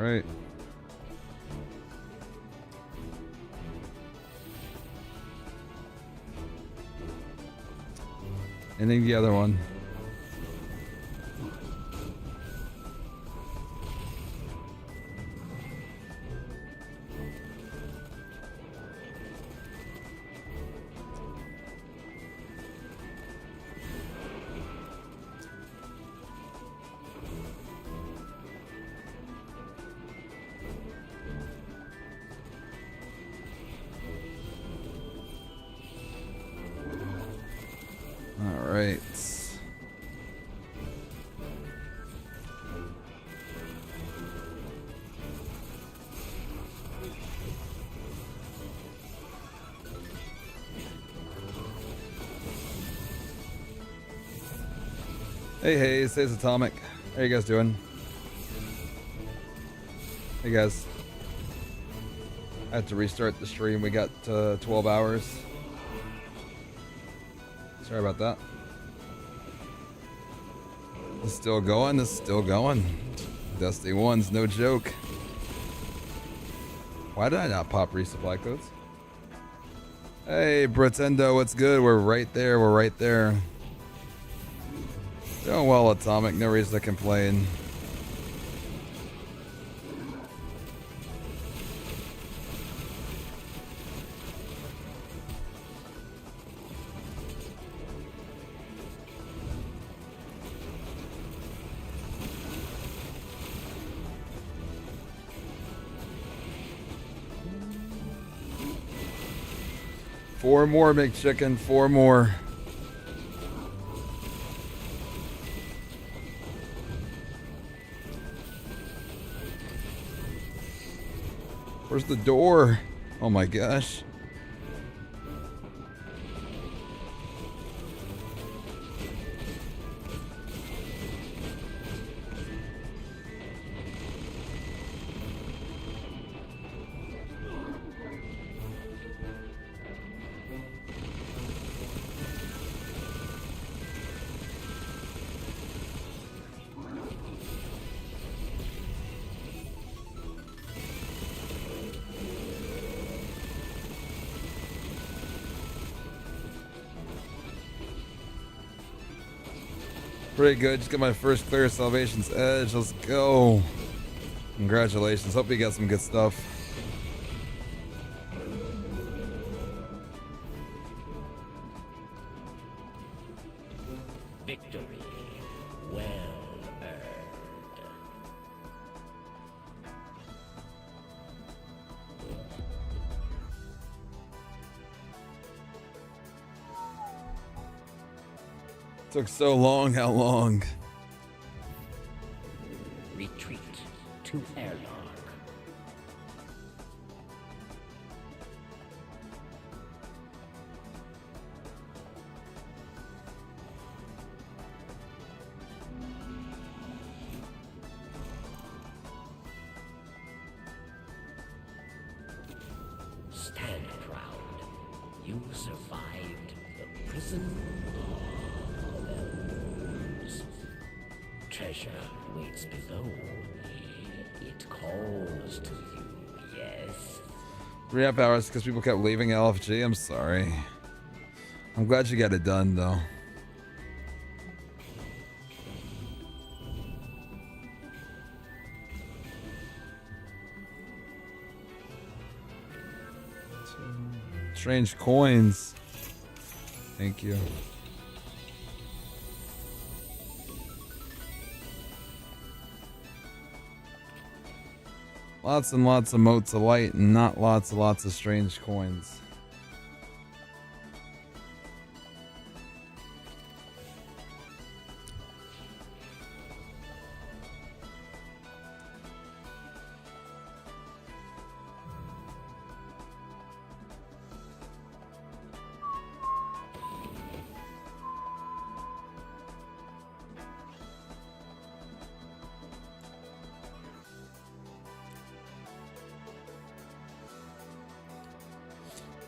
right. And then the other one. All right. Hey, says Atomic. How you guys doing? Hey guys. I had to restart the stream. We got 12 hours. Sorry about that. It's still going. It's still going. Dusty 1's no joke. Why did I not pop resupply codes? Hey, Pretendo, what's good? We're right there. We're right there. Doing well, Atomic. No reason to complain. Four more, McChicken. 4 more. Where's the door? Oh my gosh. Pretty good. Just got my first clear Salvation's Edge. Let's go. Congratulations. Hope you got some good stuff. Victory. Well earned. Took so long. How long? Retreat to airlock. Stand proud. You survived the prison of elves. Treasure waits below. It calls to you, yes. 3.5 hours because people kept leaving LFG. I'm sorry. I'm glad you got it done, though. Strange coins. Thank you. Lots and lots of motes of light and not lots and lots of strange coins.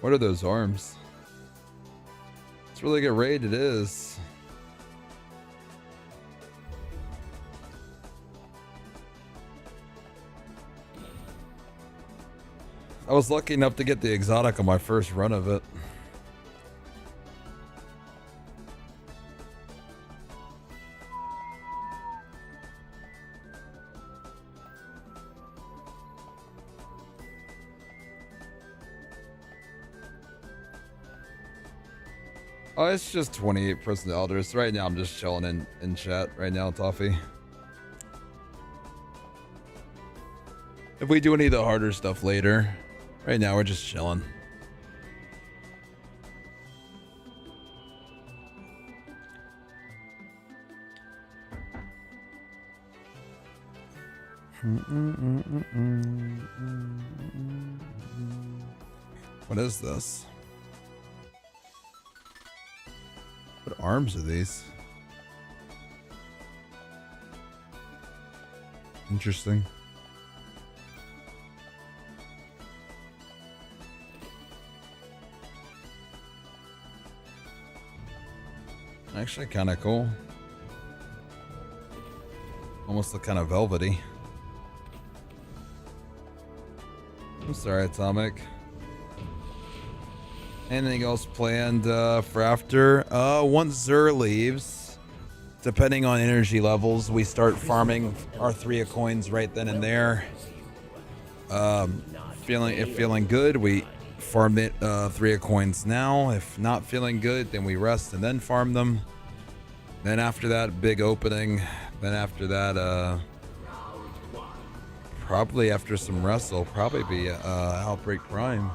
What are those arms? It's a really good raid, it is. I was lucky enough to get the exotic on my first run of it. Oh, it's just 28% elders. Right now I'm just chilling in chat right now, Toffee. If we do any of the harder stuff later, right now we're just chilling. What is this? What arms are these? Interesting. Actually kind of cool. Almost look kind of velvety. I'm sorry, Atomic. Anything else planned for after? Once Zur leaves, depending on energy levels, we start farming our 3 of coins right then and there. Feeling good, we farm it 3 of coins now. If not feeling good, then we rest and then farm them. Then after that, big opening. Then after that, probably after some rest, will probably be Outbreak Prime.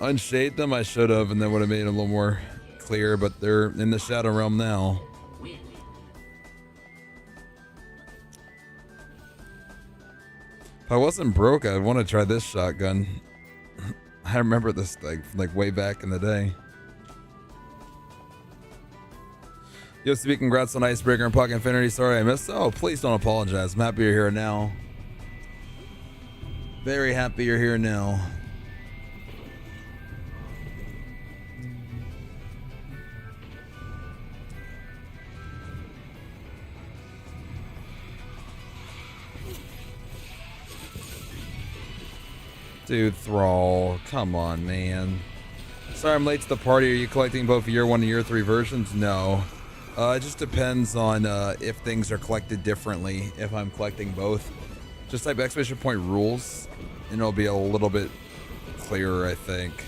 Unshade them, I should have, and then would have made it a little more clear, but they're in the Shadow Realm now. If I wasn't broke, I'd want to try this shotgun. I remember this thing like way back in the day. Yo, speak, congrats on Icebreaker and Pocket Infinity. Sorry I missed. Oh, please don't apologize. I'm happy you're here now. Very happy you're here now. Dude, Thrall, come on, man. Sorry I'm late to the party. Are you collecting both year 1 and year 3 versions? No. It just depends on if things are collected differently. If I'm collecting both, just type exclamation point rules, and it'll be a little bit clearer, I think.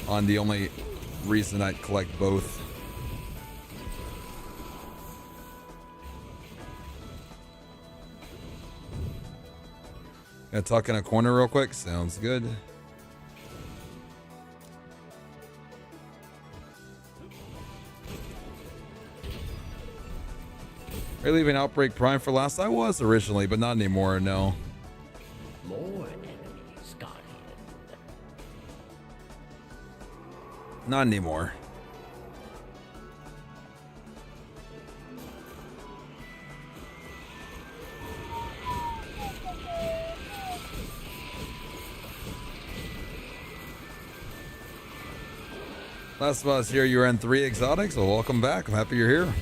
On the only reason I'd collect both. Gonna talk in a corner real quick. Sounds good. Are you leaving Outbreak Prime for last? I was originally, but not anymore, no. More enemies, Guardian. Not anymore. Last of us here, you ran 3 exotics. Well, welcome back. I'm happy you're here.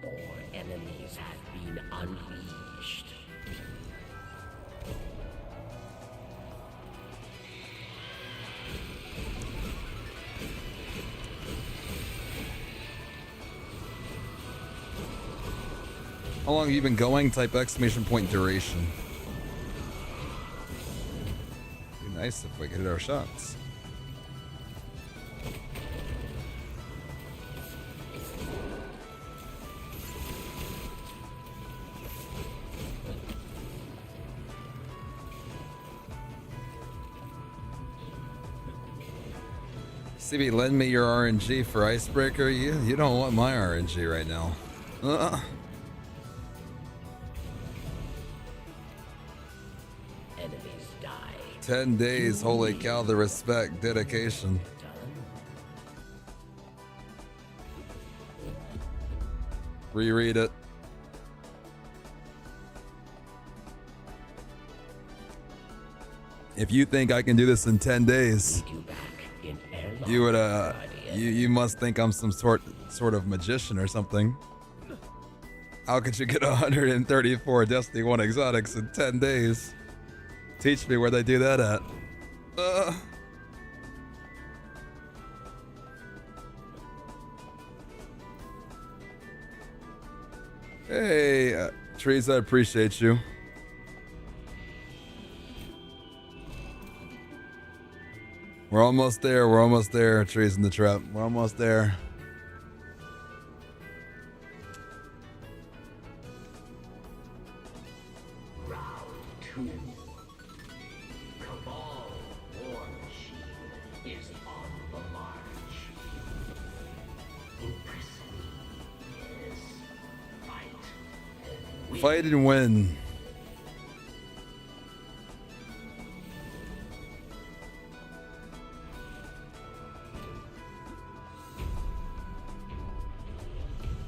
More enemies have been unleashed. How long have you been going? Type exclamation point duration. Be nice if we could hit our shots. CB, lend me your RNG for Icebreaker. You don't want my RNG right now. Enemies die. 10 days, holy cow, the respect, dedication. Reread it. If you think I can do this in 10 days, you would you must think I'm some sort of magician or something. How could you get 134 Destiny 1 exotics in 10 days? Teach me where they do that at. Hey, Trees, I appreciate you. We're almost there, Trees in the Trap. We're almost there. Round 2. Cabal War Machine is on the march. Impress me. Yes. Fight. Fight and win.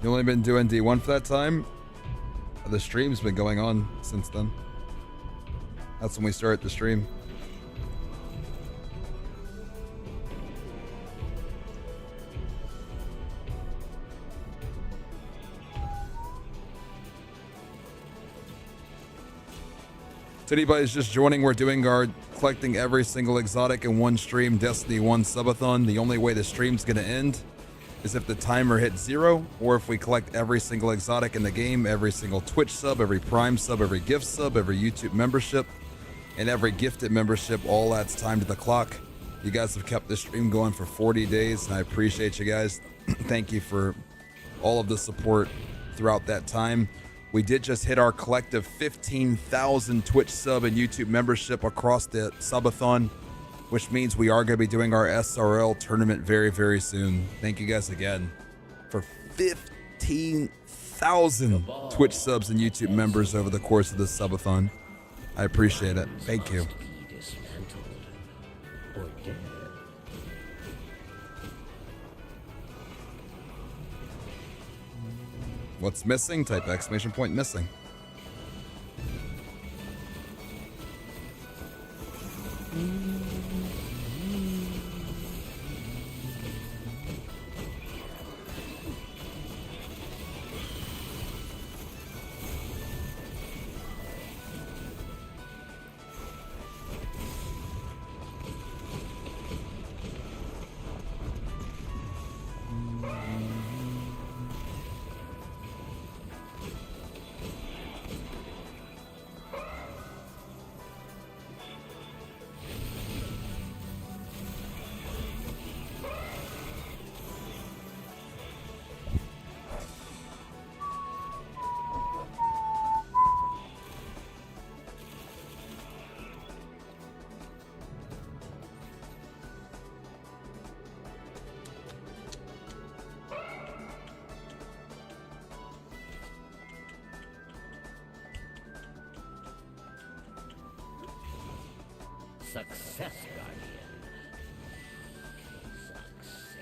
You only been doing D1 for that time? The stream's been going on since then. That's when we start the stream. To anybody's just joining, we're doing our collecting every single exotic in one stream, Destiny 1 Subathon. The only way the stream's gonna end is if the timer hits 0, or if we collect every single exotic in the game, every single Twitch sub, every Prime sub, every gift sub, every YouTube membership, and every gifted membership, all that's timed to the clock. You guys have kept this stream going for 40 days, and I appreciate you guys. Thank you for all of the support throughout that time. We did just hit our collective 15,000 Twitch sub and YouTube membership across the Subathon, which means we are going to be doing our SRL tournament very, very soon. Thank you guys again for 15,000 Twitch subs and YouTube members over the course of this subathon. I appreciate it. Thank you. What's missing? Type exclamation point missing. Success, Guardian. Success.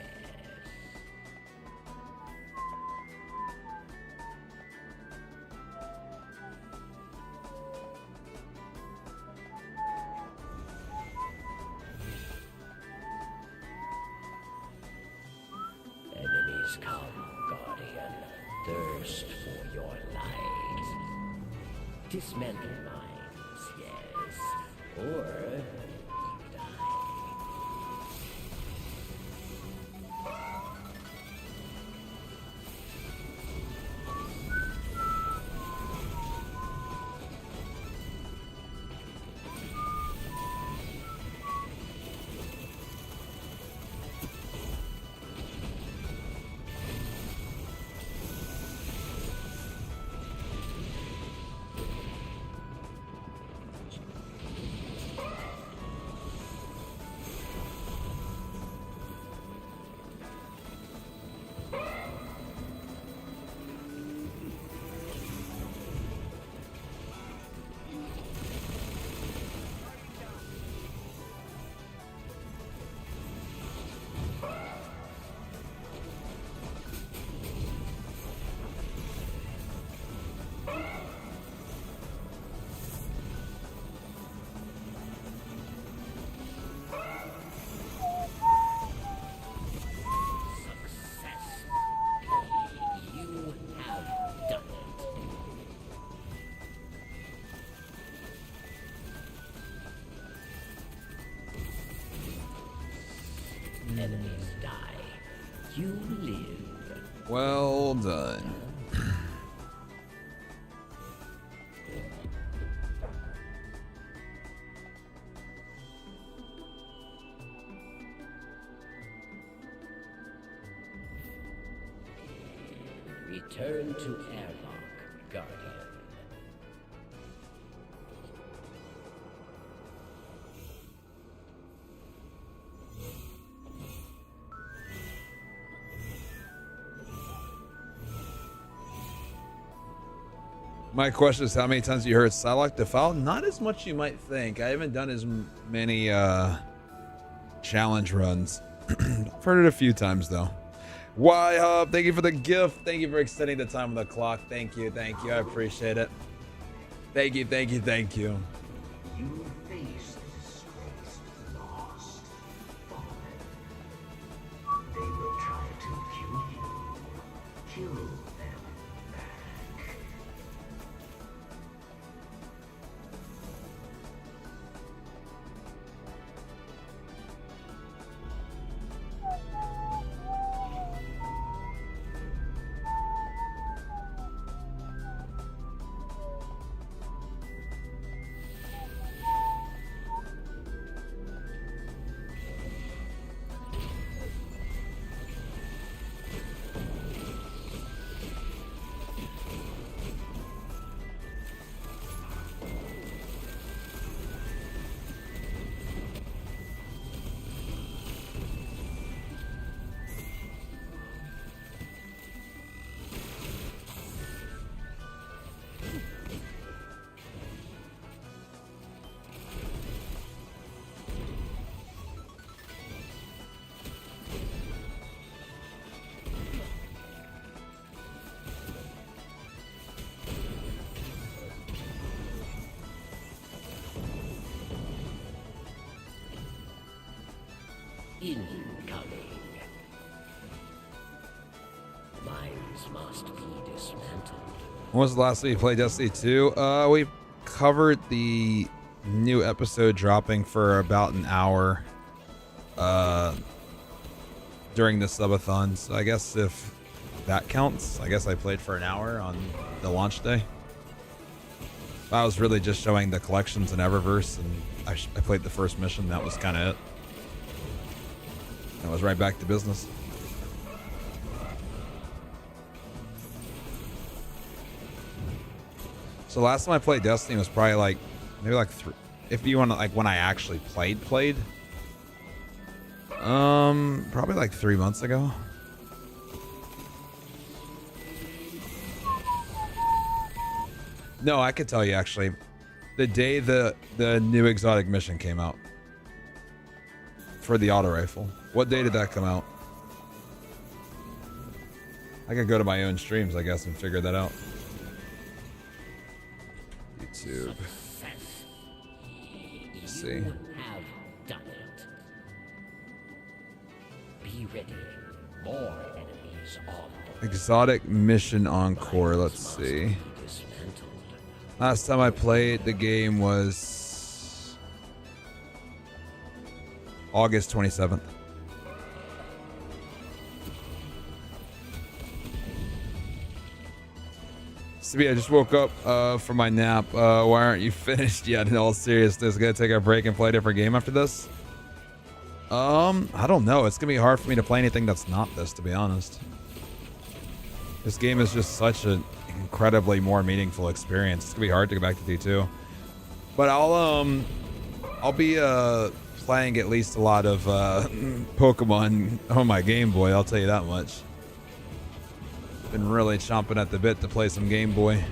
Enemies come, Guardian. Thirst for your light. Dismantle mines, yes. Or You live. Well done. Return to airlock, Guardian. My question is, how many times have you heard Psylocke Defile? Not as much you might think. I haven't done as many challenge runs. I've heard it a few times though. Why Hub? Thank you for the gift. Thank you for extending the time on the clock. Thank you, thank you. I appreciate it. Thank you, thank you, thank you. You face disgrace, lost, fallen. They will try to kill you. Kill them back. Incoming. Mines must be dismantled. When was the last time you played Destiny 2? We covered the new episode dropping for about an hour during the subathon. So I guess if that counts, I guess I played for an hour on the launch day. I was really just showing the collections in Eververse, and I played the first mission. That was kind of it. I was right back to business. So last time I played Destiny was probably like maybe like if you want to, like when I actually played probably like 3 months ago. No, I could tell you actually the day the new exotic mission came out for the auto rifle. What day did that come out? I could go to my own streams, I guess, and figure that out. YouTube. Let's see. You have done it. Be ready. More enemies on the Exotic mission encore. Let's see. dismantled. Last time I played the game was August 27th. CB, I just woke up from my nap. Why aren't you finished yet? In all seriousness, gonna take a break and play a different game after this? I don't know. It's gonna be hard for me to play anything that's not this, to be honest. This game is just such an incredibly more meaningful experience. It's gonna be hard to go back to D2. But I'll be playing at least a lot of Pokemon on my Game Boy, I'll tell you that much. Been really chomping at the bit to play some Game Boy.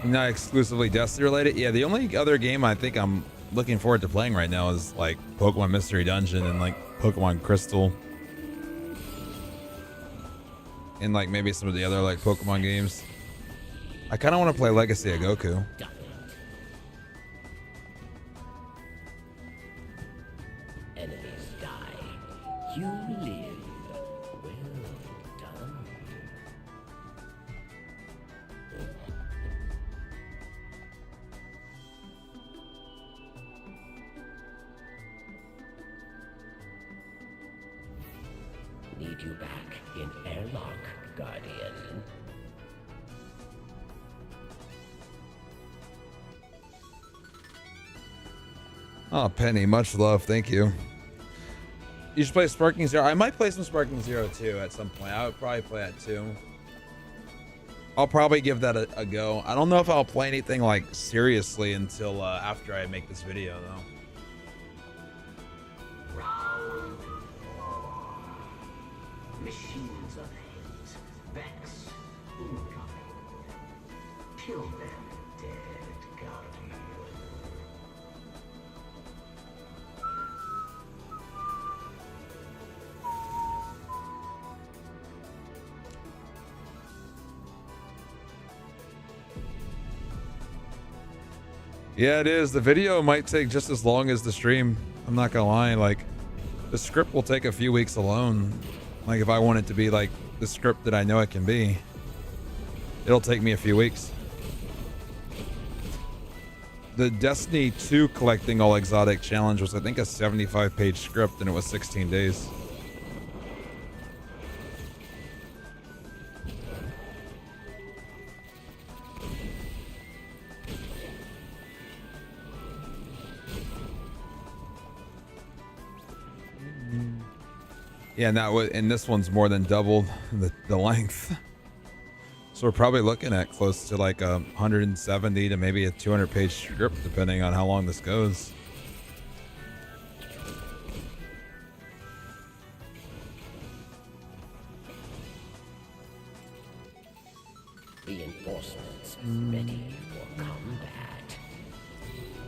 Not exclusively Destiny related. Yeah, the only other game I think I'm looking forward to playing right now is like Pokemon Mystery Dungeon and like Pokemon Crystal. And like maybe some of the other like Pokemon games. I kind of want to play Legacy of Goku. Enemies die. You live. Well done. meet you back in airlock, Guardian. Oh, Penny, much love. Thank you. You should play Sparking Zero. I might play some Sparking Zero too at some point. I would probably play that too. I'll probably give that a go. I don't know if I'll play anything like seriously until after I make this video though. Round 4. Machines of hate. Vex incoming. Kill them, dead Guardian. Yeah, it is. The video might take just as long as the stream. I'm not gonna lie. Like, the script will take a few weeks alone. Like, if I want it to be like the script that I know it can be, it'll take me a few weeks. The Destiny 2 collecting all exotic challenge was, I think, a 75-page script, and it was 16 days. Yeah, and this one's more than doubled the length. So we're probably looking at close to like 170 to maybe a 200-page script, depending on how long this goes. Reinforcements ready for combat.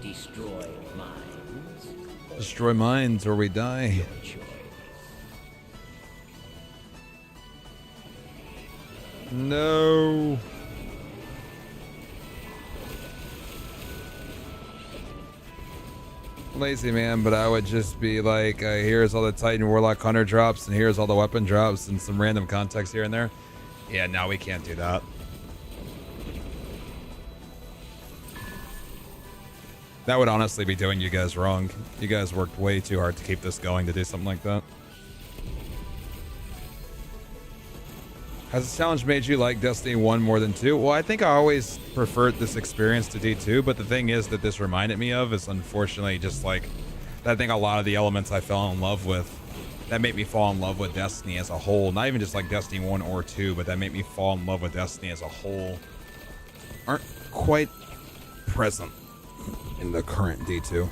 Destroy mines. Destroy mines or we die. Choice. No. Lazy man, but I would just be like, here's all the Titan Warlock Hunter drops, and here's all the weapon drops, and some random context here and there. Yeah, no, we can't do that. That would honestly be doing you guys wrong. You guys worked way too hard to keep this going to do something like that. Has this challenge made you like Destiny 1 more than 2? Well, I think I always preferred this experience to D2, but the thing is that this reminded me of is unfortunately just like, I think a lot of the elements I fell in love with, that made me fall in love with Destiny as a whole, not even just like Destiny 1 or 2, but that made me fall in love with Destiny as a whole, aren't quite present in the current D2.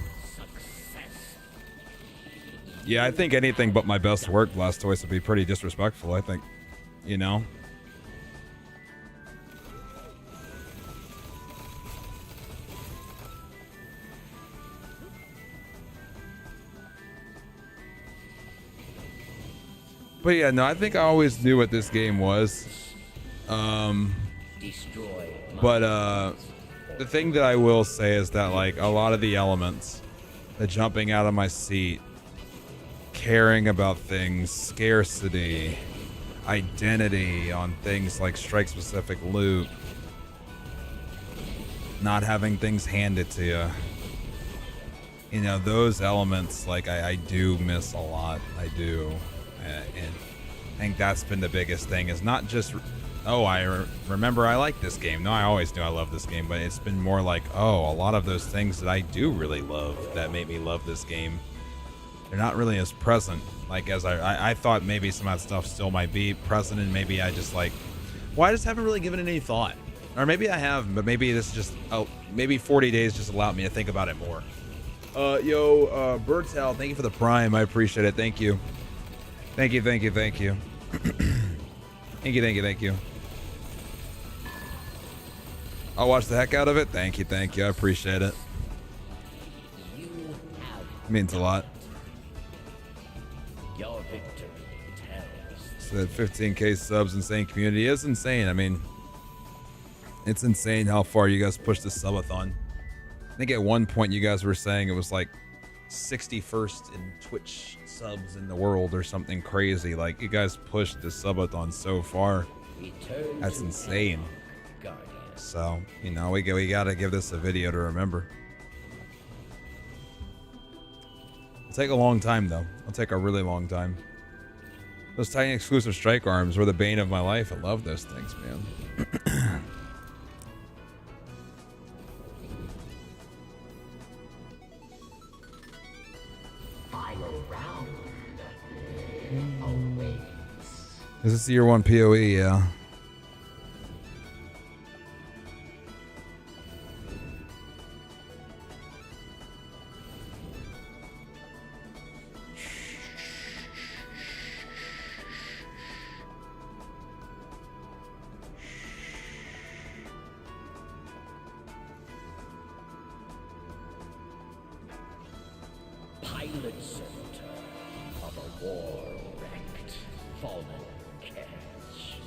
Yeah, I think anything but my best work Blastoise would be pretty disrespectful, I think. You know? But yeah, no, I think I always knew what this game was. But the thing that I will say is that like a lot of the elements, the jumping out of my seat, caring about things, scarcity, identity on things like strike specific loot, not having things handed to you, you know, those elements like I do miss a lot. I do, and I think that's been the biggest thing, is not just remember I like this game. No, I always knew I loved this game, but it's been more like, a lot of those things that I do really love that made me love this game, they're not really as present like as I thought. Maybe some of that stuff still might be present, and maybe I just like, well, I just haven't really given it any thought, or maybe I have, but maybe this just maybe 40 days just allowed me to think about it more. Birdtail, thank you for the prime. I appreciate it. Thank you. Thank you. Thank you. Thank you. Thank you. Thank you. Thank you. I'll watch the heck out of it. Thank you. Thank you. I appreciate it. It means a lot. Your victory tells. So that 15k subs, insane community is insane. I mean, it's insane how far you guys pushed the subathon. I think at one point you guys were saying it was like 61st in Twitch subs in the world or something crazy. Like, you guys pushed the subathon so far. That's insane. So, you know, we gotta give this a video to remember. It'll take a long time though. It'll take a really long time. Those Titan exclusive strike arms were the bane of my life. I love those things, man. Final round awaits. This is the year 1 PoE, yeah. Pilot center of a war wrecked fallen catch.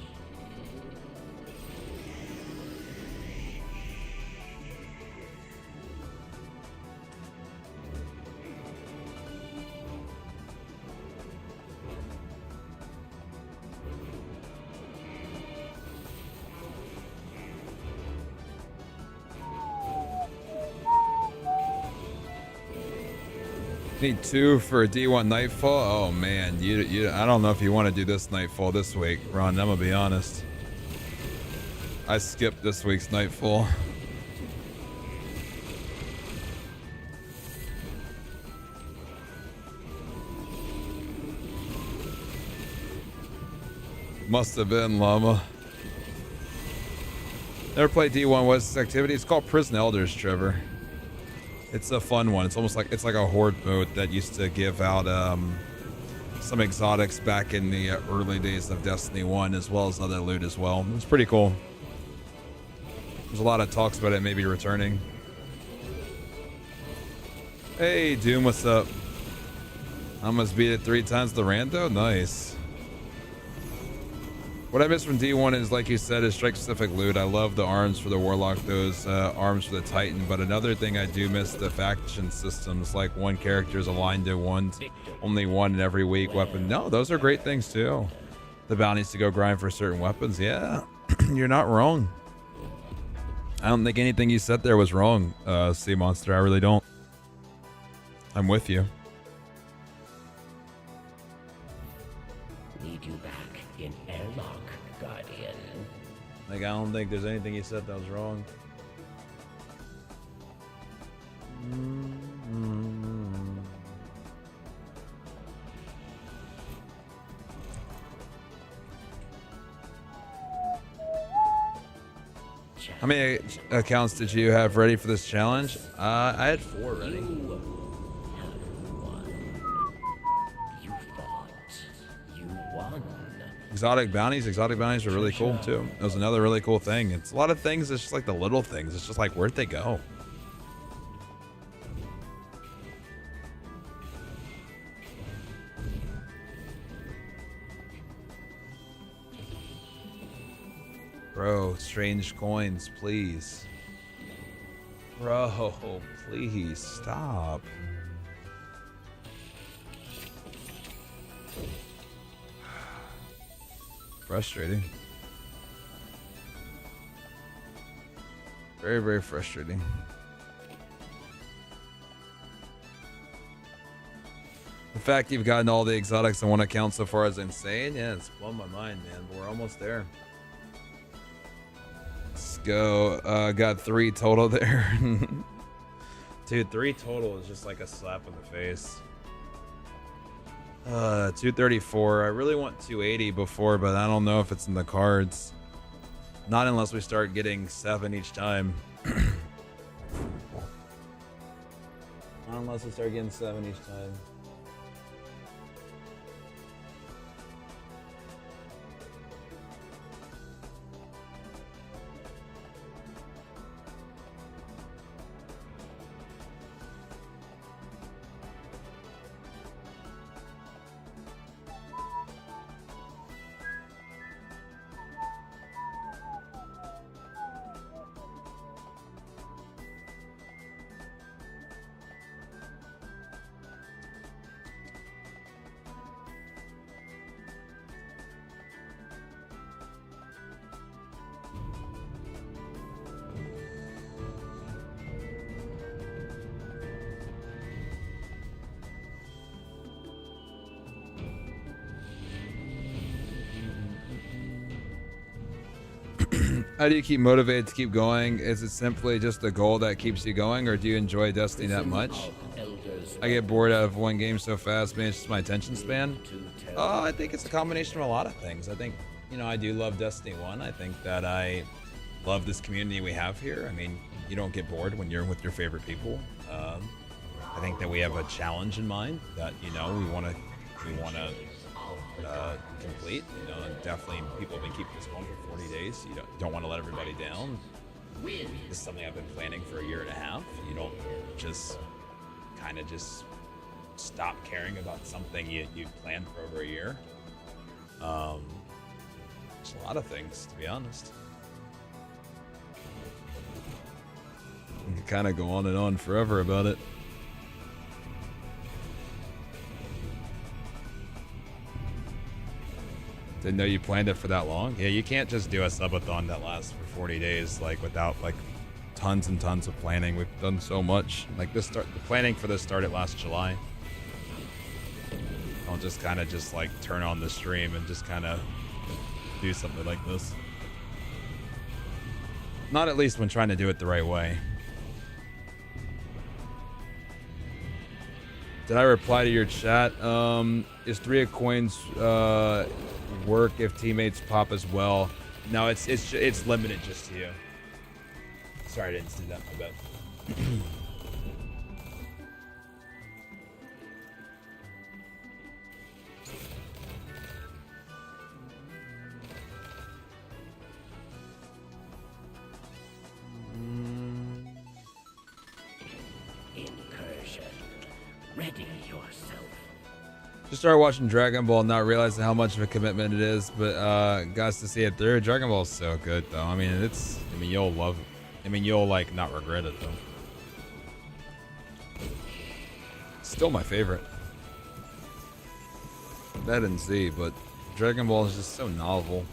Need 2 for a D1 Nightfall. Oh man, you I don't know if you want to do this Nightfall this week, Ron. I'm gonna be honest. I skipped this week's Nightfall. Must have been Llama. Never played D1. What's this activity? It's called Prison Elders, Trevor. It's a fun one. It's almost like it's like a horde mode that used to give out some exotics back in the early days of Destiny 1, as well as other loot as well. It's pretty cool. There's a lot of talks about it maybe returning. Hey Doom, what's up? I almost beat it 3 times the rando. Nice. What I miss from D1 is, like you said, is strike-specific loot. I love the arms for the Warlock, those arms for the Titan. But another thing I do miss, the faction systems. Like one character is aligned to only one in every week weapon. No, those are great things too. The bounties to go grind for certain weapons. Yeah, you're not wrong. I don't think anything you said there was wrong, Sea Monster. I really don't. I'm with you. Need you back in airlock, Guardian. Like, I don't think there's anything you said that was wrong. How many accounts did you have ready for this challenge? I had 4 ready. You fought. You won. Exotic bounties are really cool too. That was another really cool thing. It's a lot of things. It's just like the little things. It's just like, where'd they go? Bro, strange coins, please. Bro, please stop. Frustrating. Very, very frustrating. The fact you've gotten all the exotics on one account so far is insane. Yeah, it's blown my mind, man, but we're almost there. Let's go. Got 3 total there. Dude, 3 total is just like a slap in the face. 234. I really want 280 before, but I don't know if it's in the cards. Not unless we start getting 7 each time. Not unless we start getting 7 each time. How do you keep motivated to keep going? Is it simply just the goal that keeps you going, or do you enjoy Destiny that much? I get bored out of one game so fast, man. It's just my attention span. I think it's a combination of a lot of things. I think, you know, I do love Destiny 1. I think that I love this community we have here. I mean, you don't get bored when you're with your favorite people. I think that we have a challenge in mind that, you know, we want to complete. You know, and definitely people have been keeping this going for 40 days. You don't want to let everybody down. This is something I've been planning for a year and a half. You don't just kind of just stop caring about something you planned for over a year. There's a lot of things, to be honest. You can kind of go on and on forever about it. Didn't know you planned it for that long. Yeah, you can't just do a subathon that lasts for 40 days, like without like tons and tons of planning. We've done so much. Like the planning for this started last July. I'll just kind of just like turn on the stream and just kind of do something like this. Not at least when trying to do it the right way. Did I reply to your chat? Is 3 of coins work if teammates pop as well? No, it's limited just to you. Sorry, I didn't see that. My bad. Incursion. Ready yourself. Just started watching Dragon Ball, not realizing how much of a commitment it is, but guys, to see it through. Dragon Ball is so good, though. I mean, you'll love it. I mean, you'll like not regret it, though. Still my favorite. That and Z, but Dragon Ball is just so novel.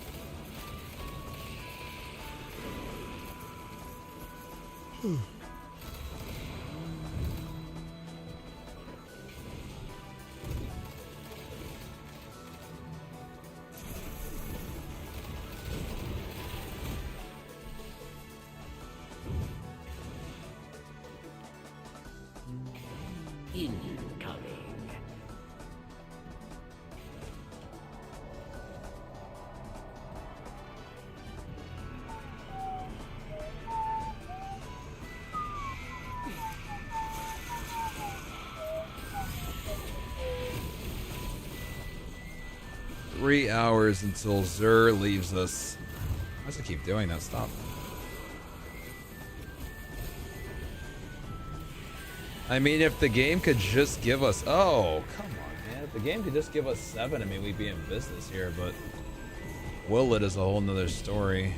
Incoming. Three hours until Zur leaves us. Why does it keep doing that? Stop. I mean, if the game could just give us... Oh, come on, man. If the game could just give us 7, I mean, we'd be in business here, but... will it is a whole nother story.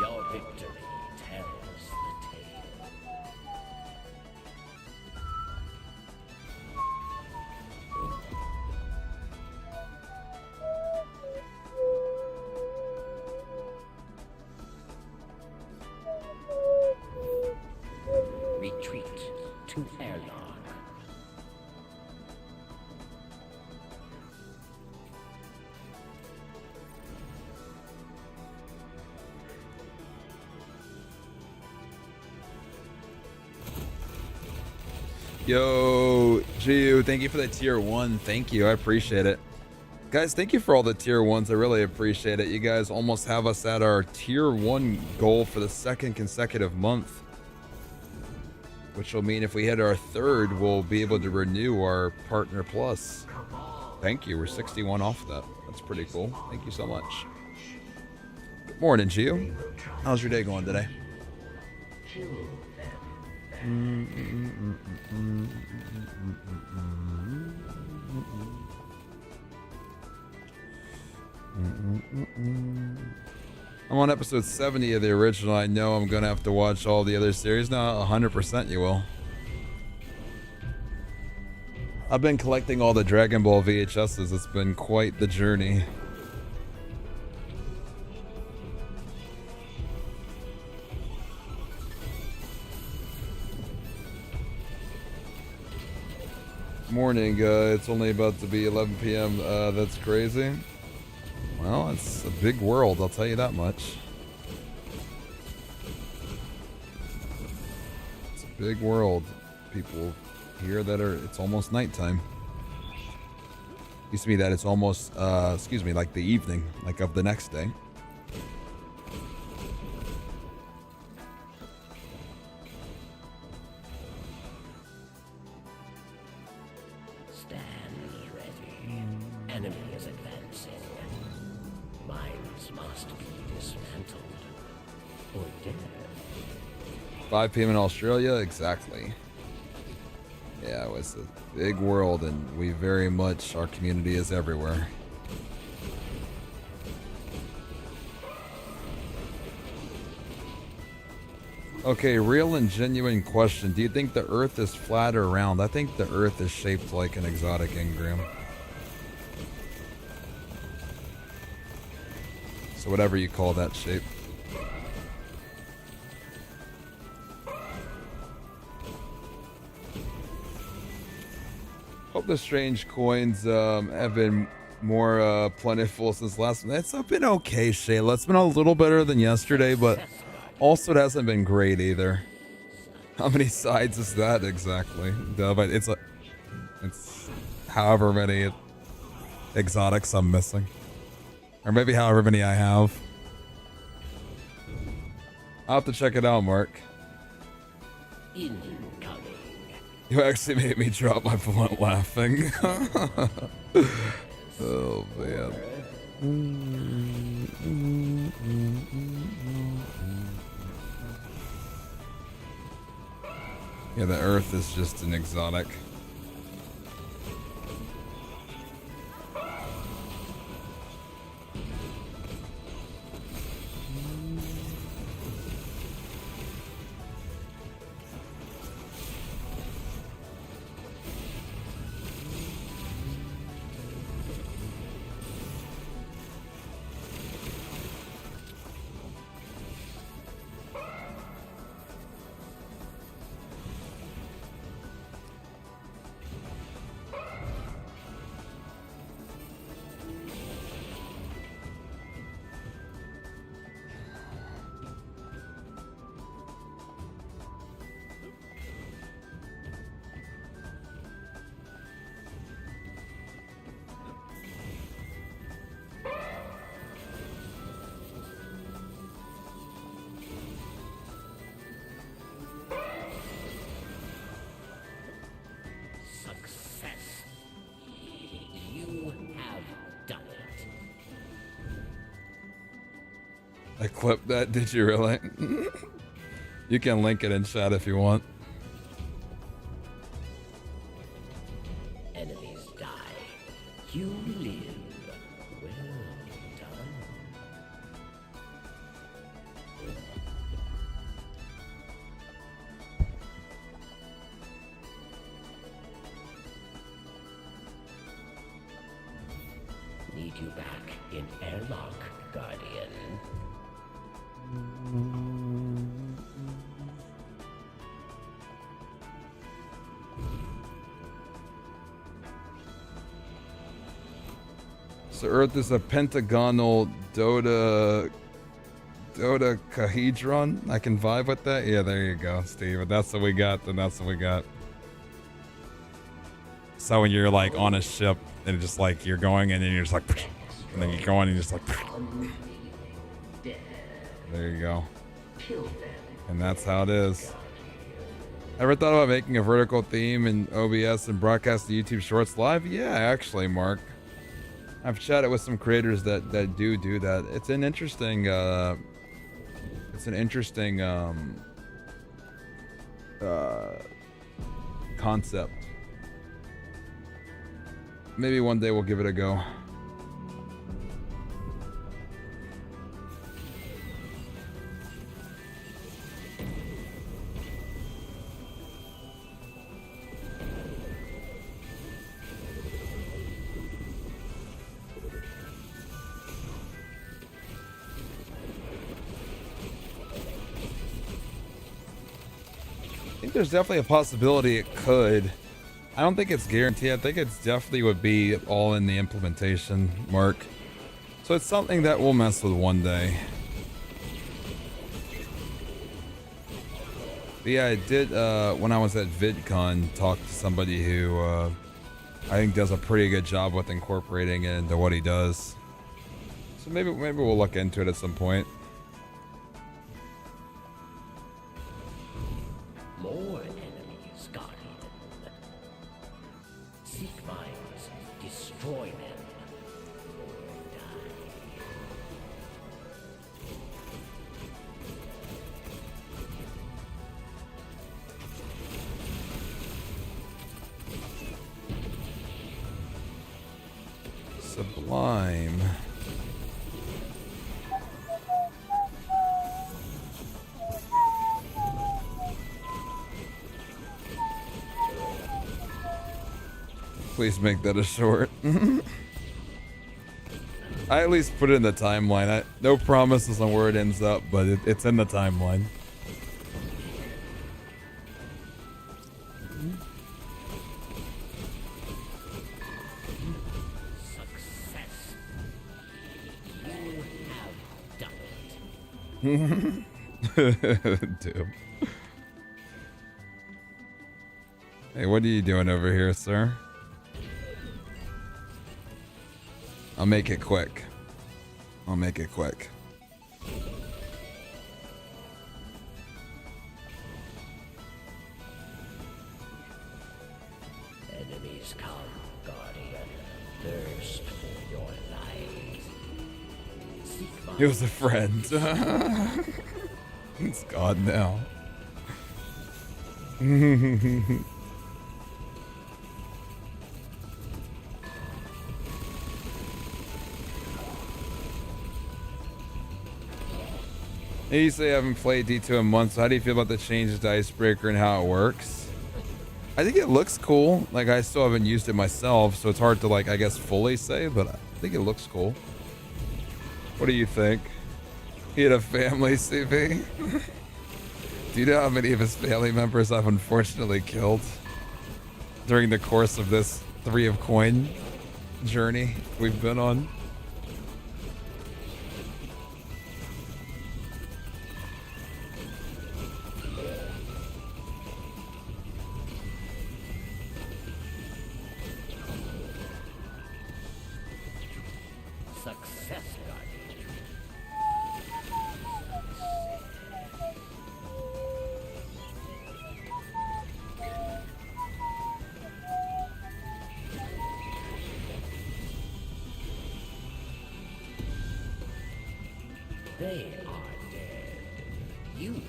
Your victory tells the tale. Retreat to airlock. Yo, Gio, thank you for the tier 1. Thank you. I appreciate it. Guys, thank you for all the tier 1s. I really appreciate it. You guys almost have us at our tier 1 goal for the 2nd consecutive month. Which will mean if we hit our 3rd, we'll be able to renew our Partner Plus. Thank you. We're 61 off that. That's pretty cool. Thank you so much. Good morning, Gio. How's your day going today? I'm on episode 70 of the original. I know I'm gonna have to watch all the other series now. 100% you will. I've been collecting all the Dragon Ball VHSs. It's been quite the journey. Morning, it's only about to be 11 p.m. That's crazy. Well, it's a big world, I'll tell you that much. It's a big world. People here that it's almost nighttime. Used to be that it's almost, excuse me, like the evening, like of the next day. Enemy is advancing. Mines must be dismantled or dead. 5 p.m. in Australia, exactly. Yeah, it's a big world, and we very much, our community is everywhere. Okay, real and genuine question. Do you think the Earth is flat or round? I think the Earth is shaped like an exotic engram. So whatever you call that shape. Hope the strange coins have been more plentiful since last month. It's been okay, Shayla. It's been a little better than yesterday, but also it hasn't been great either. How many sides is that exactly? But it's however many exotics I'm missing. Or maybe however many I have. I'll have to check it out, Mark. Incoming. You actually made me drop my blunt laughing. Oh, man. Yeah, the Earth is just an exotic. Success. You have done it. I clipped that, did you really? You can link it in chat if you want. Enemies die. You live. Well done. Need you back in airlock, Guardian. So Earth is a pentagonal dodecahedron. I can vibe with that. Yeah, there you go, Steve. If that's what we got, then that's what we got. So when you're like on a ship and just like you're going and then you're just like, and then you're going and you're just like, there you go. And that's how it is. Ever thought about making a vertical theme in OBS and broadcast the YouTube Shorts live? Yeah, actually, Mark. I've chatted with some creators that do that. It's an interesting concept. Maybe one day we'll give it a go. think there's definitely a possibility it could. I don't think it's guaranteed. I think it's definitely would be all in the implementation, Mark. So it's something that we'll mess with one day. But yeah, I did, when I was at VidCon, talk to somebody who, I think does a pretty good job with incorporating it into what he does. So maybe we'll look into it at some point. More enemies, Guardian. Seek mines, destroy them, or die. Sublime. Please make that a short. I at least put it in the timeline. No promises on where it ends up, but it's in the timeline. Success. You have done it. Damn. Hey, what are you doing over here, sir? I'll make it quick. I'll make it quick. Enemies come, Guardian. Thirst for your lives. Seek mines. He was a friend. It's gone now. You say you haven't played D2 in months, so how do you feel about the changes to Icebreaker and how it works? I think it looks cool. Like, I still haven't used it myself, so it's hard to, like, I guess fully say, but I think it looks cool. What do you think? He had a family, CB? Do you know how many of his family members I've unfortunately killed during the course of this 3 of Coin journey we've been on? Success, Guardian. They are dead. You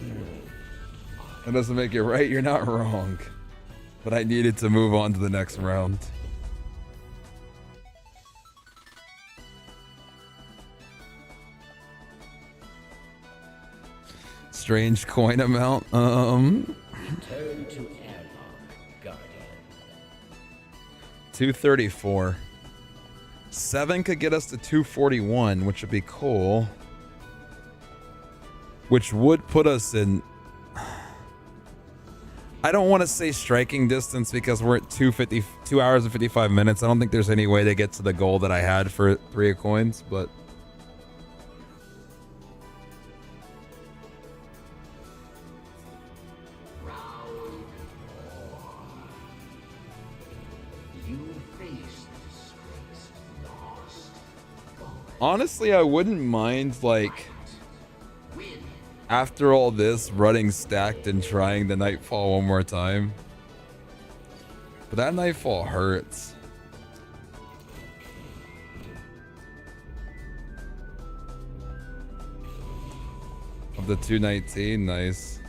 That doesn't make it right. You're not wrong. But I needed to move on to the next round. Strange coin amount. return to Airlock, Guardian. 234. 7 could get us to 241, which would be cool. Which would put us in... I don't want to say striking distance because we're at 2 hours and 55 minutes. I don't think there's any way to get to the goal that I had for 3 of Coins, but... Honestly, I wouldn't mind, like, after all this, running stacked and trying the Nightfall one more time. But that Nightfall hurts. Of the 219, nice.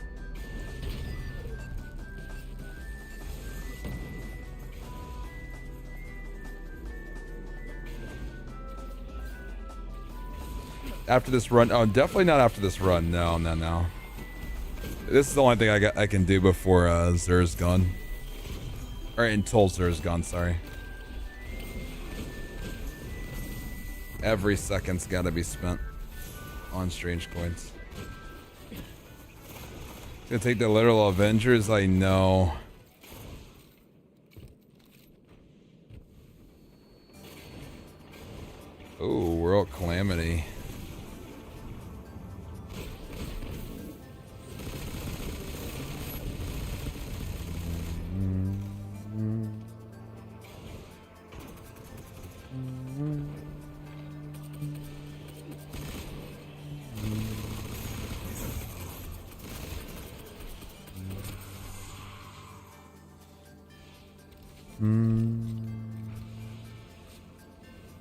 After this run, oh, definitely not after this run. No. This is the only thing I can do before Zer's gone, or until Zer's gone. Sorry. Every second's got to be spent on strange coins. Gonna take the literal Avengers? I know. Ooh, World Calamity.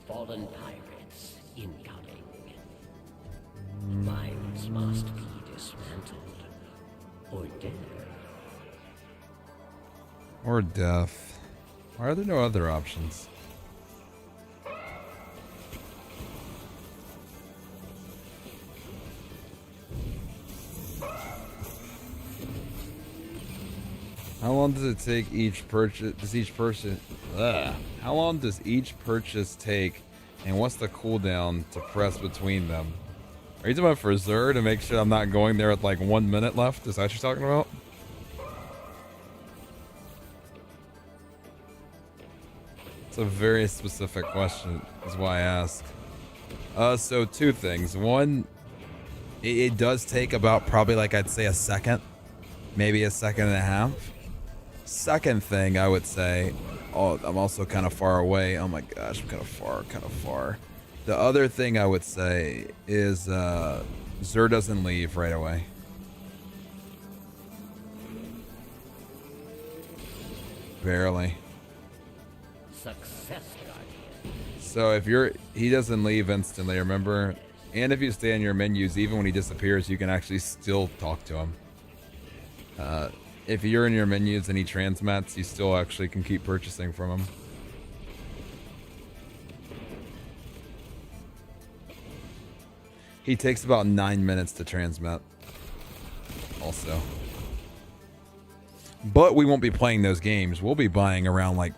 Fallen pirates incoming. Mines must be dismantled or dead. Or death. Why are there no other options? How long does it take each purchase? Does each person? How long does each purchase take? And what's the cooldown to press between them? Are you talking about for Zur to make sure I'm not going there with like 1 minute left? Is that what you're talking about? It's a very specific question, is why I ask. So two things. One, it does take about probably like I'd say a second, maybe a second and a half. Second thing I would say, oh, I'm also kind of far away. Oh my gosh, I'm kind of far. The other thing I would say is Zur doesn't leave right away. Barely. Success, Guardian. So if he doesn't leave instantly, remember? And if you stay in your menus, even when he disappears, you can actually still talk to him. If you're in your menus and he transmats, you still actually can keep purchasing from him. He takes about 9 minutes to transmit. Also. But we won't be playing those games. We'll be buying around like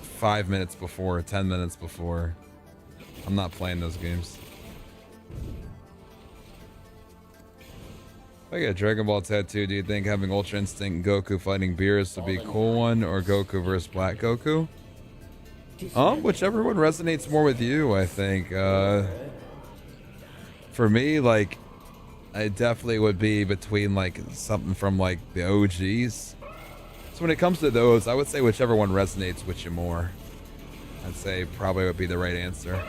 5 minutes before, 10 minutes before. I'm not playing those games. If I get a Dragon Ball tattoo, do you think having Ultra Instinct Goku fighting Beerus would be a cool one, or Goku versus Black Goku? Whichever one resonates more with you, I think. For me, like, I definitely would be between like something from like the OGs. So when it comes to those, I would say whichever one resonates with you more. I'd say probably would be the right answer.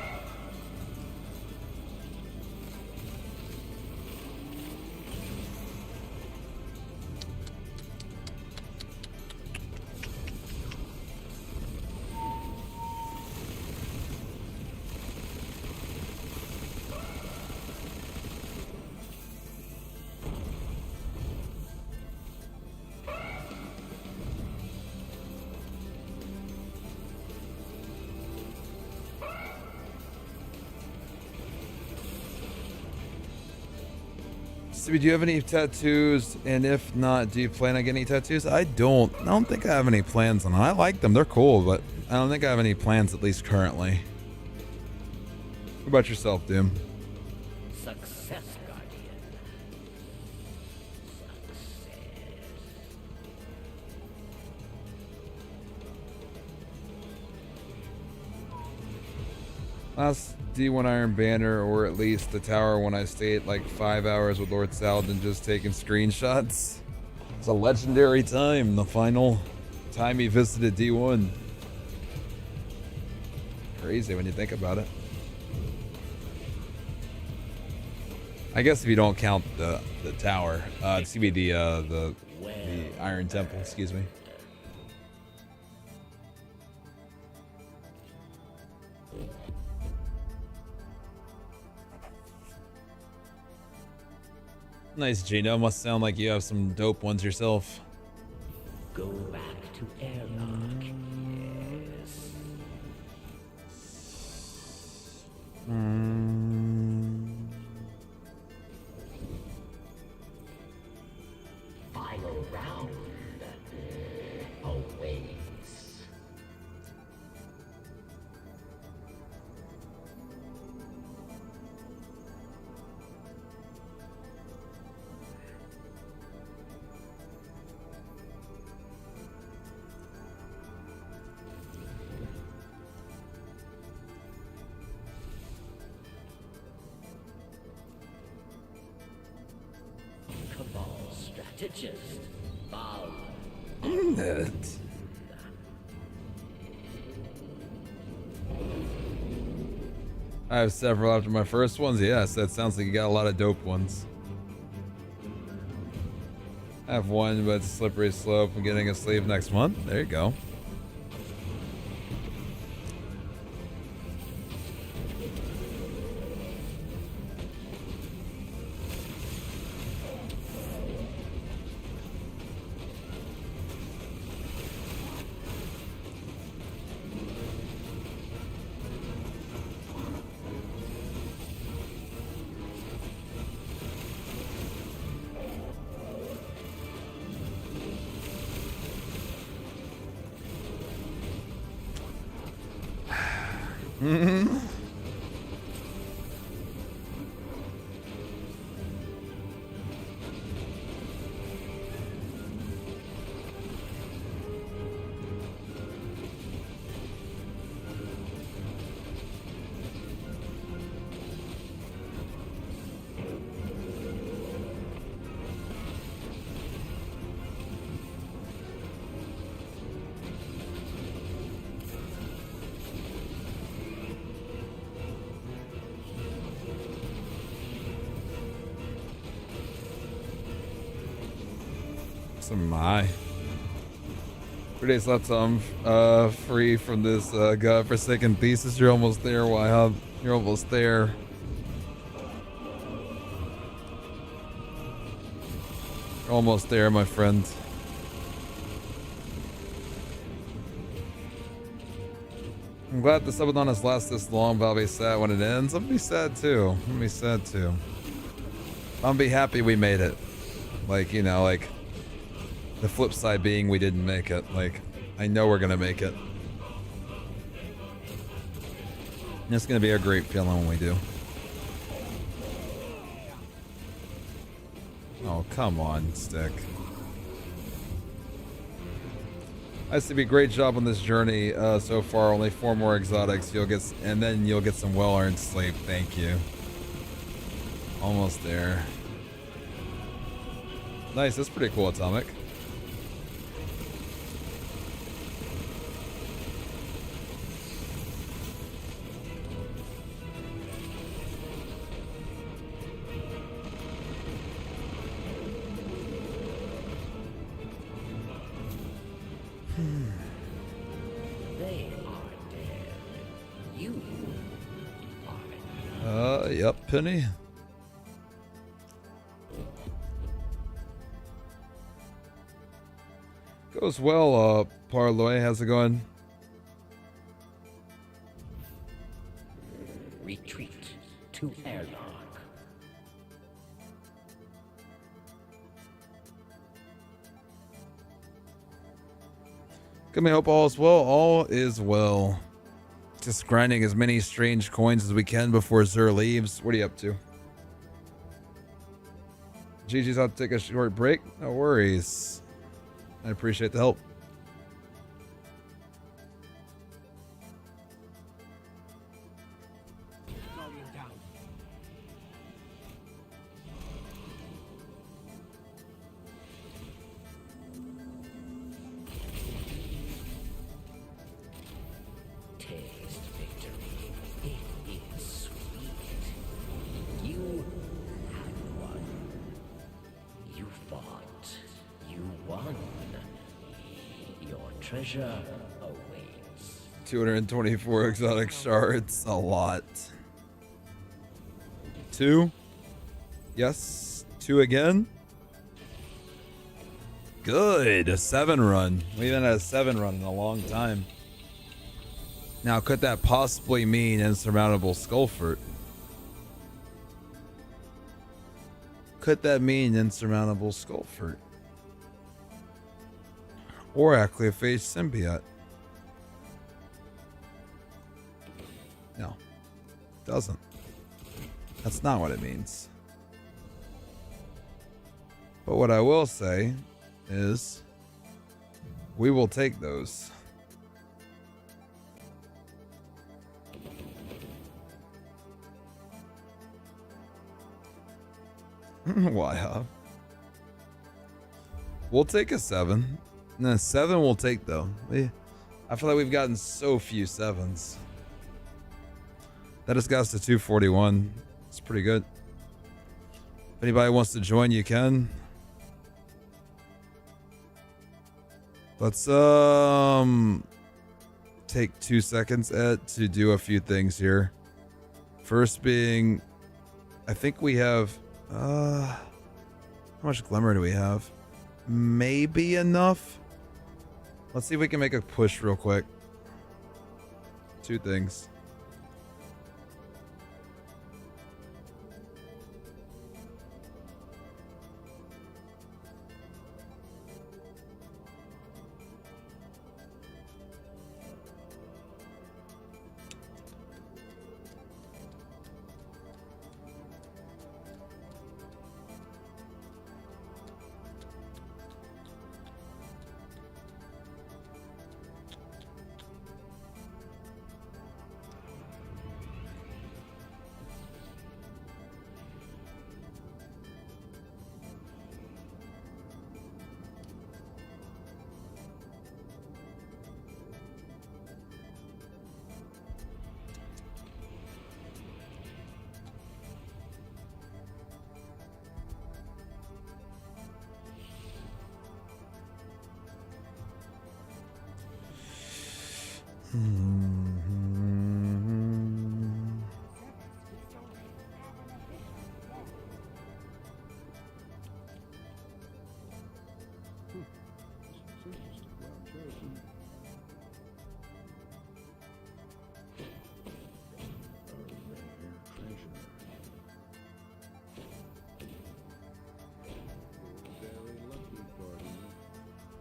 Do you have any tattoos? And if not, do you plan on getting any tattoos? I don't think I have any plans on them. I like them. They're cool, but I don't think I have any plans, at least currently. What about yourself, Doom? Success, Guardian. Success. Last D1 Iron Banner, or at least the tower when I stayed like 5 hours with Lord Saladin just taking screenshots. It's a legendary time, the final time he visited D1. Crazy when you think about it. I guess if you don't count the tower, excuse me, the Iron Temple, excuse me. Nice, Gino. Must sound like you have some dope ones yourself. Go back to airlock. Yes. Final round awaits. to just bow. It. I have several after my first ones. Yes, that sounds like you got a lot of dope ones. I have one, but it's a slippery slope. I'm getting a sleeve next month. There you go. My 3 days left, so I'm free from this godforsaken thesis. You're almost there, Yhub. You're almost there. You're almost there, my friend. I'm glad the Subathon has lasted this long, but I'll be sad when it ends. I'll be sad too. I'll be sad too. I'll be happy we made it. Like, you know, like the flip side being we didn't make it. Like, I know we're gonna make it. It's gonna be a great feeling when we do. Oh, come on, stick. I see. Great job on this journey so far. Only 4 more exotics. And then you'll get some well-earned sleep. Thank you. Almost there. Nice. That's pretty cool, Atomic. Yep, Penny. Goes well, Parloy. How's it going? Retreat to airlock. Give me hope all is well. All is well. Just grinding as many strange coins as we can before Zur leaves. What are you up to? GG's out to take a short break. No worries. I appreciate the help. Treasure awaits. 224 exotic shards. A lot. 2? Yes. 2 again? Good. A 7 run. We haven't had a 7 run in a long time. Now, could that possibly mean insurmountable Skullfort? Could that mean insurmountable Skullfort? Or Acleophage symbiote? No. Doesn't. That's not what it means. But what I will say is we will take those. Why, huh? We'll take a 7. No, 7 we'll take though. I feel like we've gotten so few 7s. That just got us to 241. It's pretty good. If anybody wants to join, you can. Let's take 2 seconds, Ed, to do a few things here. First being, I think we have how much glimmer do we have? Maybe enough. Let's see if we can make a push real quick. 2 things.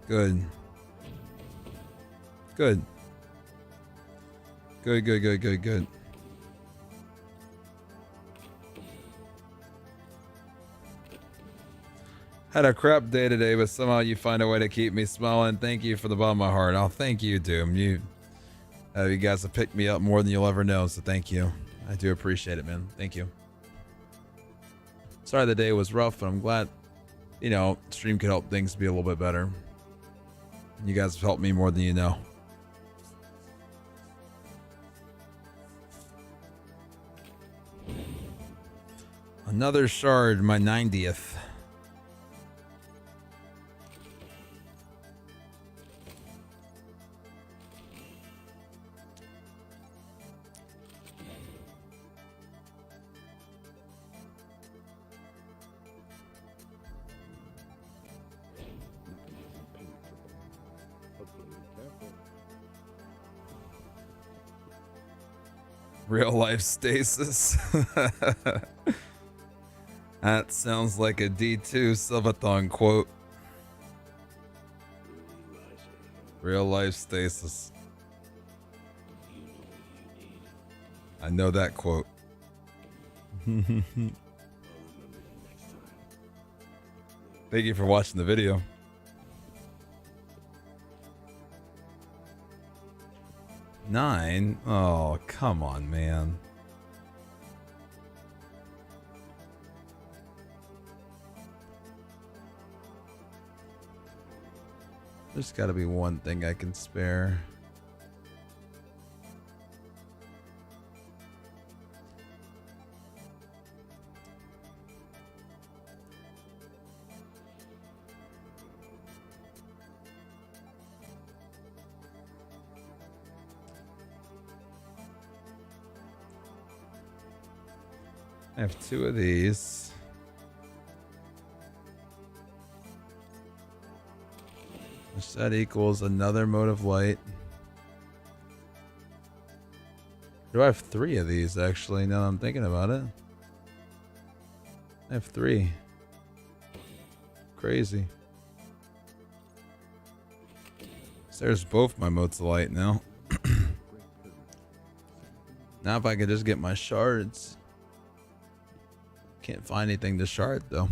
Good. Good. Good, good, good, good, good. Had a crap day today, but somehow you find a way to keep me smiling. Thank you for the bottom of my heart. Oh, thank you, Doom. You guys have picked me up more than you'll ever know, so thank you. I do appreciate it, man. Thank you. Sorry the day was rough, but I'm glad, you know, stream could help things be a little bit better. You guys have helped me more than you know. Another shard, my 90th. Real life stasis. That sounds like a D2 Subathon quote. Real life stasis. I know that quote. Thank you for watching the video. Nine? Oh, come on, man. There's gotta be one thing I can spare. I have 2 of these. Which that equals another mode of light. Do I have 3 of these actually now that I'm thinking about it? I have 3. Crazy. So there's both my modes of light now. Now if I could just get my shards. Can't find anything to shard though.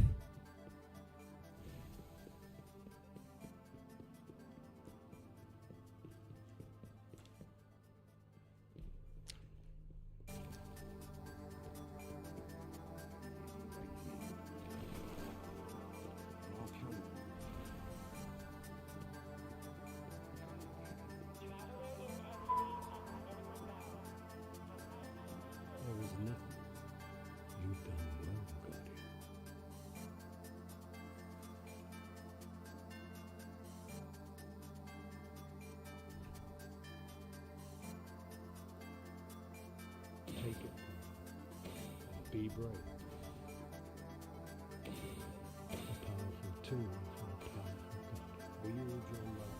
Be brave. A powerful tool for a powerful God. Wield your light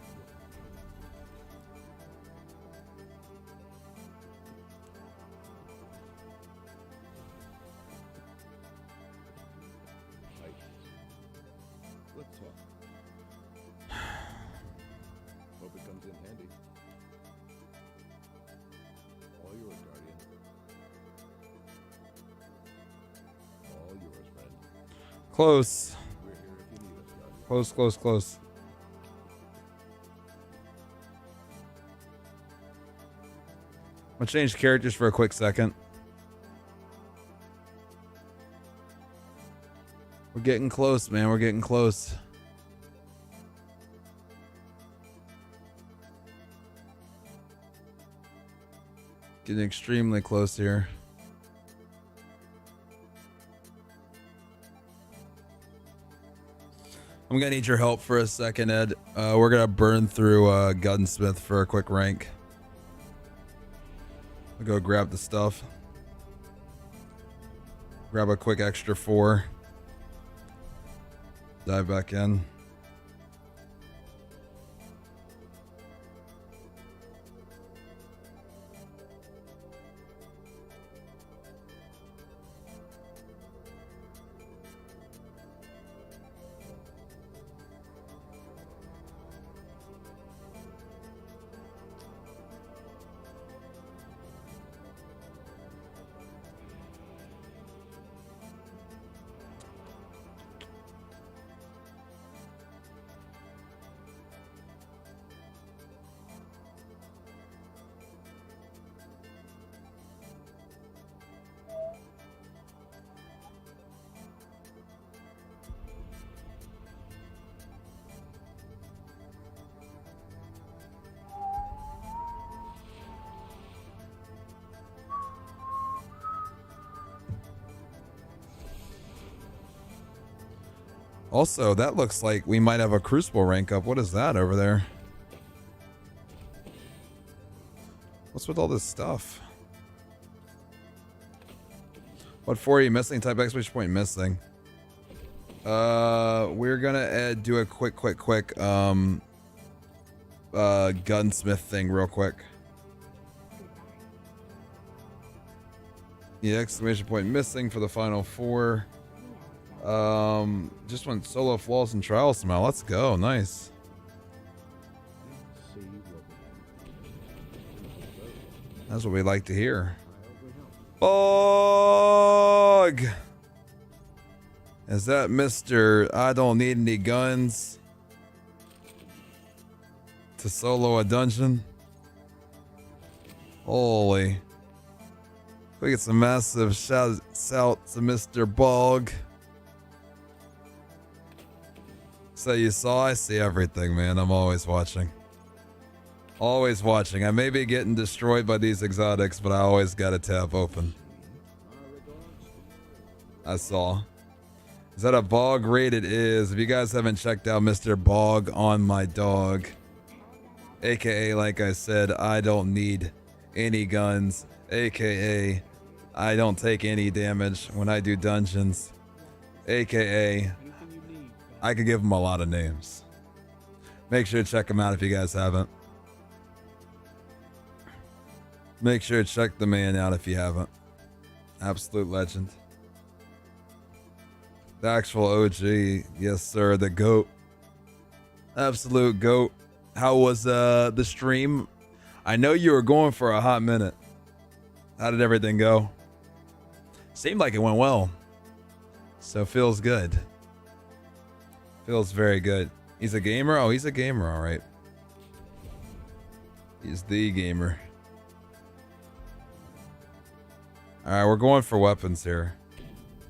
Let's talk. Hope it comes in handy. All yours, Guardian. All yours, friend. Close. We're here if you need us, Guardian. Close, close, close. I'm gonna change characters for a quick second. We're getting close, man. We're getting close. Getting extremely close here. I'm gonna need your help for a second, Ed. We're gonna burn through Gunsmith for a quick rank. I'll go grab the stuff. Grab a quick extra 4. Dive back in. Also, that looks like we might have a Crucible rank up. What is that over there? What's with all this stuff? What 4 are you missing? Type exclamation point missing. We're gonna do a quick gunsmith thing real quick. Yeah, exclamation point missing for the final 4. Just went solo flaws and trials somehow. Let's go. Nice. That's what we like to hear. Bog! Is that Mr. I don't need any guns to solo a dungeon? Holy. We get some massive shouts out to Mr. Bog. So you saw, I see everything, man. I'm always watching. Always watching. I may be getting destroyed by these exotics, but I always got a tab open. I saw. Is that a Bog raid? It is. If you guys haven't checked out Mr. Bog on my dog, aka, like I said, I don't need any guns, aka, I don't take any damage when I do dungeons, aka, I could give him a lot of names. Make sure to check him out if you guys haven't. Make sure to check the man out if you haven't. Absolute legend. The actual OG. Yes, sir. The GOAT. Absolute GOAT. How was the stream? I know you were going for a hot minute. How did everything go? Seemed like it went well. So feels good. Feels very good. He's a gamer? Oh, he's a gamer, all right. He's the gamer. All right, we're going for weapons here.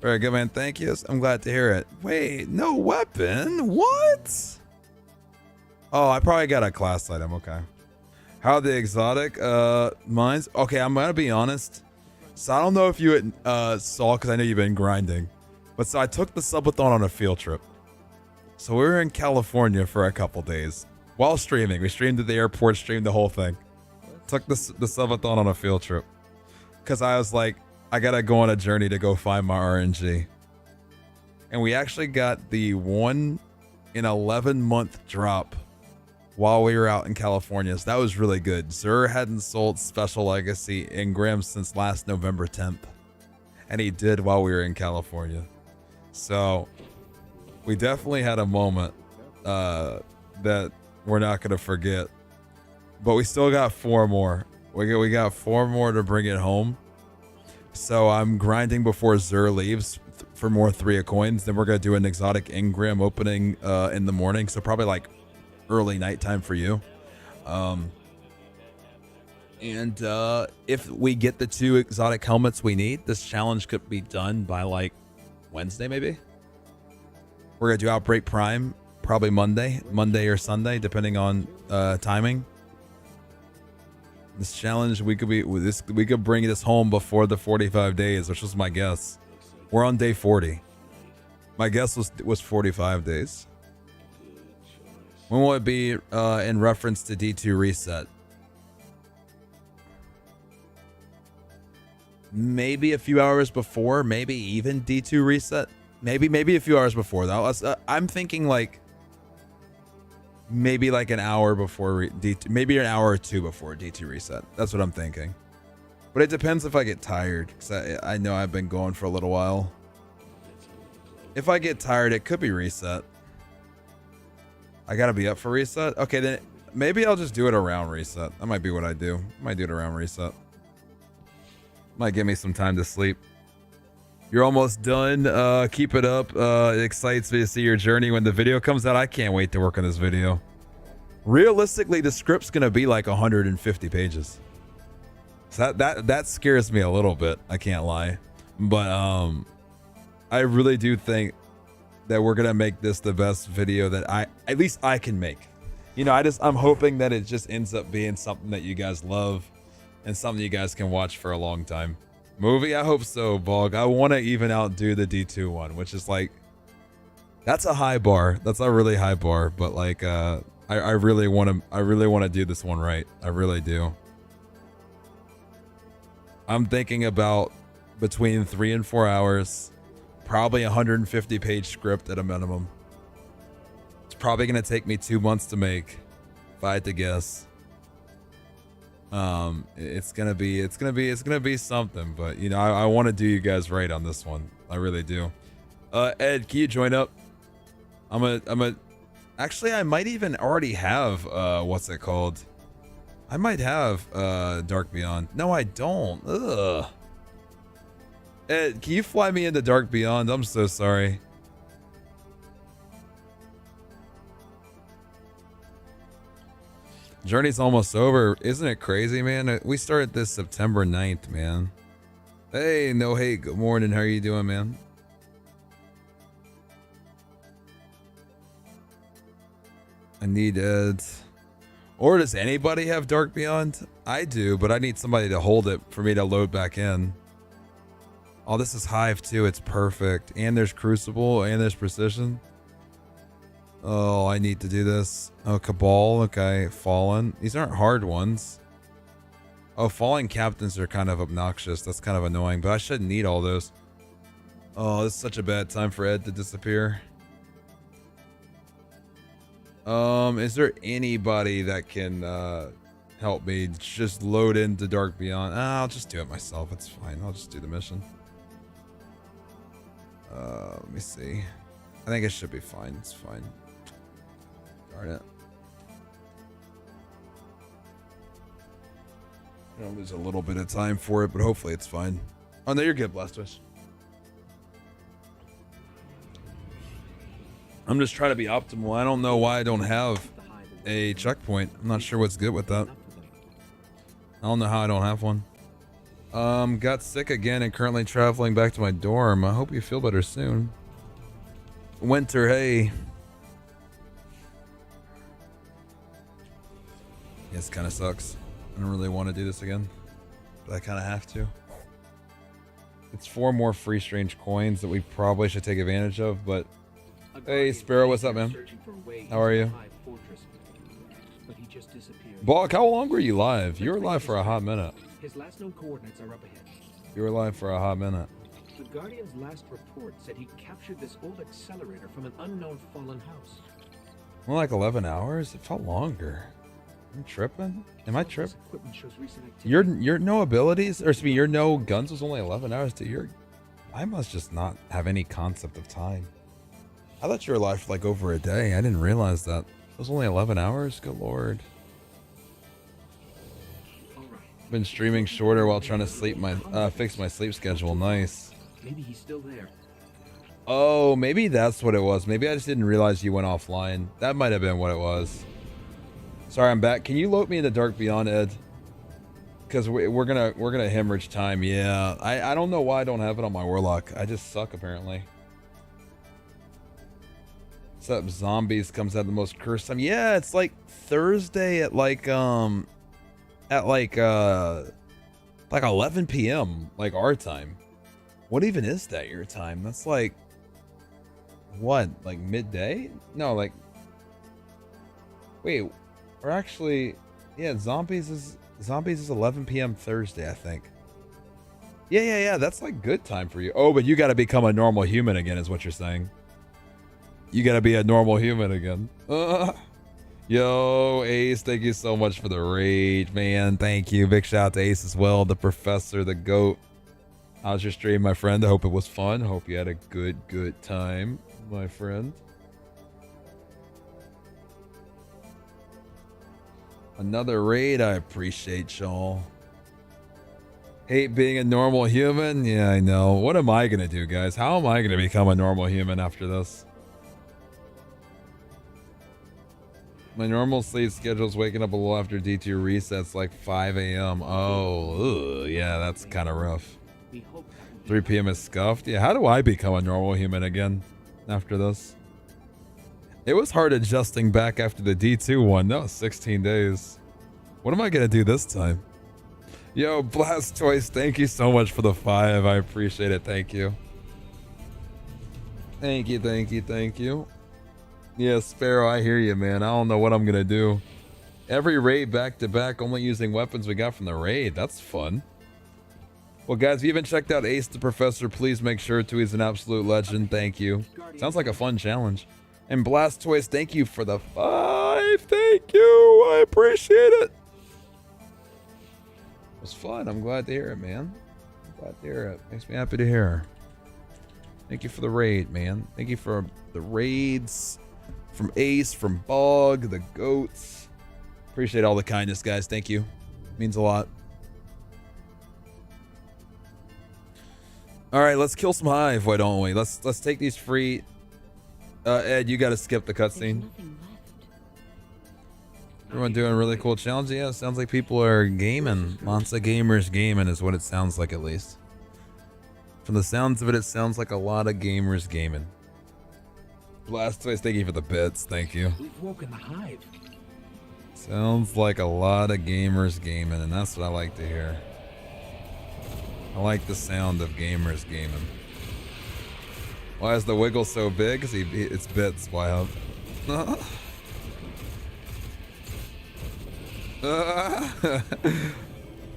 Very good, man. Thank you. I'm glad to hear it. Wait, no weapon? What? Oh, I probably got a class item. Okay. How the exotic mines? Okay, I'm gonna be honest. So I don't know if you saw, because I know you've been grinding. But so I took the Subathon on a field trip. So we were in California for a couple days while streaming. We streamed at the airport, streamed the whole thing. Took the Subathon on a field trip. Because I was like, I gotta go on a journey to go find my RNG. And we actually got the 1 in 11 month drop while we were out in California. So that was really good. Zur hadn't sold Special Legacy Ingrams since last November 10th. And he did while we were in California. So we definitely had a moment that we're not going to forget. But we still got 4 more. We got 4 more to bring it home. So I'm grinding before Zur leaves for more 3 of coins. Then we're going to do an exotic Ingram opening in the morning. So probably like early nighttime for you. And if we get the 2 exotic helmets we need, this challenge could be done by like Wednesday maybe. We're going to do Outbreak Prime probably Monday or Sunday, depending on timing. This challenge, we could bring this home before the 45 days, which was my guess. We're on day 40. My guess was 45 days. When will it be in reference to D2 reset? Maybe a few hours before, maybe even D2 reset. Maybe a few hours before that. I'm thinking like maybe like an hour before D2, maybe an hour or 2 before D2 reset. That's what I'm thinking. But it depends if I get tired, because I know I've been going for a little while. If I get tired, it could be reset. I gotta be up for reset. Okay, then maybe I'll just do it around reset. That might be what I do. I might do it around reset. Might give me some time to sleep. You're almost done. Keep it up. It excites me to see your journey when the video comes out. I can't wait to work on this video. Realistically, the script's gonna be like 150 pages. So that scares me a little bit. I can't lie, but I really do think that we're gonna make this the best video that at least I can make. You know, I'm hoping that it just ends up being something that you guys love and something you guys can watch for a long time. Movie, I hope so, Bog. I want to even outdo the D2 one, which is like, that's a high bar. That's a really high bar, but like I really want to do this one right. I really do. I'm thinking about between 3 and 4 hours, probably 150 page script at a minimum. It's probably going to take me 2 months to make, if I had to guess. It's gonna be something, but you know, I want to do you guys right on this one. I really do. Ed, can you join up? Actually, I might even already have what's it called? I might have Dark Beyond. No, I don't. Ugh. Ed, can you fly me into Dark Beyond? I'm so sorry. Journey's almost over. Isn't it crazy, man? We started this September 9th, man. Hey, no hate. Good morning. How are you doing, man? I need Ed. Or does anybody have Dark Beyond? I do, but I need somebody to hold it for me to load back in. Oh, this is Hive too. It's perfect. And there's Crucible and there's Precision. Oh, I need to do this. Oh, Cabal. Okay. Fallen. These aren't hard ones. Oh, Fallen Captains are kind of obnoxious. That's kind of annoying, but I shouldn't need all those. Oh, this is such a bad time for Ed to disappear. Is there anybody that can help me just load into Dark Beyond? I'll just do it myself. It's fine. I'll just do the mission. Let me see. I think it should be fine. It's fine. Darn it. I'm gonna lose a little bit of time for it, but hopefully it's fine. Oh no, you're good, Blastoise. I'm just trying to be optimal. I don't know why I don't have a checkpoint. I'm not sure what's good with that. I don't know how I don't have one. Got sick again and currently traveling back to my dorm. I hope you feel better soon. Winter, hey. Yes, kind of sucks. I don't really want to do this again, but I kind of have to. It's 4 more free strange coins that we probably should take advantage of, but hey, Sparrow, what's up, man? How are you? But he just disappeared. Bog, how long were you live? You were live for a hot minute. His last known coordinates are up ahead. You were alive for a hot minute. The Guardian's last report said he captured this old accelerator from an unknown fallen house. More like 11 hours? It felt longer. I'm tripping? Am I tripping? This equipment shows recent activity. Your no abilities, or excuse me, your no guns was only 11 hours to your... I must just not have any concept of time. I thought you were alive for like over a day. I didn't realize that. It was only 11 hours? Good lord. All right. Been streaming shorter while trying to sleep fix my sleep schedule. Nice. Maybe he's still there. Oh, maybe that's what it was. Maybe I just didn't realize you went offline. That might have been what it was. Sorry, I'm back. Can you load me into Dark Beyond, Ed? Because we're gonna hemorrhage time. Yeah, I don't know why I don't have it on my Warlock. I just suck apparently. What's up? Zombies comes out the most cursed time. Yeah, it's like Thursday at like 11 p.m. like our time. What even is that your time? That's like what? Like midday? No, like wait. Or actually, yeah, Zombies is 11 p.m. Thursday, I think. Yeah. That's like good time for you. Oh, but you got to become a normal human again, is what you're saying. You got to be a normal human again. Yo, Ace, thank you so much for the raid, man. Thank you. Big shout out to Ace as well, the professor, the goat. How's your stream, my friend? I hope it was fun. Hope you had a good time, my friend. Another raid, I appreciate y'all. Hate being a normal human? Yeah, I know. What am I gonna do, guys? How am I gonna become a normal human after this? My normal sleep schedule is waking up a little after D2 resets, like 5 a.m. Oh, ugh, yeah, that's kind of rough. 3 p.m. is scuffed. Yeah, how do I become a normal human again after this? It was hard adjusting back after the D2 one. That was 16 days. What am I going to do this time? Yo, Blastoise, thank you so much for the 5. I appreciate it. Thank you. Thank you. Yeah, Sparrow, I hear you, man. I don't know what I'm going to do. Every raid back to back, only using weapons we got from the raid. That's fun. Well, guys, if you haven't checked out Ace the Professor, please make sure to. He's an absolute legend. Thank you. Sounds like a fun challenge. And Blastoise, thank you for the 5. Thank you. I appreciate it. It was fun. I'm glad to hear it, man. I'm glad to hear it. Makes me happy to hear. Thank you for the raid, man. Thank you for the raids from Ace, from Bog, the goats. Appreciate all the kindness, guys. Thank you. Means a lot. All right, let's kill some hive. Why don't we? Let's take these free. Ed, you got to skip the cutscene. Everyone doing a really cool challenge. Yeah, it sounds like people are gaming. Lots of gamers gaming is what it sounds like, at least. From the sounds of it, it sounds like a lot of gamers gaming. Blastoise, thank you for the bits. Thank you. We've woken the hive. Sounds like a lot of gamers gaming, and that's what I like to hear. I like the sound of gamers gaming. Why is the wiggle so big? Because it's bits. Why up?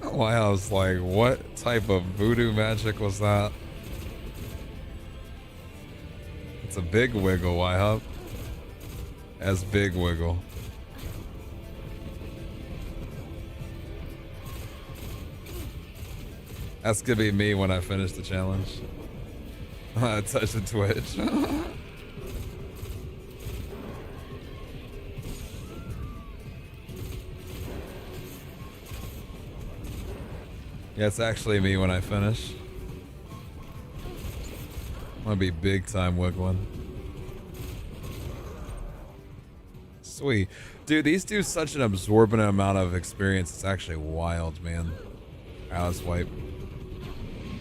Why I was like, what type of voodoo magic was that? It's a big wiggle. Why up? As big wiggle. That's gonna be me when I finish the challenge. I touch the Twitch. Yeah, it's actually me when I finish. I'm gonna be big time wiggling. Sweet. Dude, these do such an absorbent amount of experience. It's actually wild, man. Alright, let's wipe.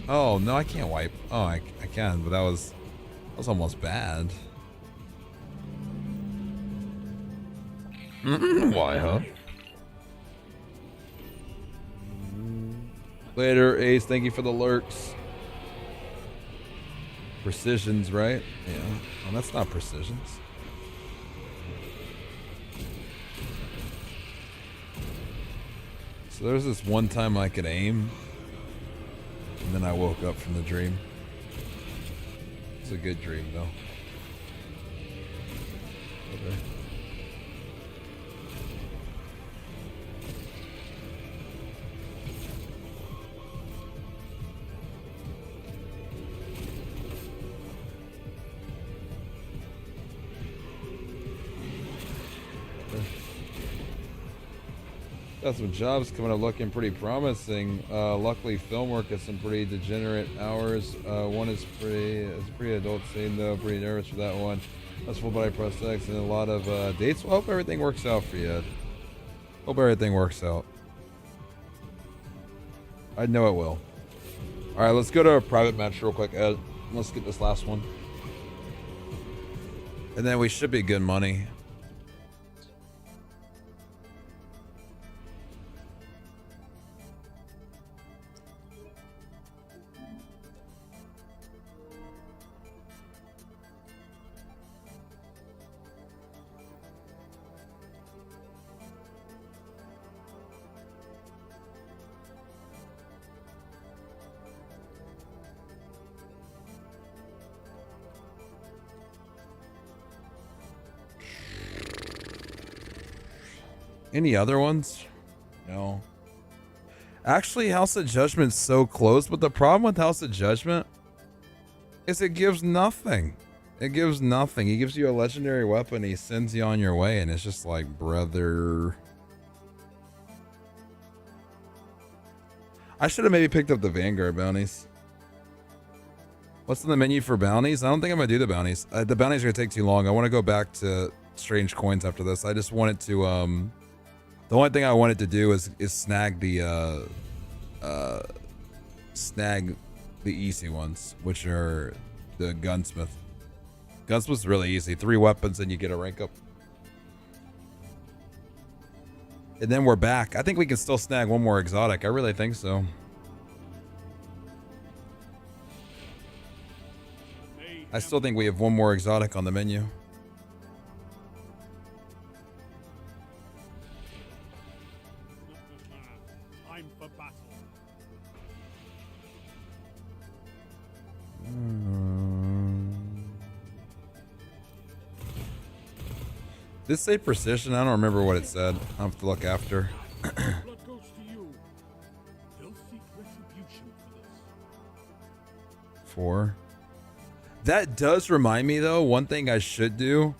Oh, no, I can't wipe. Oh, I can, but that was almost bad. Why, huh? Later, Ace. Thank you for the lurks. Precisions, right? Yeah. Oh, that's not precisions. So there's this one time I could aim. And then I woke up from the dream. It's a good dream, though. Okay. Got some jobs coming up looking pretty promising. Luckily, film work has some pretty degenerate hours. One is it's pretty adult scene though. Pretty nervous for that one. That's full body prosthetics and a lot of dates. Well, hope everything works out for you, Ed. Hope everything works out. I know it will. All right, let's go to a private match real quick, Ed. Let's get this last one, and then we should be good money. Any other ones? No. Actually, House of Judgment's so close, but the problem with House of Judgment is it gives nothing. It gives nothing. He gives you a legendary weapon, he sends you on your way, and it's just like, brother. I should have maybe picked up the Vanguard bounties. What's in the menu for bounties? I don't think I'm gonna do the bounties. The bounties are gonna take too long. I want to go back to strange coins after this. I just wanted to the only thing I wanted to do is snag the easy ones, which are the gunsmith. Gunsmith's really easy. 3 weapons and you get a rank up. And then we're back. I think we can still snag one more exotic. I really think so. I still think we have one more exotic on the menu. Time for battle. This say precision? I don't remember what it said. I'll have to look after. Blood goes to you. You'll seek retribution for this. 4. That does remind me though, one thing I should do.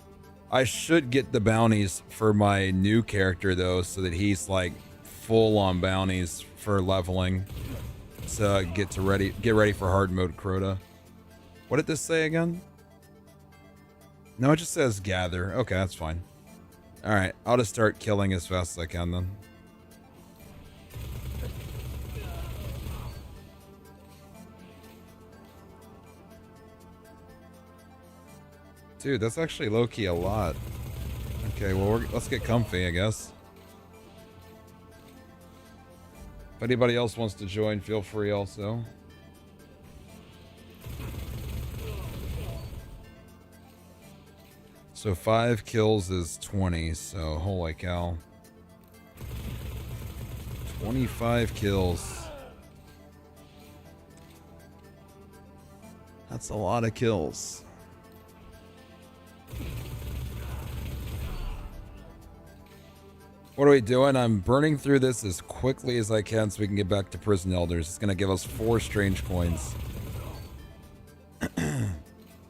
I should get the bounties for my new character though, so that he's like full on bounties for leveling. So get ready for hard mode Crota. What did this say again? No, it just says gather. Okay, that's fine. Alright, I'll just start killing as fast as I can then. Dude, that's actually low-key a lot. Okay, well, let's get comfy, I guess. If anybody else wants to join, feel free also. So 5 kills is 20, so holy cow. 25 kills. That's a lot of kills. What are we doing? I'm burning through this as quickly as I can so we can get back to Prison Elders. It's going to give us 4 strange coins.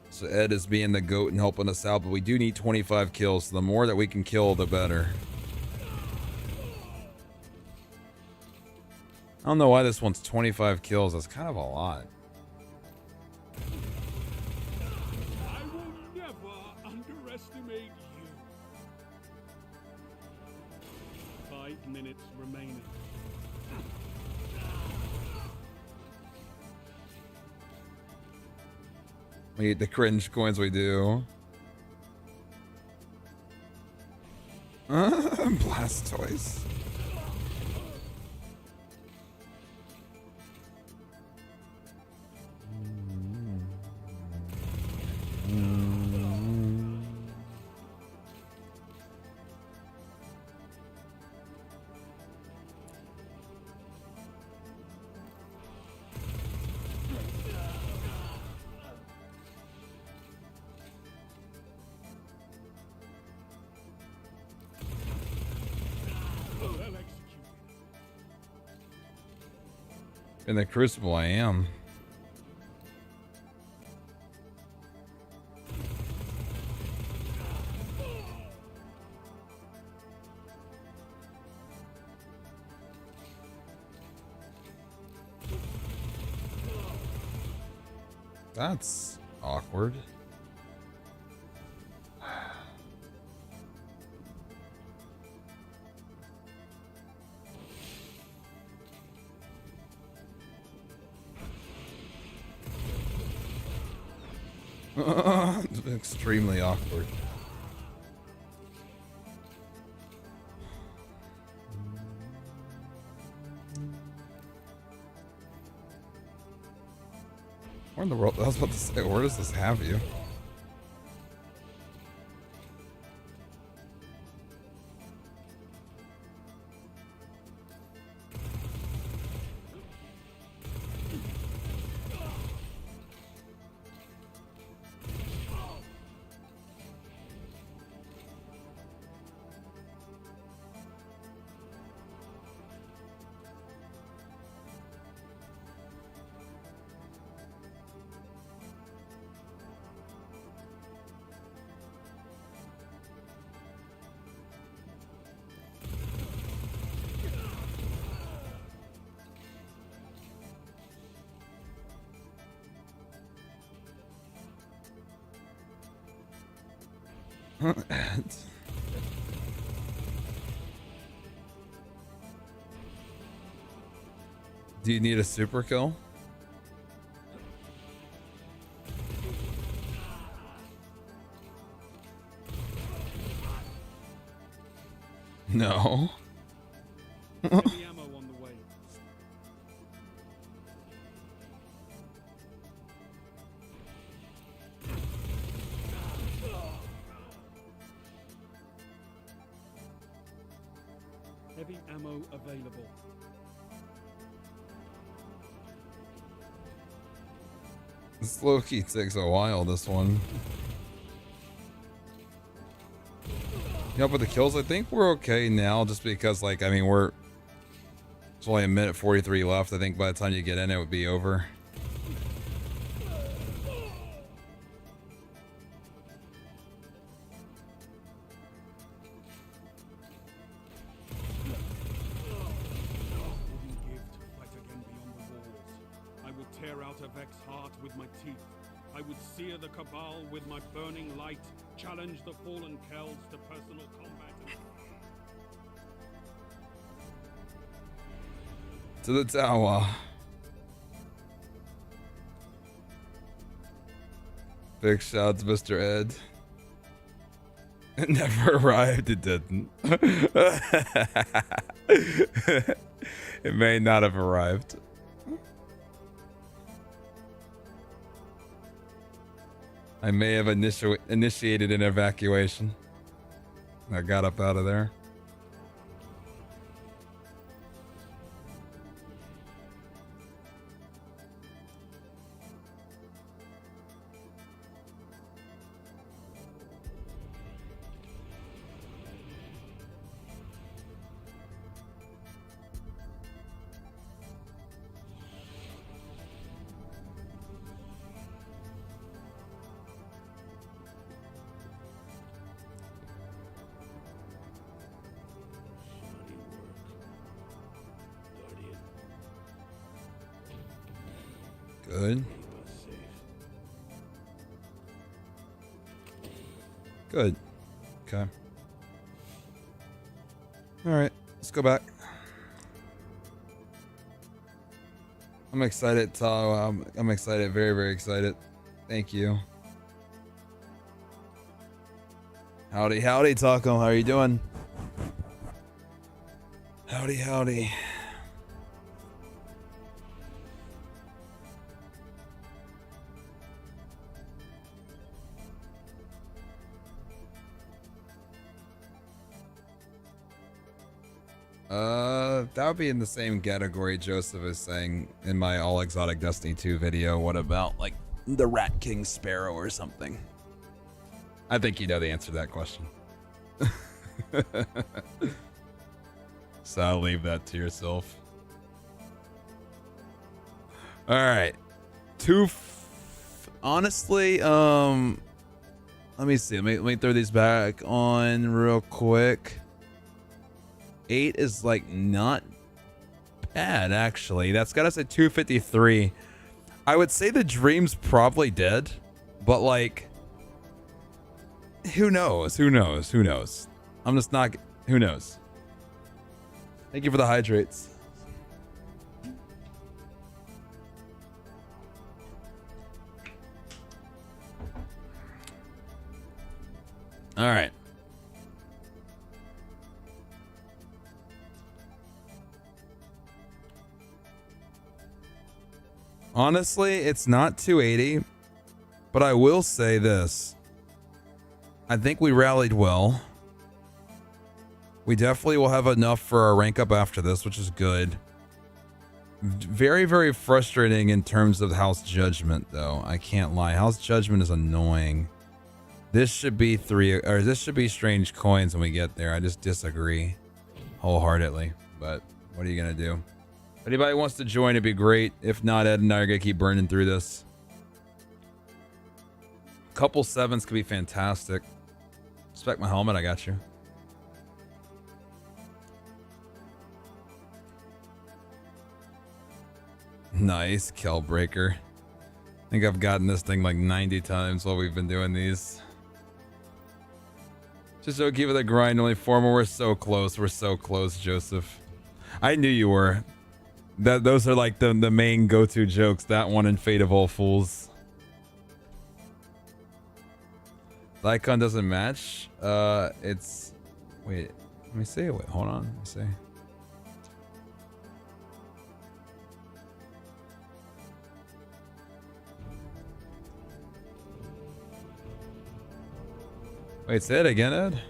So Ed is being the goat and helping us out, but we do need 25 kills. So the more that we can kill, the better. I don't know why this one's 25 kills. That's kind of a lot. I will never underestimate you. 5 minutes remaining. We need the cringe coins we do. Blastoise. In the Crucible, I am. That's awkward. Extremely awkward. Where in the world? I was about to say, where does this have you? Do you need a super kill? No. Heavy ammo on the way. Heavy ammo available. This low-key takes a while, this one. Yeah, but the kills, I think we're okay now, just because, like, I mean, there's only a minute 43 left. I think by the time you get in, it would be over. Wouldn't give to fight again beyond the walls. I would tear out a Vex heart with my teeth. I would sear the Cabal with my burning light, challenge the fallen Kells to personal combat. To the tower. Big shouts, Mr. Ed. It never arrived, it didn't. It may not have arrived. I may have initiated an evacuation. I got up out of there. Good. Good. Okay. All right, let's go back. I'm excited, Tahoe. I'm excited, very, very excited. Thank you. Howdy, howdy, Taco. How are you doing? Howdy, howdy. That would be in the same category Joseph is saying in my All Exotic Destiny 2 video. What about, like, the Rat King Sparrow or something? I think you know the answer to that question. So I'll leave that to yourself. All right. Honestly, let me see. Let me throw these back on real quick. 8 is like not bad, actually. That's got us at 253. I would say the dream's probably dead, but like, who knows? Who knows? Who knows? I'm just not. Who knows? Thank you for the hydrates. All right. Honestly, it's not 280, but I will say this. I think we rallied well. We definitely will have enough for our rank up after this, which is good. Very, very frustrating in terms of House Judgment, though. I can't lie. House Judgment is annoying. This should be this should be Strange Coins when we get there. I just disagree wholeheartedly, but what are you gonna do? If anybody wants to join, it'd be great. If not, Ed and I are gonna keep burning through this. Couple 7s could be fantastic. Respect my helmet, I got you. Nice, Kellbreaker. I think I've gotten this thing like 90 times while we've been doing these. Just so keep it a grind, only 4 more. We're so close. We're so close, Joseph. I knew you were. Those are like the main go-to jokes. That one and Fate of All Fools. The icon doesn't match. It's... Wait, let me see. Wait, hold on. Let me see. Wait, say it again, Ed?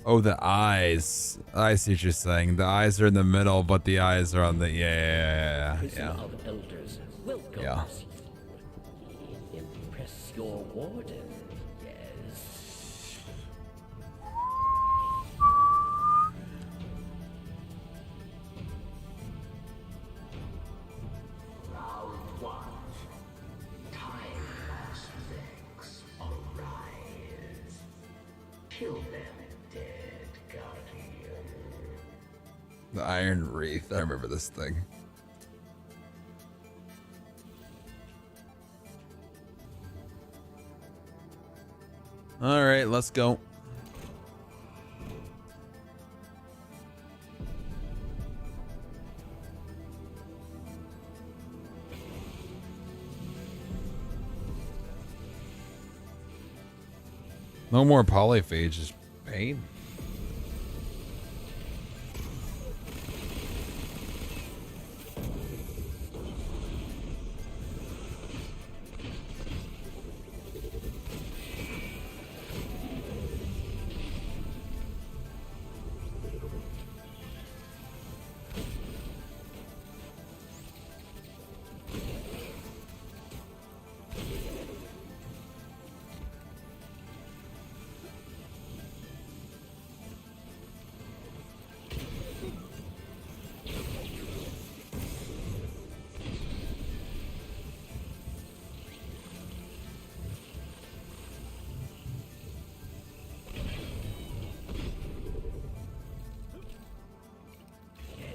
Oh, the eyes. I see what you're saying. The eyes are in the middle, but the eyes are on the... Yeah. Of elders, welcome. Yeah. Impress your warden. Yes. Round 1. Timeless Vex arise. Kill them, dead guardian. The Iron Wreath. I remember this thing. All right, let's go. No more polyphages. Pain.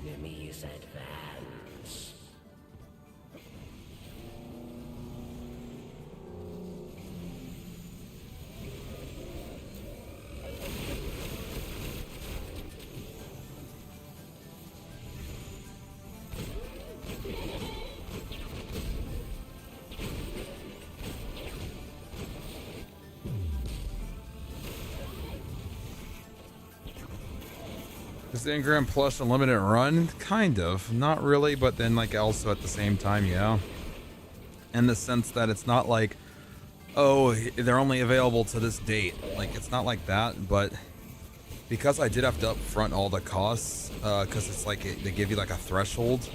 Enemies advance. Is the Engram Plus Unlimited Run? Kind of. Not really, but then like also at the same time, yeah. In the sense that it's not like, oh, they're only available to this date. Like, it's not like that, but because I did have to upfront all the costs, because it's like they give you like a threshold,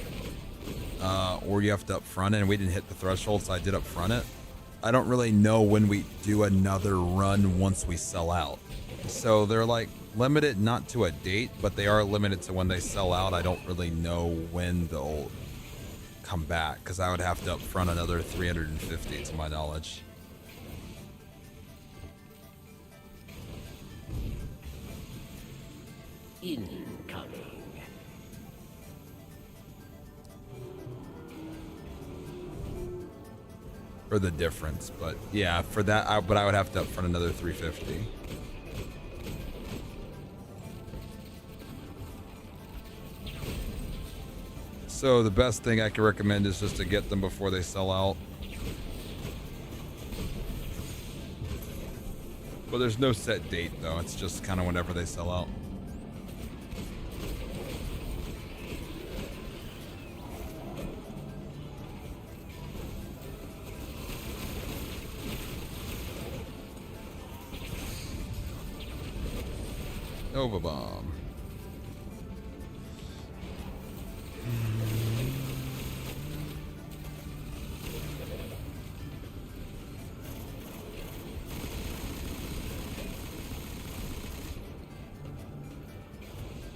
or you have to upfront it, and we didn't hit the threshold, so I did upfront it. I don't really know when we do another run once we sell out. So they're like limited not to a date, but they are limited to when they sell out. I don't really know when they'll come back because I would have to upfront another 350 to my knowledge. Incoming. For the difference, but yeah, for that, but I would have to upfront another 350. So the best thing I can recommend is just to get them before they sell out. But there's no set date though, it's just kind of whenever they sell out. Nova Bomb.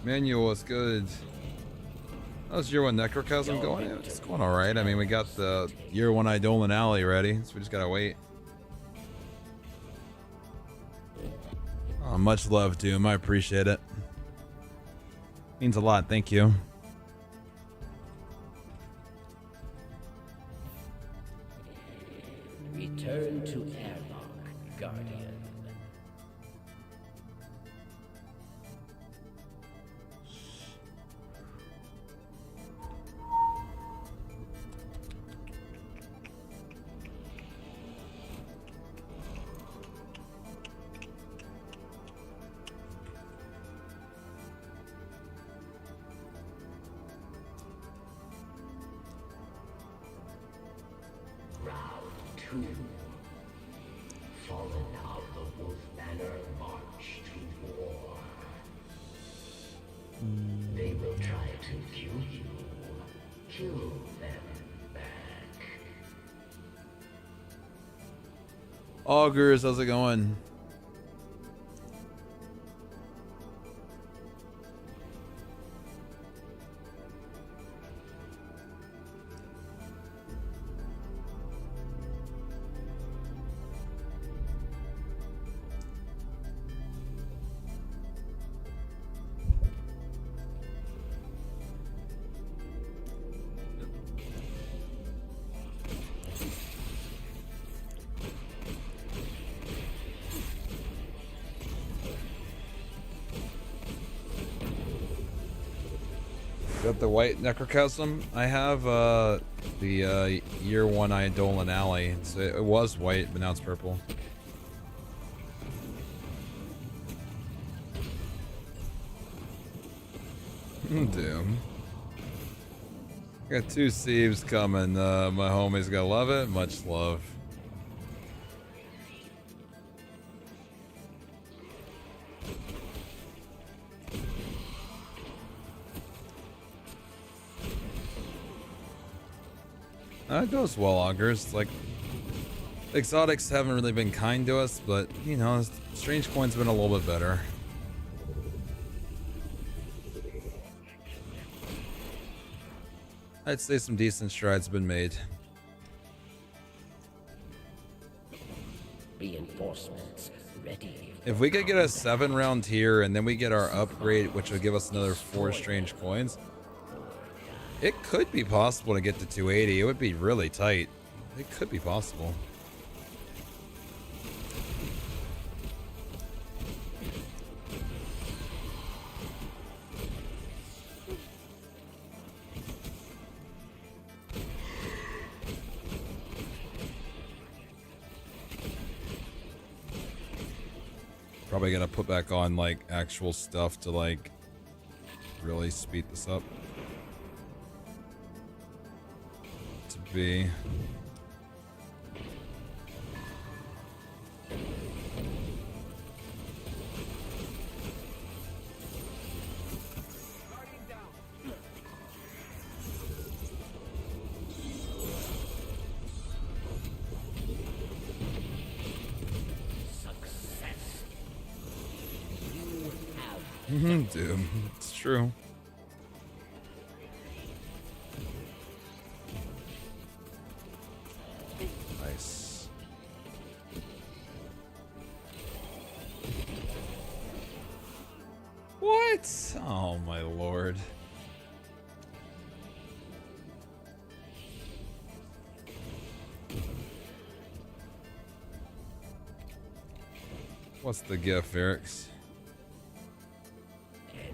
Manual is good. How's year 1 Necrochasm going? It's going alright. I mean, we got the year 1 Eidolon Alley ready, so we just gotta wait. Oh, much love, Doom. I appreciate it. Means a lot. Thank you. Return to airlock, Guardian. Fallen of the Wolf Banner march to war. They will try to kill you. Kill them back. Augurs, how's it going? Got the white Necrochasm. I have the year 1 Eidolon Alley. It was white, but now it's purple. Damn. Got 2 Sieves coming. My homie's gonna love it. Much love. It goes well, Augurs. Like, exotics haven't really been kind to us, but, you know, Strange Coin's been a little bit better. I'd say some decent strides have been made. Reinforcements ready. If we could get a 7-round here, and then we get our upgrade, which would give us another 4 Strange Coins, it could be possible to get to 280. It would be really tight. It could be possible. Probably gonna put back on like actual stuff to like really speed this up. Be Dude, it's true. Nice. What? Oh my lord. What's the gift, Eric's?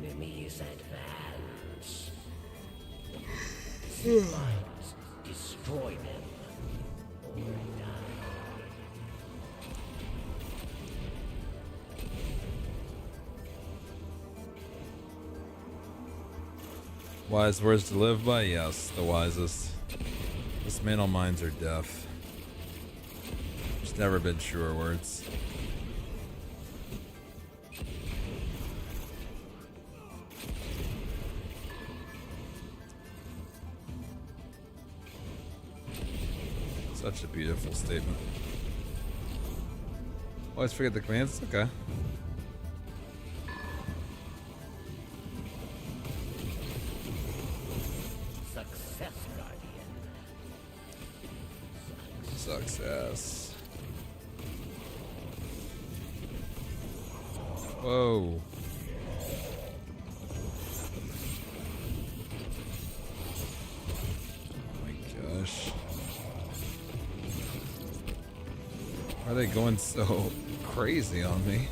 Enemies advance. Supplies, destroy them. Or die. Wise words to live by? Yes, the wisest. Dismantle minds are deaf. There's never been truer words. Such a beautiful statement. Always forget the commands? Okay. Success, Guardian. Success. Whoa. Oh my gosh. Why are they going so crazy on me?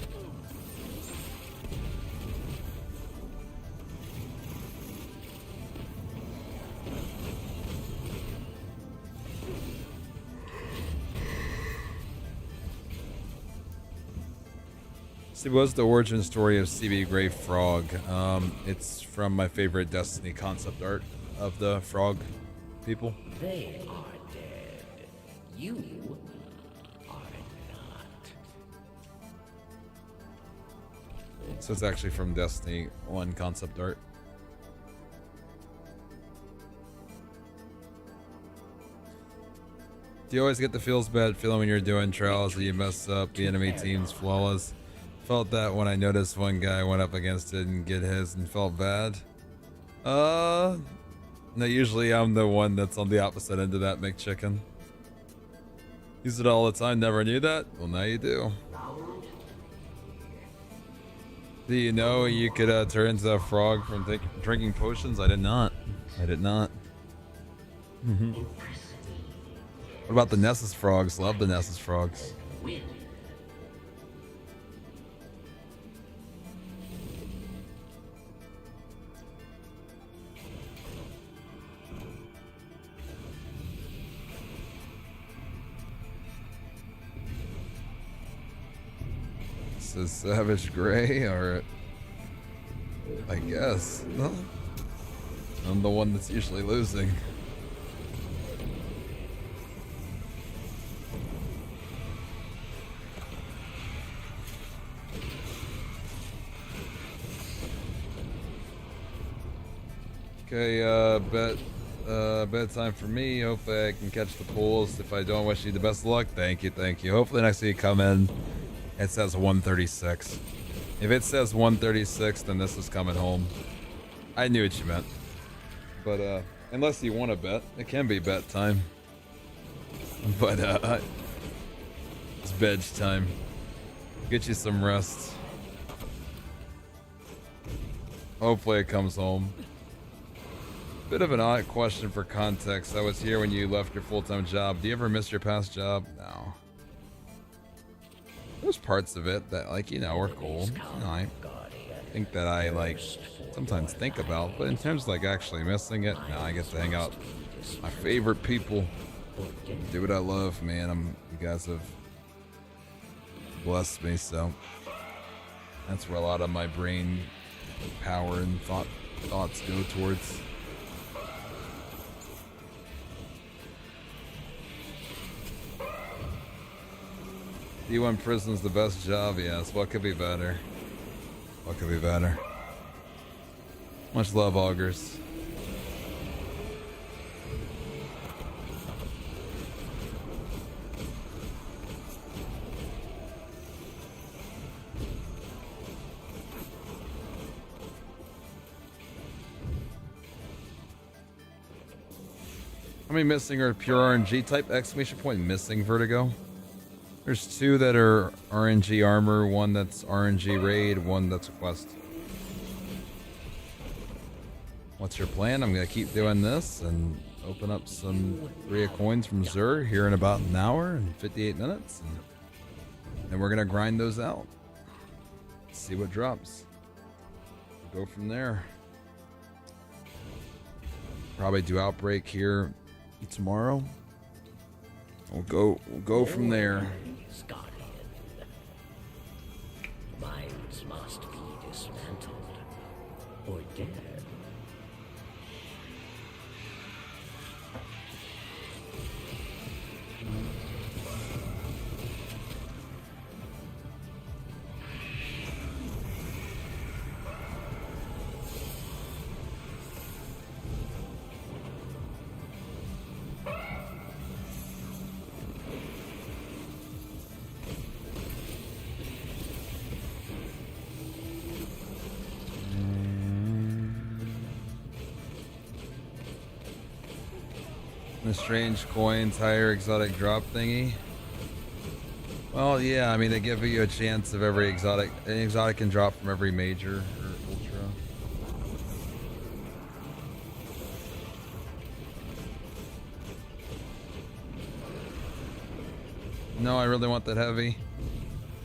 See, what's the origin story of cbgray frog? It's from my favorite Destiny concept art of the frog people. They are dead. You are not. So it's actually from Destiny 1 concept art. Do you always get the feels bad feeling when you're doing trials that you mess up the enemy team's flawless? Felt that when I noticed one guy went up against it and get his and felt bad. No, usually I'm the one that's on the opposite end of that McChicken. Use it all the time, never knew that? Well, now you do. Do you know you could turn into a frog from drinking potions? I did not. I did not. What about the Nessus frogs? Love the Nessus frogs. Win. This is Savage Gray, or I guess. No. I'm the one that's usually losing. Okay, bedtime for me. Hopefully I can catch the pools. If I don't, wish you the best of luck. Thank you, thank you. Hopefully next week you come in, it says 136. If it says 136, then this is coming home. I knew what you meant. But, unless you want to bet, it can be bet time. But, it's bed time. Get you some rest. Hopefully it comes home. Bit of an odd question for context. I was here when you left your full-time job. Do you ever miss your past job? No. There's parts of it that, like, you know, are cool. You know, I think that I, like, sometimes think about. But in terms of, like, actually missing it, no, I get to hang out with my favorite people. Do what I love, man. You guys have blessed me, so that's where a lot of my brain power and thoughts go towards. D1 prison's the best job, yes. What could be better? What could be better? Much love, Augers. How many missing are pure RNG type? Exclamation point missing Vertigo. There's 2 that are RNG armor, 1 that's RNG raid, 1 that's a quest. What's your plan? I'm gonna keep doing this and open up some Ria coins from Zur here in about an hour and 58 minutes. And then we're gonna grind those out. See what drops. Go from there. Probably do Outbreak here tomorrow. We'll go from there. Minds must be dismantled or dead. The strange coins, higher exotic drop thingy. Well, yeah, I mean, they give you a chance of every exotic. An exotic can drop from every major or ultra. No, I really want that heavy.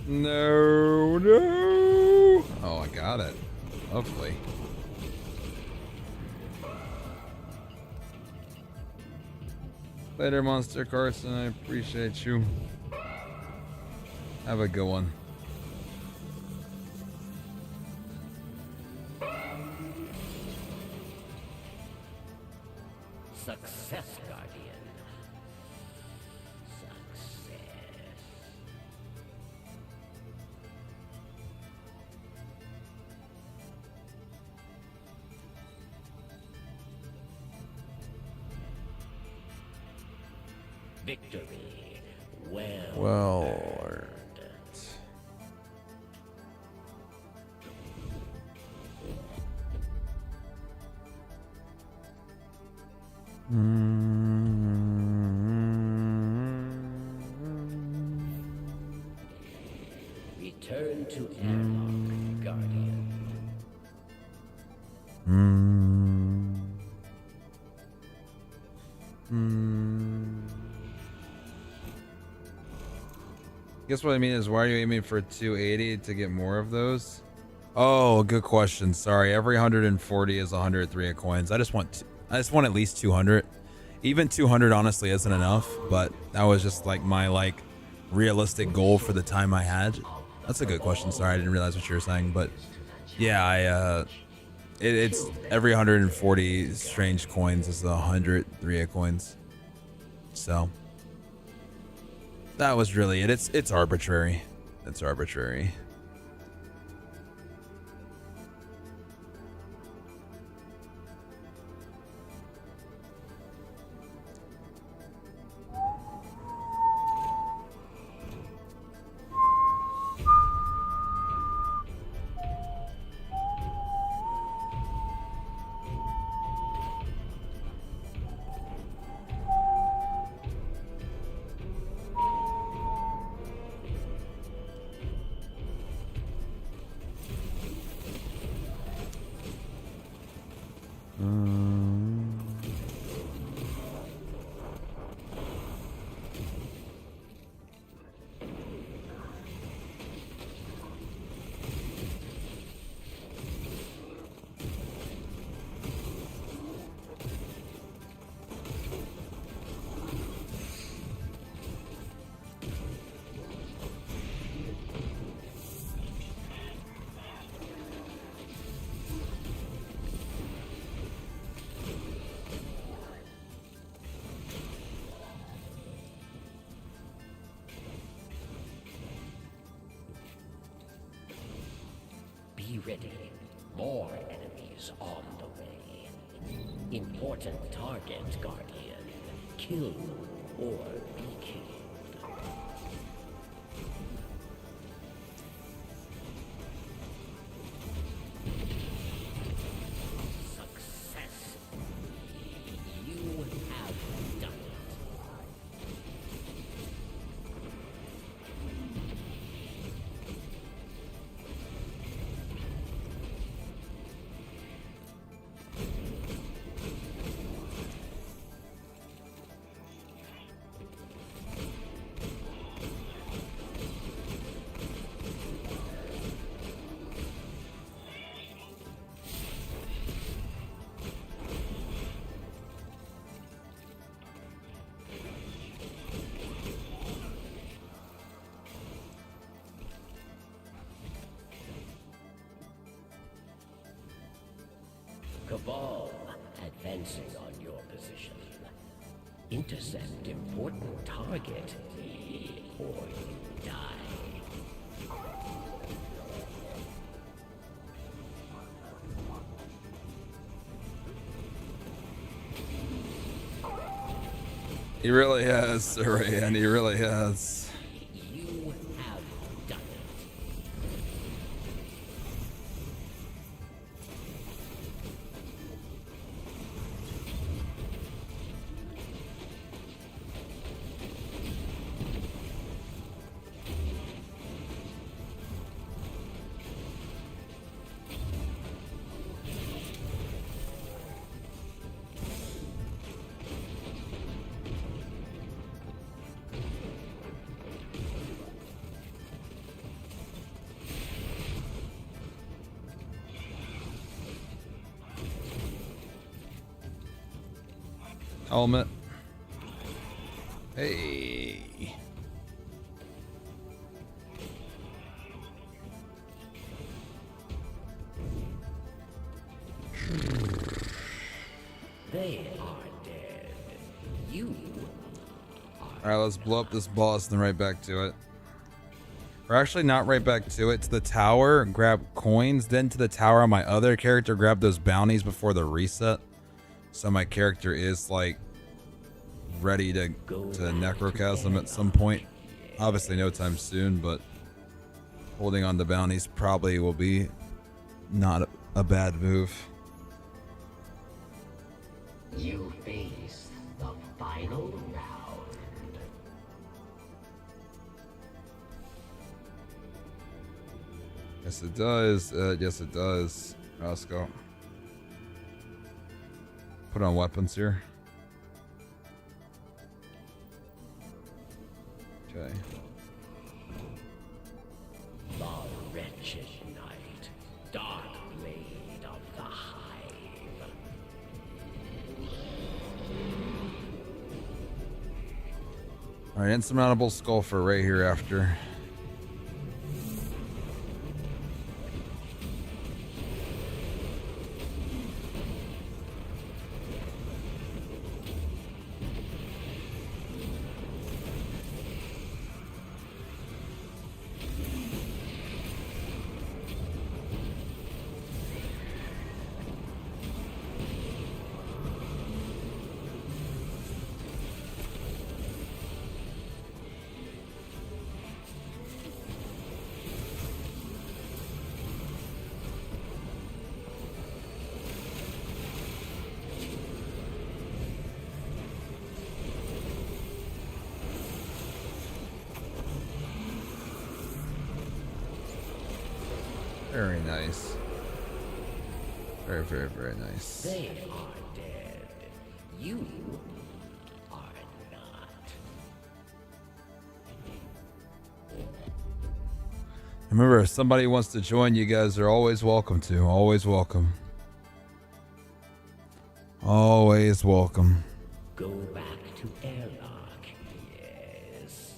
No, no. Oh, I got it. Lovely. Later, Monster Carson. I appreciate you. Have a good one. Success, Guardian. Success. Victory. Well earned. Return to analog, Guardian. Guess what I mean is, why are you aiming for 280 to get more of those? Oh, good question. Sorry, every 140 is 103 of coins. I just want at least 200. Even 200 honestly isn't enough, but that was just like my realistic goal for the time I had. That's a good question. Sorry, I didn't realize what you were saying, but yeah, it's every 140 strange coins is 103 of coins. So that was really it. It's arbitrary. It's arbitrary. Be ready. More enemies on the way. Important target, Guardian. Kill or be killed. Success. You have Cabal advancing on your position. Intercept important target, or you die. He really has, Sir Ian, he really has. You have done it. Helmet. Hey. They are dead. You Alright, let's blow up this boss and then right back to it. Or actually not right back to it, to the tower, grab coins, then to the tower on my other character, grab those bounties before the reset. So my character is like ready to Necrochasm at some point. Obviously no time soon, but holding on to bounties probably will be not a bad move. You face the final round. Yes it does, yes it does. Let's go. Put on weapons here. Okay. The wretched night, dark blade of the hive. Alright, insurmountable Skullfer right here after. Very nice. Very, very, very nice. They are dead. You are not. Remember, if somebody wants to join, you guys are always welcome to. Always welcome. Always welcome. Go back to airlock. Yes.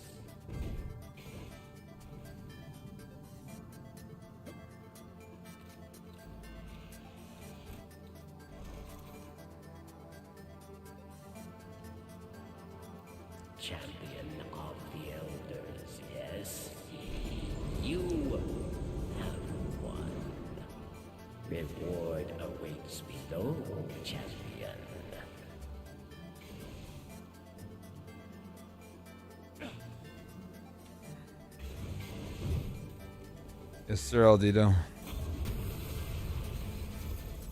Champion of the Elders, yes? You have won. Reward awaits below, champion. Yes, sir, Aldito.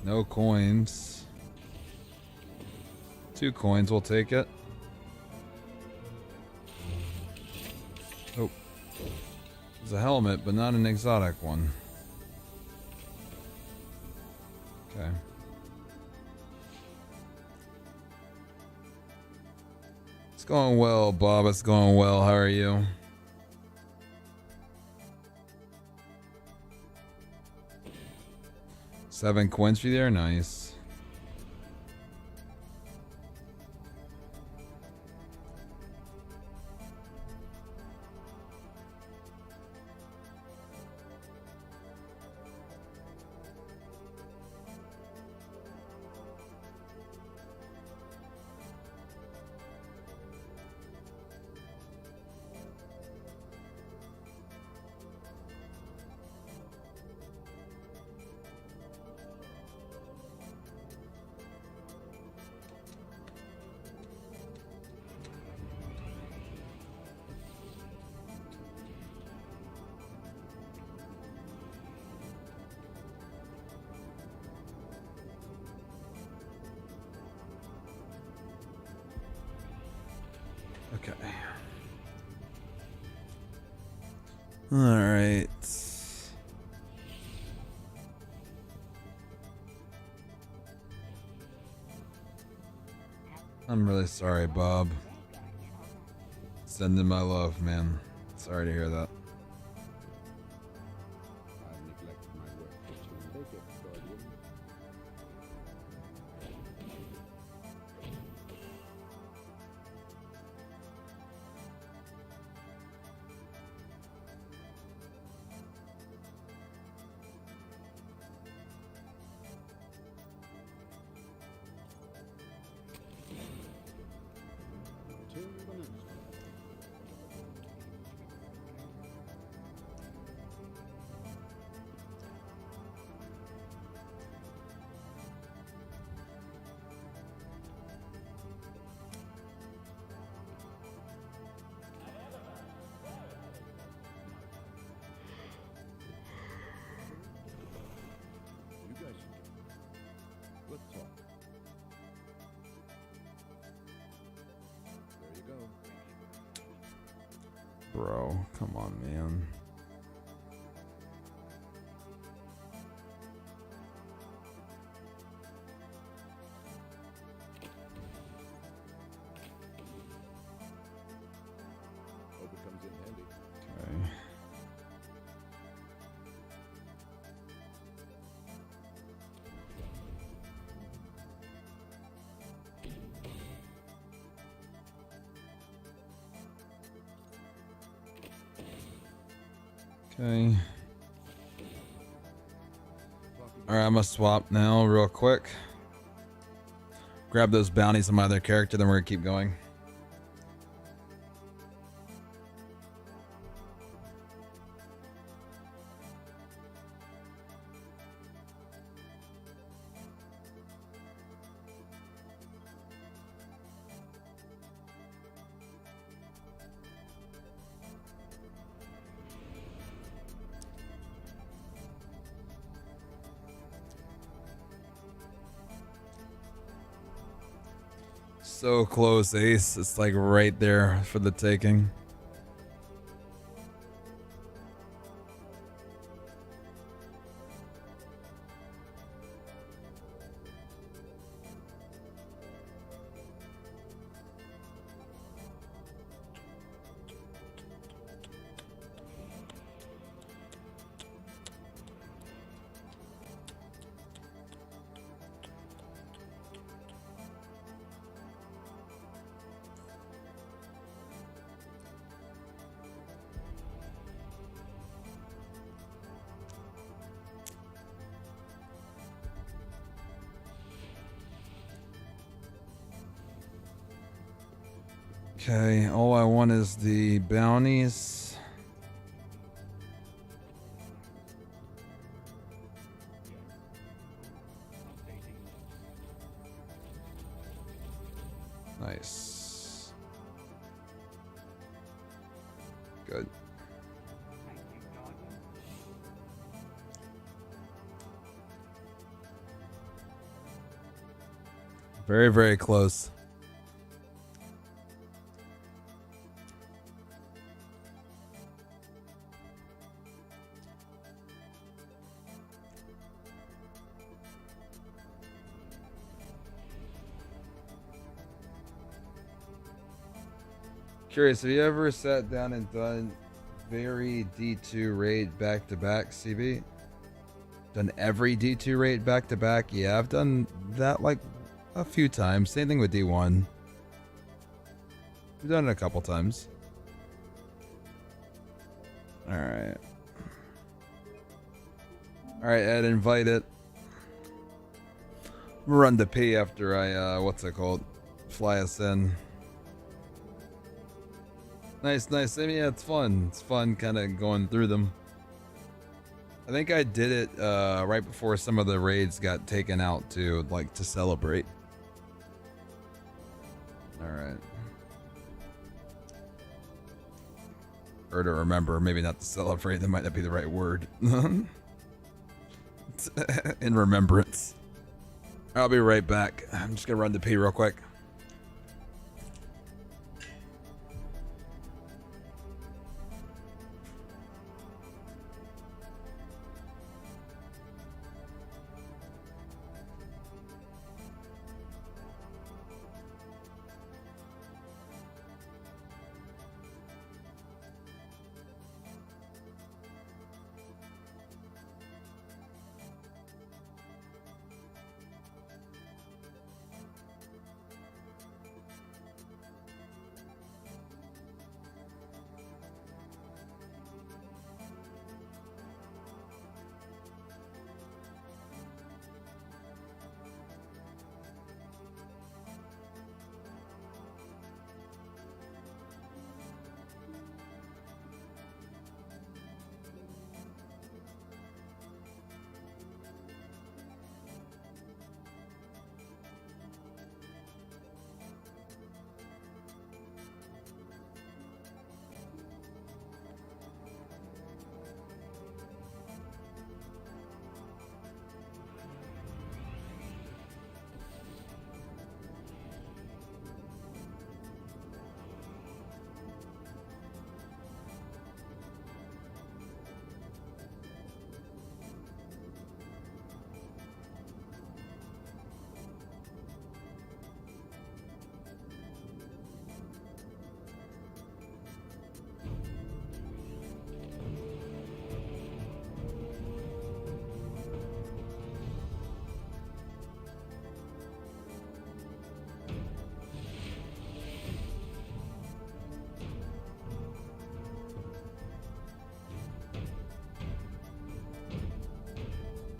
No coins. 2 coins, we'll take it. Oh. There's a helmet, but not an exotic one. Okay. It's going well, Bob. It's going well. How are you? Seven coins for you there? Nice. Okay. Alright. I'm really sorry, Bob. Sending my love, man. Sorry to hear that. I've neglected my work for too long. Take it, Guardian. Till the next one. You guys should go. Let's talk. There you go. Bro, come on, man. Hope it comes in handy. Okay. Okay. Alright, I'm gonna swap now real quick. Grab those bounties on my other character, then we're gonna keep going. So close, Ace. It's like right there for the taking. Okay, all I want is the bounties. Nice. Good. Very, very close. Curious, have you ever sat down and done very D2 raid back to back, CB? Done every D2 raid back to back? Yeah, I've done that like a few times. Same thing with D1. We've done it a couple times. Alright. Alright, Ed, invite it. Run to P after I, what's it called? Fly us in. Nice, nice. I mean, yeah, it's fun. It's fun kind of going through them. I think I did it right before some of the raids got taken out too, like to celebrate. Alright. Or to remember, maybe not to celebrate, that might not be the right word. In remembrance. I'll be right back. I'm just gonna run to pee real quick.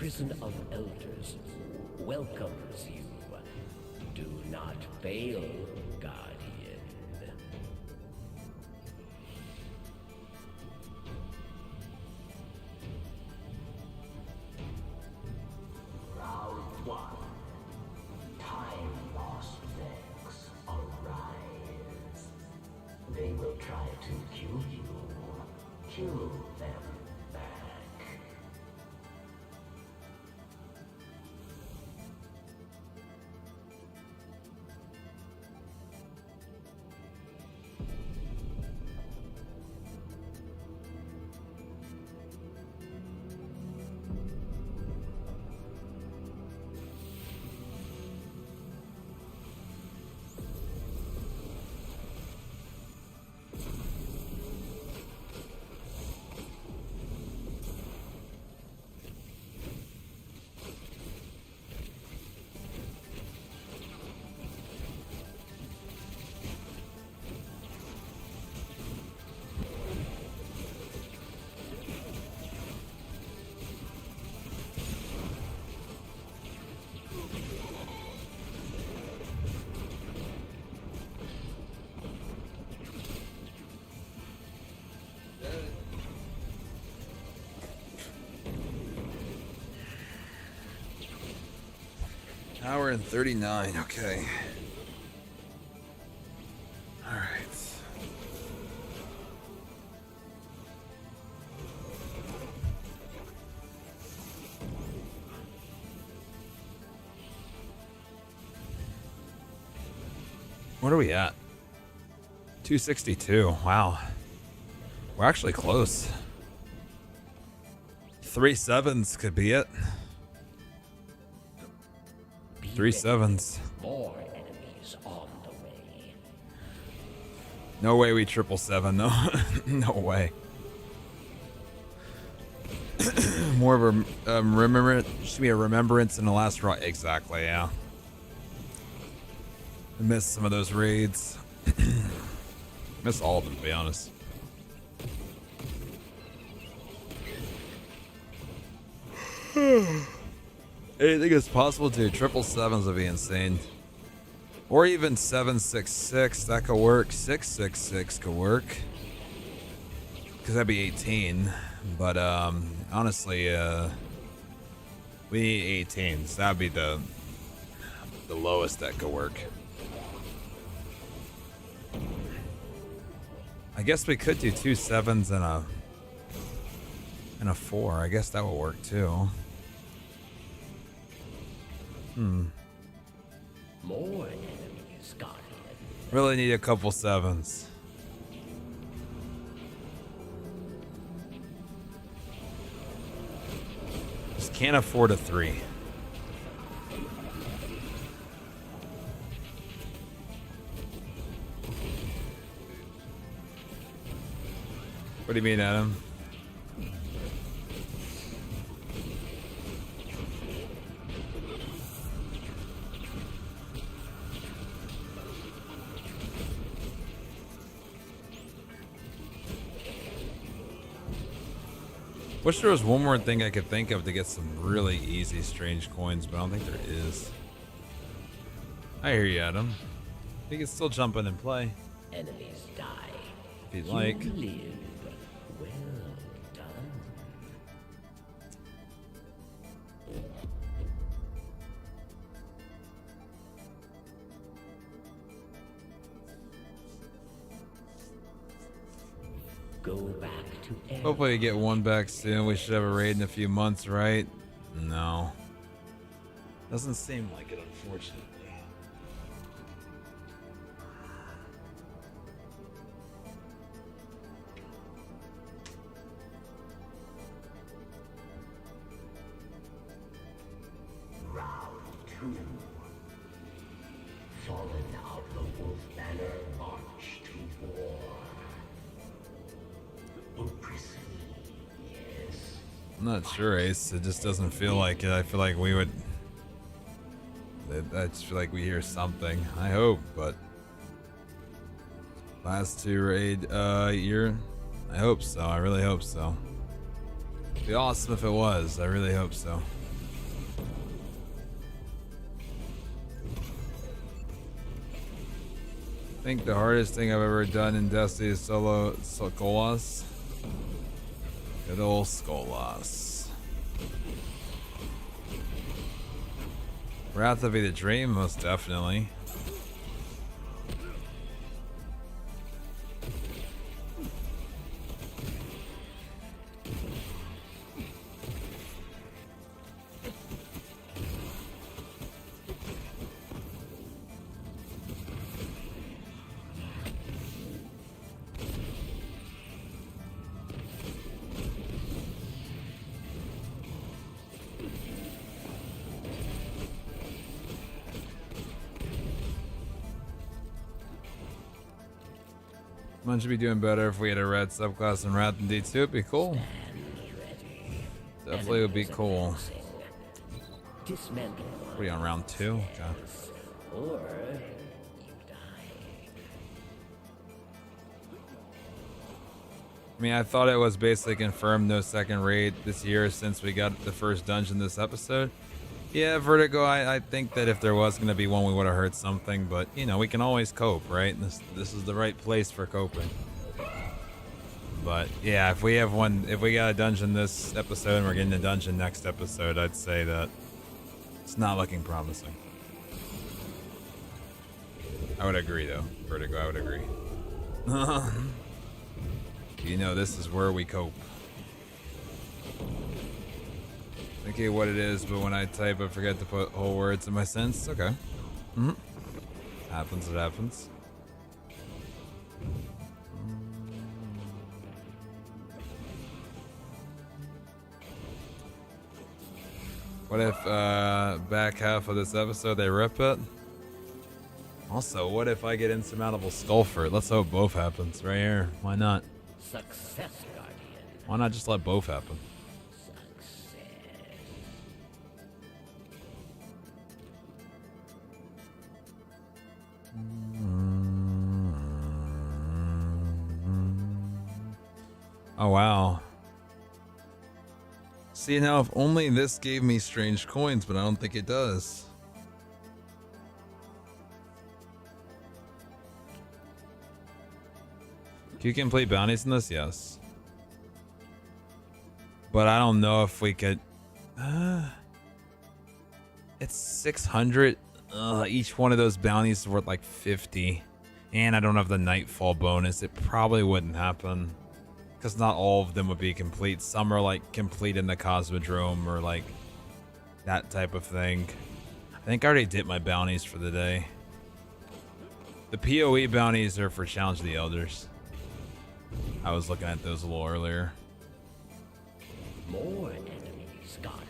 prison of elders welcomes you. Do not fail, Guardian. Round 1. Time lost Vex arise. They will try to kill you. Kill them back. Hour and 39, okay. Alright. What are we at? 262, wow. We're actually close. 3 sevens could be it. 3 sevens. More enemies on the way. No way we 777, no. No way. More of a remembrance. Should be a remembrance in the last ride. Exactly, yeah. I missed some of those raids. Missed all of them, to be honest. Anything is possible to 777s would be insane. Or even 766, that could work. 666 could work. Because that'd be 18. But honestly, we need 18s. That'd be the lowest that could work. I guess we could do 2 7s and a 4. I guess that would work too. More enemies, Guardian. Really need a couple 7s. Just can't afford a 3. What do you mean, Adam? Wish there was one more thing I could think of to get some really easy strange coins, but I don't think there is. I hear you, Adam. You can still jump in and play. Enemies die. If you'd like. You live. Well done. Go back to Air. Hopefully we get one back soon. We should have a raid in a few months, right? No. Doesn't seem like it, unfortunately. Round 2. Fallen out the wolf banner march to war. Oppressive, yes. I'm not sure, Ace. It just doesn't feel like it. I feel like we would... I just feel like we hear something. I hope, but... Last 2 raid year? I hope so. I really hope so. It'd be awesome if it was. I really hope so. think the hardest thing I've ever done in Destiny is solo Skolas. Good old Skolas. Wrath of the Dream, most definitely. Mine should be doing better if we had a red subclass in Wrath and D2. It'd be cool. Definitely would be cool. Dismantle. What are you on, round 2? Okay. Or you die. I mean, I thought it was basically confirmed no second raid this year since we got the first dungeon this episode. Yeah, Vertigo, I think that if there was going to be one, we would have heard something, but, you know, we can always cope, right? This is the right place for coping. But, yeah, if we have one, if we got a dungeon this episode and we're getting a dungeon next episode, I'd say that it's not looking promising. I would agree, though. Vertigo, I would agree. You know, this is where we cope. Okay, what it is, but when I type, I forget to put whole words in my sentence. Okay. Happens, it happens. What if, back half of this episode they rip it? Also, what if I get insurmountable skull for it? Let's hope both happens right here. Why not? Success, Guardian. Why not just let both happen? Oh wow. See, now if only this gave me strange coins, but I don't think it does. Can you complete bounties in this? Yes. But I don't know if we could... it's 600. Each one of those bounties is worth like 50. And I don't have the Nightfall bonus. It probably wouldn't happen. Because not all of them would be complete. Some are like complete in the Cosmodrome or like that type of thing. I think I already did my bounties for the day. The PoE bounties are for Challenge of the Elders. I was looking at those a little earlier. More enemies, Guardian.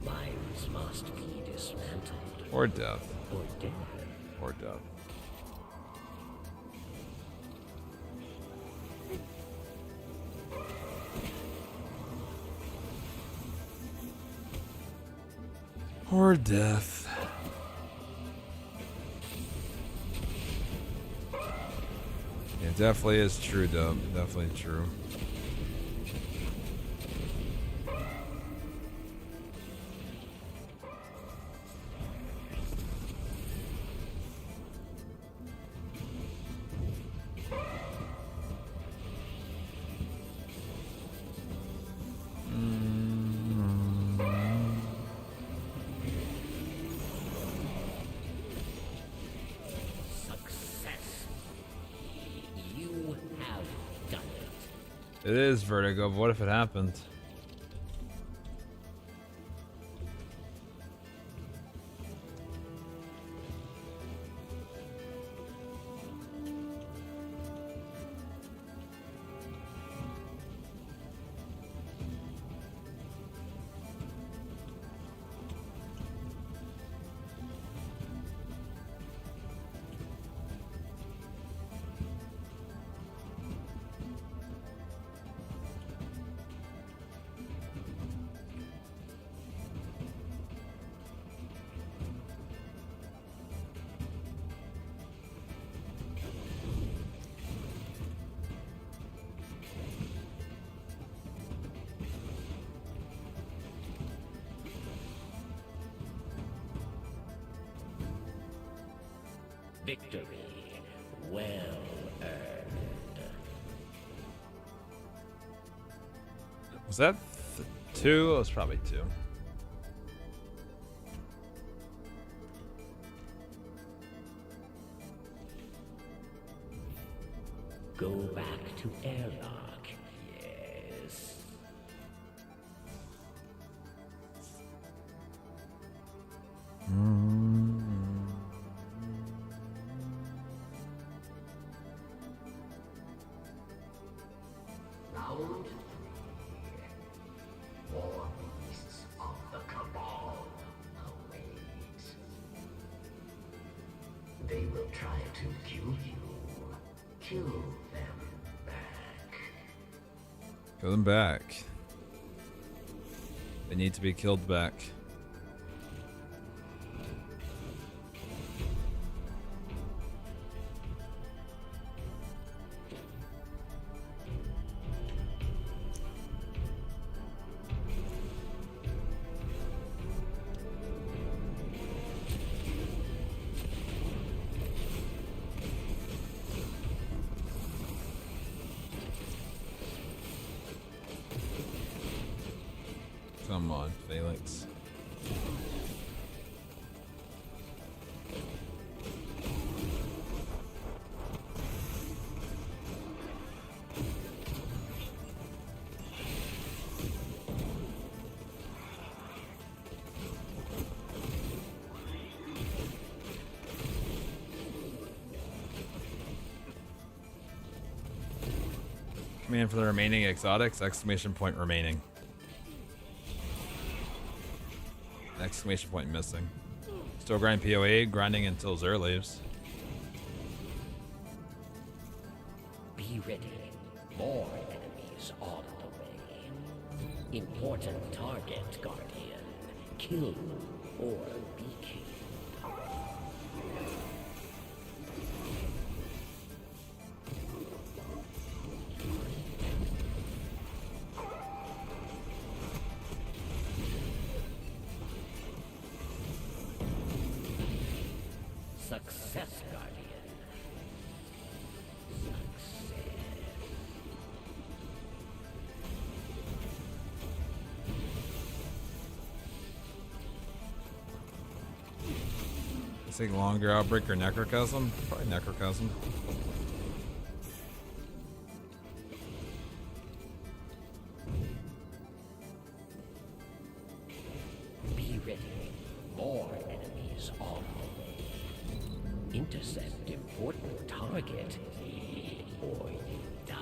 Mines must be dismantled. Or death. Or dead. Or death. Or death. It definitely is true, Dub. Definitely true. It is Vertigo, but what if it happened? victory well earned. Was that 2? It was probably 2. Go back to airlock. Yes. Round 3. More beasts of the Cabal await. They will try to kill you. Kill them back. Kill them back. They need to be killed back. Come on, Phalanx. Command for the remaining exotics, exclamation point remaining. Exclamation point missing. Still grind POA, grinding until Zer leaves. Be ready. More enemies on the way. Important target, Guardian. Kill or be killed. Success, Guardian. Success. Does it take longer, Outbreak or Necrocosm? Probably Necrocosm. Be ready. More enemies on the way. Intercept important target, or you die.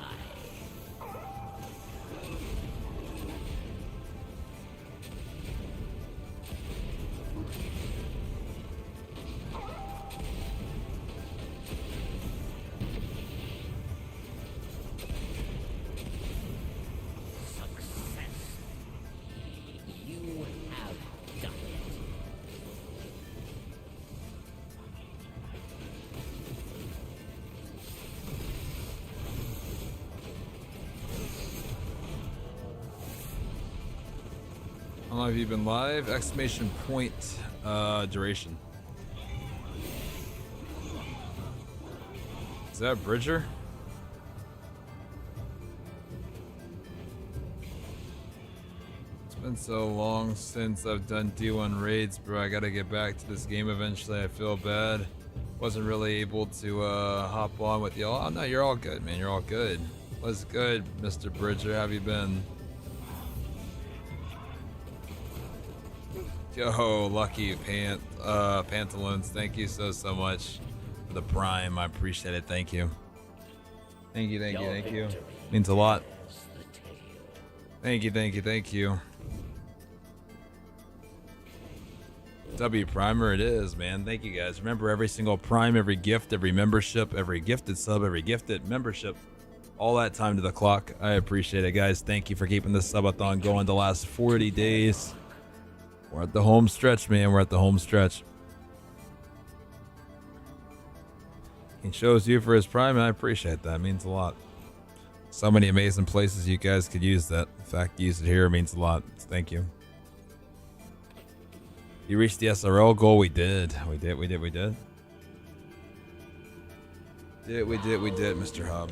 Success. You have done it. How long have you been live? Exclamation point duration. Is that Bridger? It's been so long since I've done D1 raids, bro. I gotta get back to this game eventually. I feel bad. Wasn't really able to hop on with y'all. Oh, no, you're all good, man. You're all good. What's good, Mr. Bridger? How have you been? Yo, lucky pantaloons. Thank you so much for the prime. I appreciate it. Thank you. Thank you. Means a lot. Thank you. W Primer it is, man. Thank you guys. Remember, every single prime, every gift, every membership, every gifted sub, every gifted membership, all that time to the clock. I appreciate it, guys. Thank you for keeping this subathon going the last 40 days. We're at the home stretch, man. We're at the home stretch. He shows you for his prime, and I appreciate that. It means a lot. So many amazing places you guys could use that. In fact, use it here means a lot. Thank you. You reached the SRL goal. We did. We did. We did, Mr. Hub.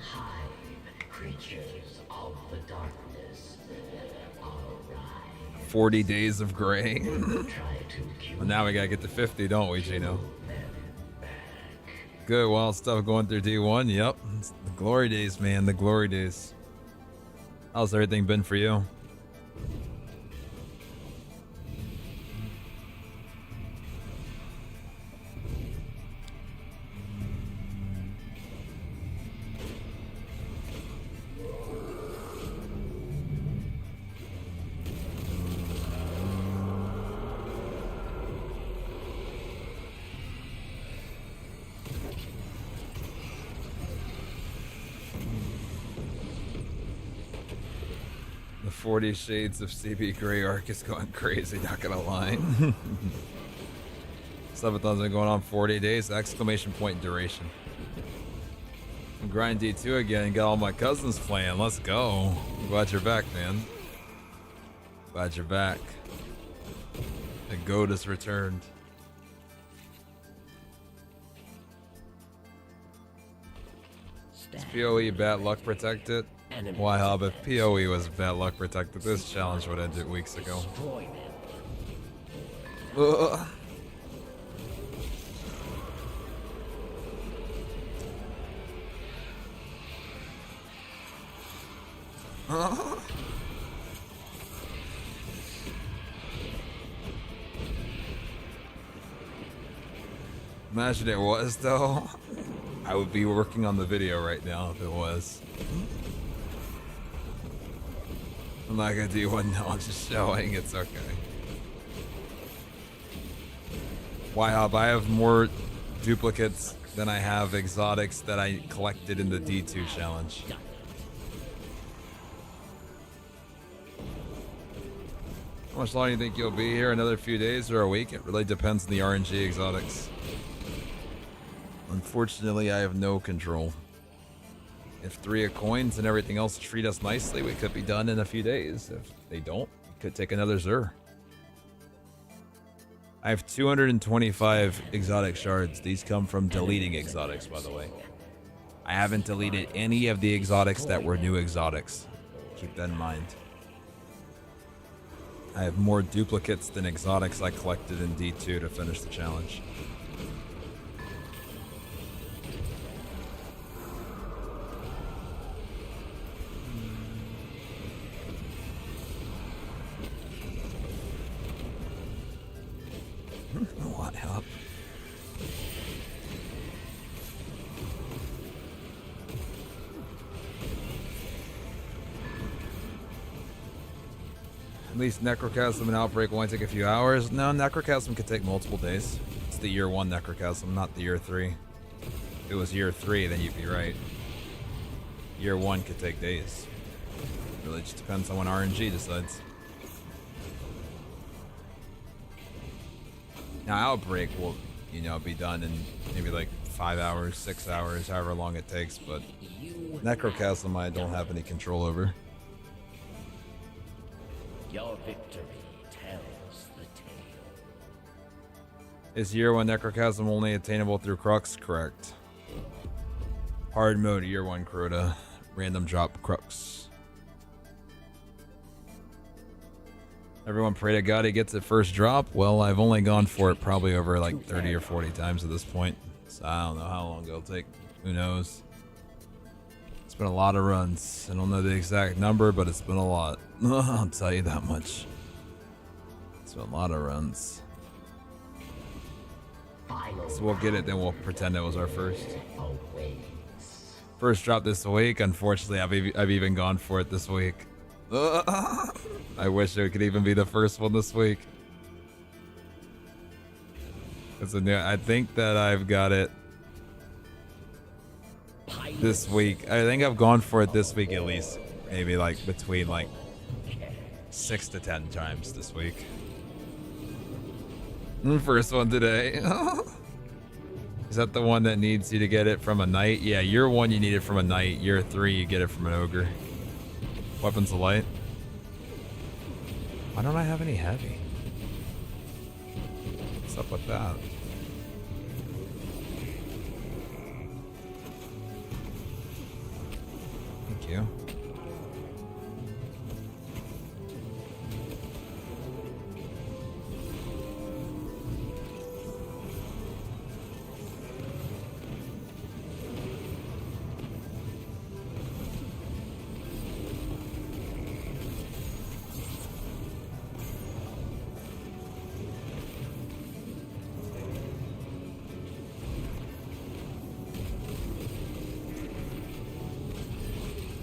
Hive creatures of the darkness. Alright. 40 days of gray. Try to kill Well, now we gotta get to 50, don't we, Gino? them back. Good, wild stuff going through D1. Yep. It's the glory days, man. The glory days. How's everything been for you? The 40 Shades of CB Gray arc is going crazy, not gonna lie. Subathon's been going on 40 days, exclamation point duration. I'm grind D2 again and got all my cousins playing. Let's go. I'm glad you're back, man. Glad you're back. The goat has returned. Is PoE bad luck protected? Why, Hub, if PoE was bad luck protected, this challenge would have ended weeks ago. Destroy them. Ugh. Imagine it was, though. I would be working on the video right now if it was. I'm not gonna do one now, I'm just showing, it's okay. Why, Hub? I have more duplicates than I have exotics that I collected in the D2 challenge. How much longer do you think you'll be here? Another few days or a week? It really depends on the RNG exotics. Unfortunately, I have no control. If 3 of coins and everything else treat us nicely, we could be done in a few days. If they don't, it could take another Zur. I have 225 exotic shards. These come from deleting exotics, by the way. I haven't deleted any of the exotics that were new exotics. Keep that in mind. I have more duplicates than exotics I collected in D2 to finish the challenge. What help? At least Necrochasm and Outbreak will only take a few hours. No, Necrochasm could take multiple days. It's the year 1 Necrochasm, not the year 3. If it was year 3, then you'd be right. Year 1 could take days. Really just depends on when RNG decides. Now Outbreak will, you know, be done in maybe like 5 hours, 6 hours, however long it takes, but Necrochasm I don't have any control over. Your victory tells the tale. Is year 1 Necrochasm only attainable through Crux? Correct. Hard mode year 1 Crota. Random drop Crux. Everyone pray to God he gets it first drop. Well, I've only gone for it probably over like 30 or 40 times at this point. So I don't know how long it'll take. Who knows? It's been a lot of runs. I don't know the exact number, but it's been a lot. I'll tell you that much. It's been a lot of runs. So we'll get it, then we'll pretend it was our first. First drop this week. Unfortunately, I've even gone for it this week. I wish it could even be the first one this week. It's a new. I think that I've got it this week. I think I've gone for it this week at least. Maybe like between like 6 to 10 times this week. First one today. Is that the one that needs you to get it from a knight? Yeah, year 1 you need it from a knight. Year 3 you get it from an ogre. Weapons of light. Why don't I have any heavy? What's up with that? Thank you.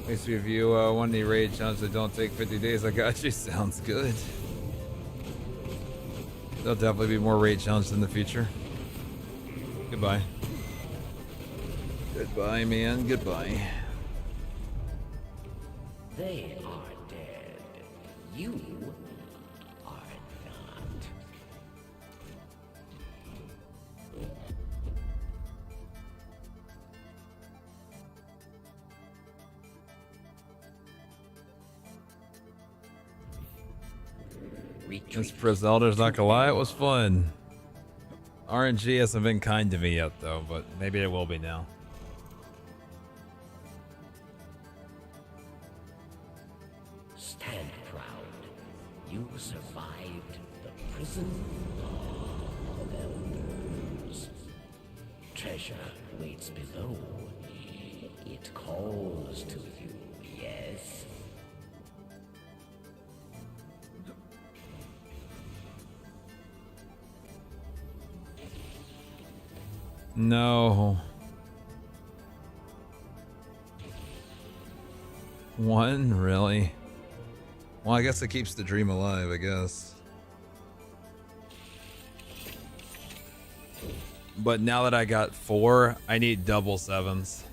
Makes me review one of the raid challenges that don't take 50 days. I got you. Sounds good. There'll definitely be more raid challenges in the future. Goodbye. Goodbye, man. Goodbye. They are dead. You are not. This Zelda's not gonna lie, it was fun. RNG hasn't been kind to me yet, though, but maybe it will be now. Stand proud. You survived the prison of elders. Treasure waits below. It calls to you, yes? No. One? Really? Well, I guess it keeps the dream alive, I guess. But now that I got 4, I need double 7s.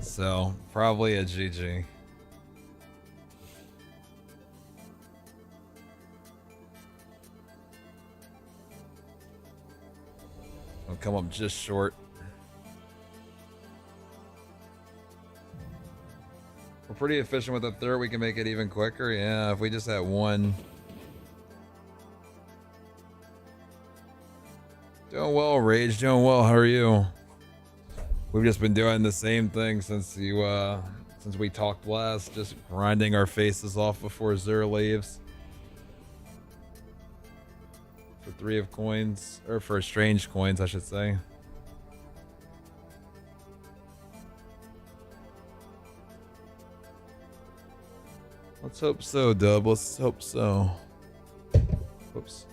So, probably a GG. I'll come up just short. We're pretty efficient with the third. We can make it even quicker. Yeah, if we just had 1. Doing well, Rage. Doing well. How are you? We've just been doing the same thing since we talked last. Just grinding our faces off before Zur leaves. For 3 of coins, or for strange coins, I should say. Let's hope so, Dub. Let's hope so. Whoops.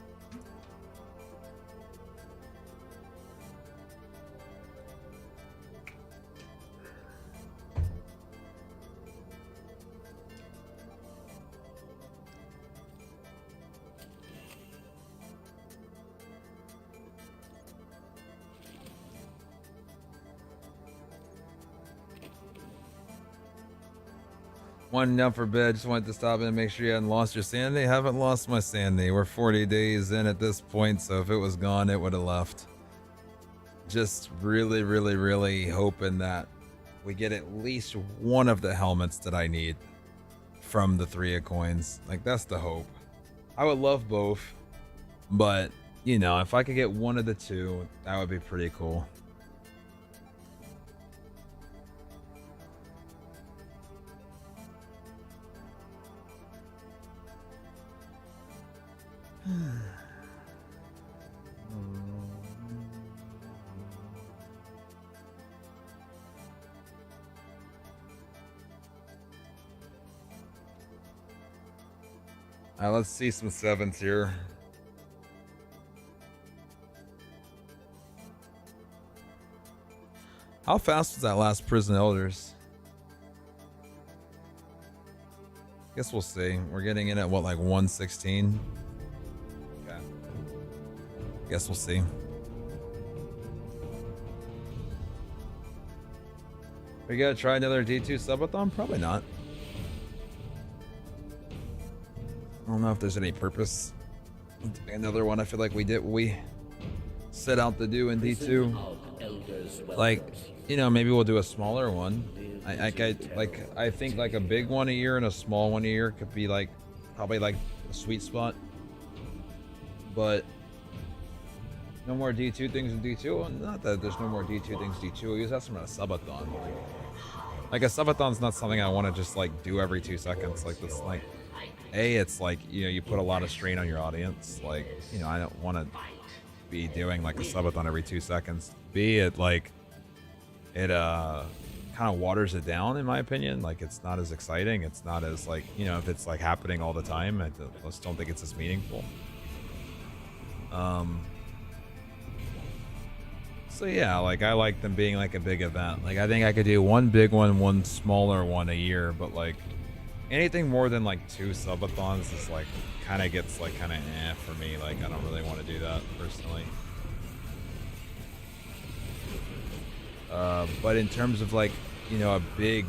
One down for bed. Just wanted to stop in and make sure you hadn't lost your sanity. Haven't lost my sanity. We're 40 days in at this point, so if it was gone, it would have left. Just really, really, really hoping that we get at least one of the helmets that I need from the 3 of coins. Like, that's the hope. I would love both, but, you know, if I could get one of the 2, that would be pretty cool. Alright, let's see some 7s here. How fast was that last Prison Elders? Guess we'll see. We're getting in at what, like 116? Okay. Guess we'll see. We gotta try another D2 Subathon? Probably not. I don't know if there's any purpose. Another one I feel like we set out to do in D2. Like, you know, maybe we'll do a smaller one. I think like a big one a year and a small one a year could be like probably like a sweet spot. But no more D2 things in D2. Well, not that there's no more D2 things in D2. We use that from a Subathon. Like a subathon's not something I want to just like do every 2 seconds. Like that's like, it's like, you know, you put a lot of strain on your audience. Like, you know, I don't want to be doing like a subathon every 2 seconds. B, it like, it kind of waters it down in my opinion. Like it's not as exciting. It's not as like, you know, if it's like happening all the time, I just don't think it's as meaningful. So yeah, like I like them being like a big event. Like I think I could do one big one, one smaller one a year, but like anything more than like 2 subathons is like kind of gets like kind of for me. Like I don't really want to do that personally. But in terms of like, you know, a big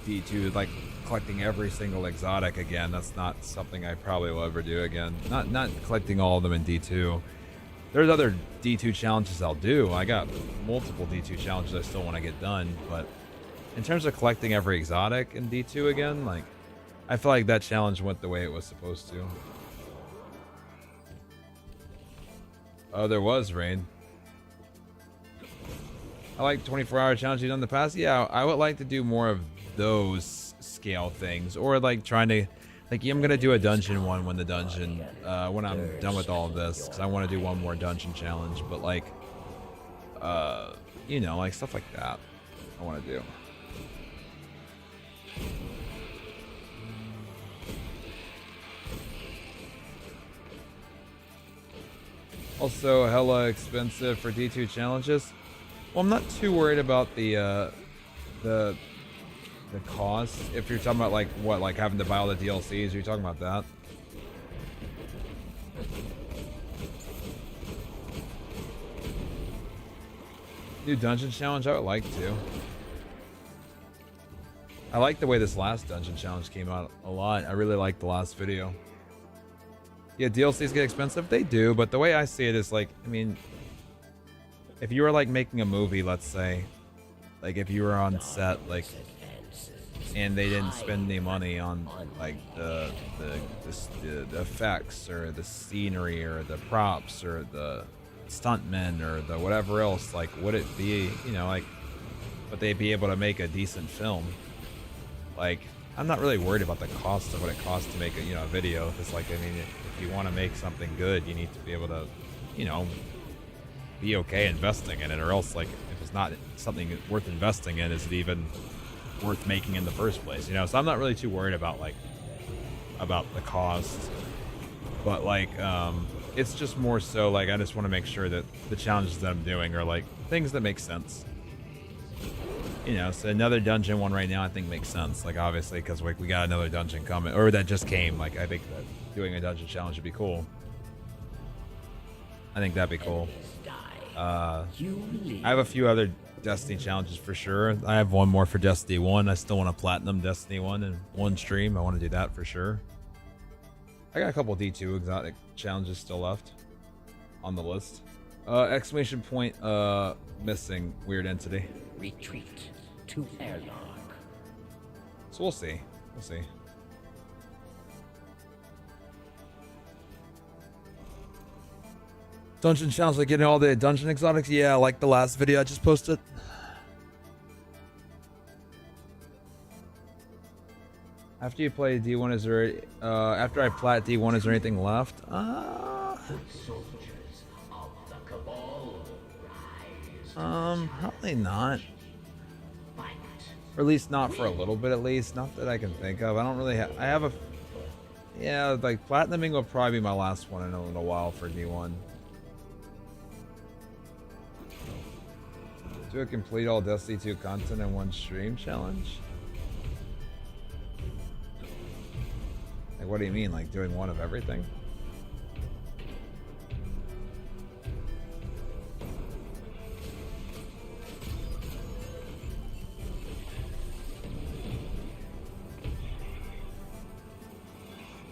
D2, like collecting every single exotic again, that's not something I probably will ever do again. Not collecting all of them in D2. There's other D2 challenges I'll do. I got multiple D2 challenges I still want to get done, but in terms of collecting every exotic in D2 again, like I feel like that challenge went the way it was supposed to. Oh, there was rain. I like 24-hour challenges you've done in the past. Yeah, I would like to do more of those scale things, or like trying to, like, I'm gonna do a dungeon one when the dungeon, when I'm done with all of this, because I want to do one more dungeon challenge. But like, you know, like stuff like that, I want to do. Also, hella expensive for D2 challenges. Well, I'm not too worried about the cost. If you're talking about like what, like having to buy all the DLCs, you're talking about that. New dungeon challenge, I would like to. I like the way this last dungeon challenge came out a lot. I really liked the last video. Yeah, DLCs get expensive. They do, but the way I see it is like, I mean, if you were like making a movie, let's say, like if you were on set, like, and they didn't spend any money on like the effects or the scenery or the props or the stuntmen or the whatever else, like would it be, you know, like, would they be able to make a decent film? Like, I'm not really worried about the cost of what it costs to make a, you know, a video. If it's like, I mean, if you want to make something good, you need to be able to, you know, be okay investing in it, or else like if it's not something worth investing in, is it even worth making in the first place, you know? So I'm not really too worried about like about the cost, but like it's just more so like I just want to make sure that the challenges that I'm doing are like things that make sense, you know. So another dungeon one right now I think makes sense, like obviously because like we got another dungeon coming, or that just came. Like I think that doing a dungeon challenge would be cool. I think that'd be cool. I have a few other Destiny challenges for sure. I have one more for Destiny 1. I still want to platinum Destiny 1 in one stream. I want to do that for sure. I got a couple D2 exotic challenges still left on the list. Exclamation point, missing weird entity. Retreat to airlock. So we'll see. We'll see. Dungeon challenge, like getting all the dungeon exotics. Yeah, like the last video I just posted. After you play D1, is there after I plat D1, is there anything left? Soldiers of the Cabal, rise. Probably not. Fight. Or at least not for a little bit, at least. Not that I can think of. I don't really have. I have a. Yeah, like platinuming will probably be my last one in a little while for D1. Do a complete all Destiny 2 content in one stream challenge? Like, what do you mean? Like doing one of everything?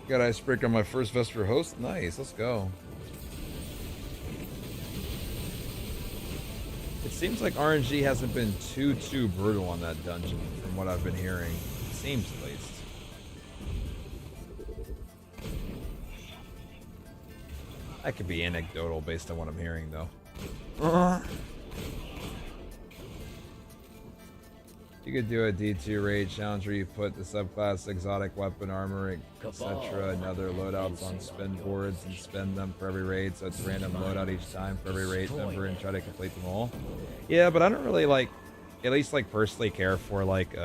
Got icebreaker on my first Vesper host? Nice, let's go. It seems like RNG hasn't been too brutal on that dungeon from what I've been hearing. It seems at least. That could be anecdotal based on what I'm hearing though. You could do a D2 raid challenge where you put the subclass exotic weapon armor, etc. and other loadouts on spin boards and spin them for every raid, so it's a random loadout each time for every raid member and try to complete them all. Yeah, but I don't really like, at least like personally care for like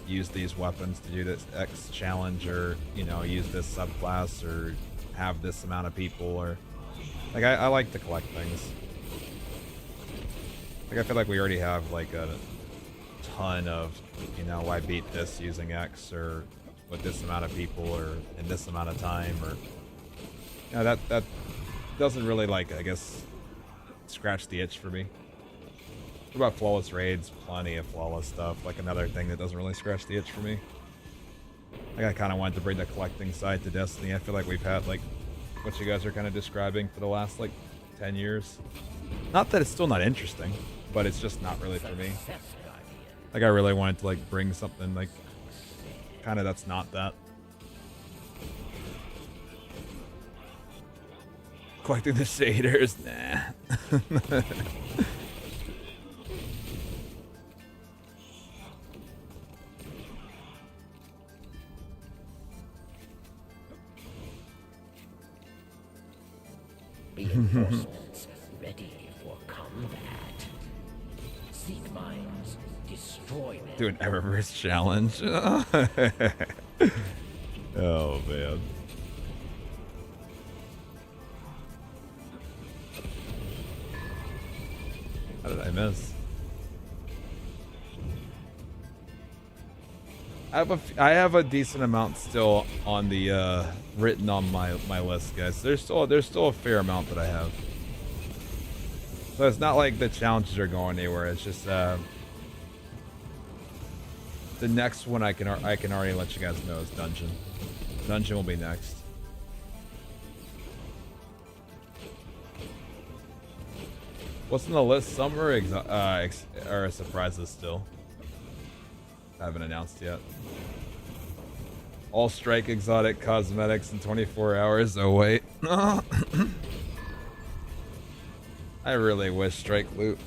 use these weapons to do this X challenge, or you know, use this subclass, or have this amount of people, or like I like to collect things. Like I feel like we already have like a ton of, you know, I beat this using X, or with this amount of people, or in this amount of time, or you know, that doesn't really, like, I guess, scratch the itch for me. What about flawless raids? Plenty of flawless stuff. Like another thing that doesn't really scratch the itch for me. Like I kind of wanted to bring the collecting side to Destiny. I feel like we've had like what you guys are kind of describing for the last like 10 years. Not that it's still not interesting, but it's just not really for me. Like I really wanted to like bring something like kind of that's not that. Collecting the shaders, nah. Reinforcements ready for combat. Seek mines, destroy them. Do an Eververse challenge. Oh man. How did I miss? I have a decent amount still on the written on my list, guys. There's still a fair amount that I have. So it's not like the challenges are going anywhere. It's just the next one I can already let you guys know is Dungeon. Dungeon will be next. What's on the list? Some are surprises still. Haven't announced yet. All strike exotic cosmetics in 24 hours. Oh wait. I really wish strike loot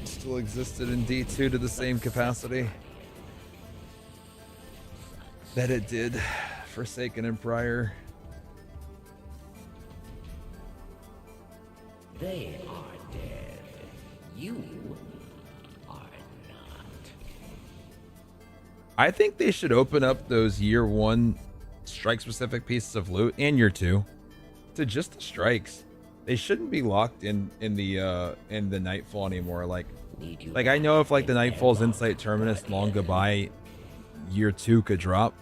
still existed in D2 to the same capacity that it did Forsaken and Prior. They are dead. You are not. I think they should open up those year 1 strike specific pieces of loot and year 2 to just the strikes. They shouldn't be locked in the Nightfall anymore. Like I know if like the Nightfall's Insight Terminus Long Goodbye year 2 could drop.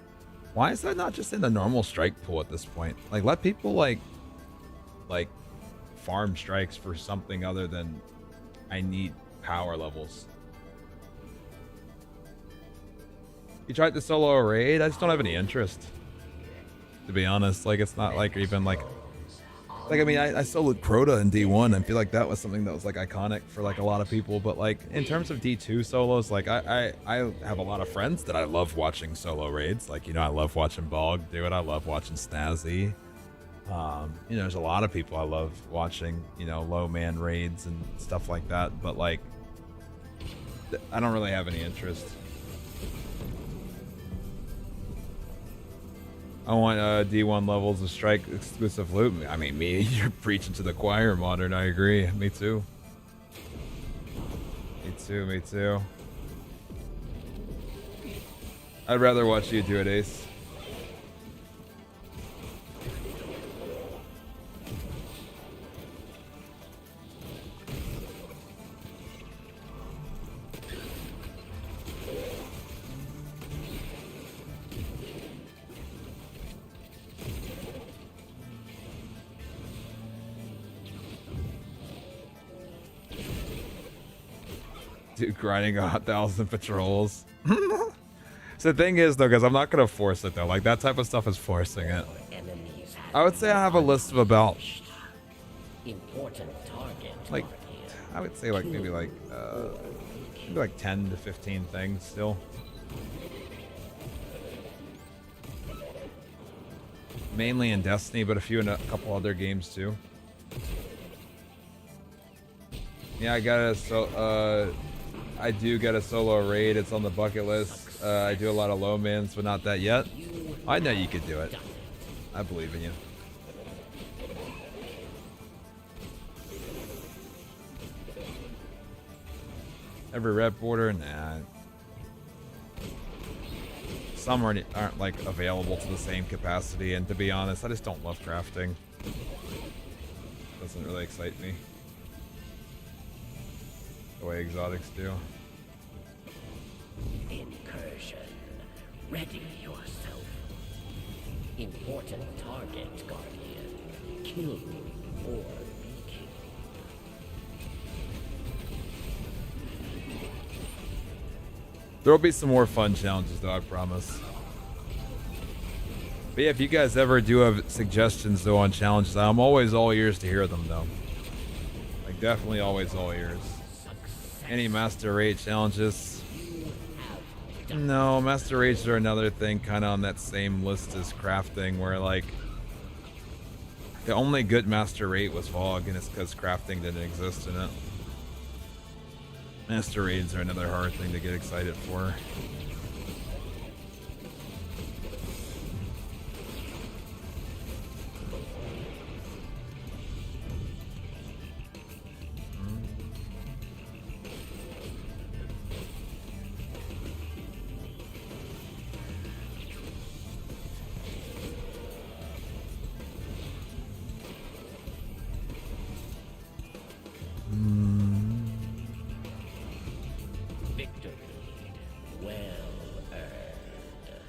Why is that not just in the normal strike pool at this point? Like let people like farm strikes for something other than I need power levels. You tried the solo raid? I just don't have any interest, to be honest. Like it's not like even like I mean I soloed Crota in D1 and feel like that was something that was like iconic for like a lot of people, but like in terms of D2 solos, like I have a lot of friends that I love watching solo raids. Like, you know, I love watching Bog do it. I love watching Stazzy. You know, there's a lot of people I love watching, you know, low man raids and stuff like that, but like I don't really have any interest. I want D1 levels of strike exclusive loot. I mean, me, you're preaching to the choir, Modern. I agree. Me too. Me too. I'd rather watch you do it, Ace. Dude, grinding 1,000 patrols. So the thing is, though, because I'm not going to force it, though. Like, that type of stuff is forcing it. I would say I have a list of about, like, I would say, like, maybe like 10 to 15 things still. Mainly in Destiny, but a few in a couple other games, too. Yeah, I got it. So, I do get a solo raid. It's on the bucket list. I do a lot of low mans, but not that yet. I know you could do it. I believe in you. Every rep border? Nah. Some aren't like available to the same capacity, and to be honest, I just don't love crafting. Doesn't really excite me the way exotics do. Incursion. Ready yourself. Important target, Guardian. Kill or be killed. There'll be some more fun challenges though, I promise. But yeah, if you guys ever do have suggestions though on challenges, I'm always all ears to hear them though. Like definitely always all ears. Any master raid challenges? No, master raids are another thing kind of on that same list as crafting, where like the only good master raid was Fog, and it's because crafting didn't exist in it. Master raids are another hard thing to get excited for.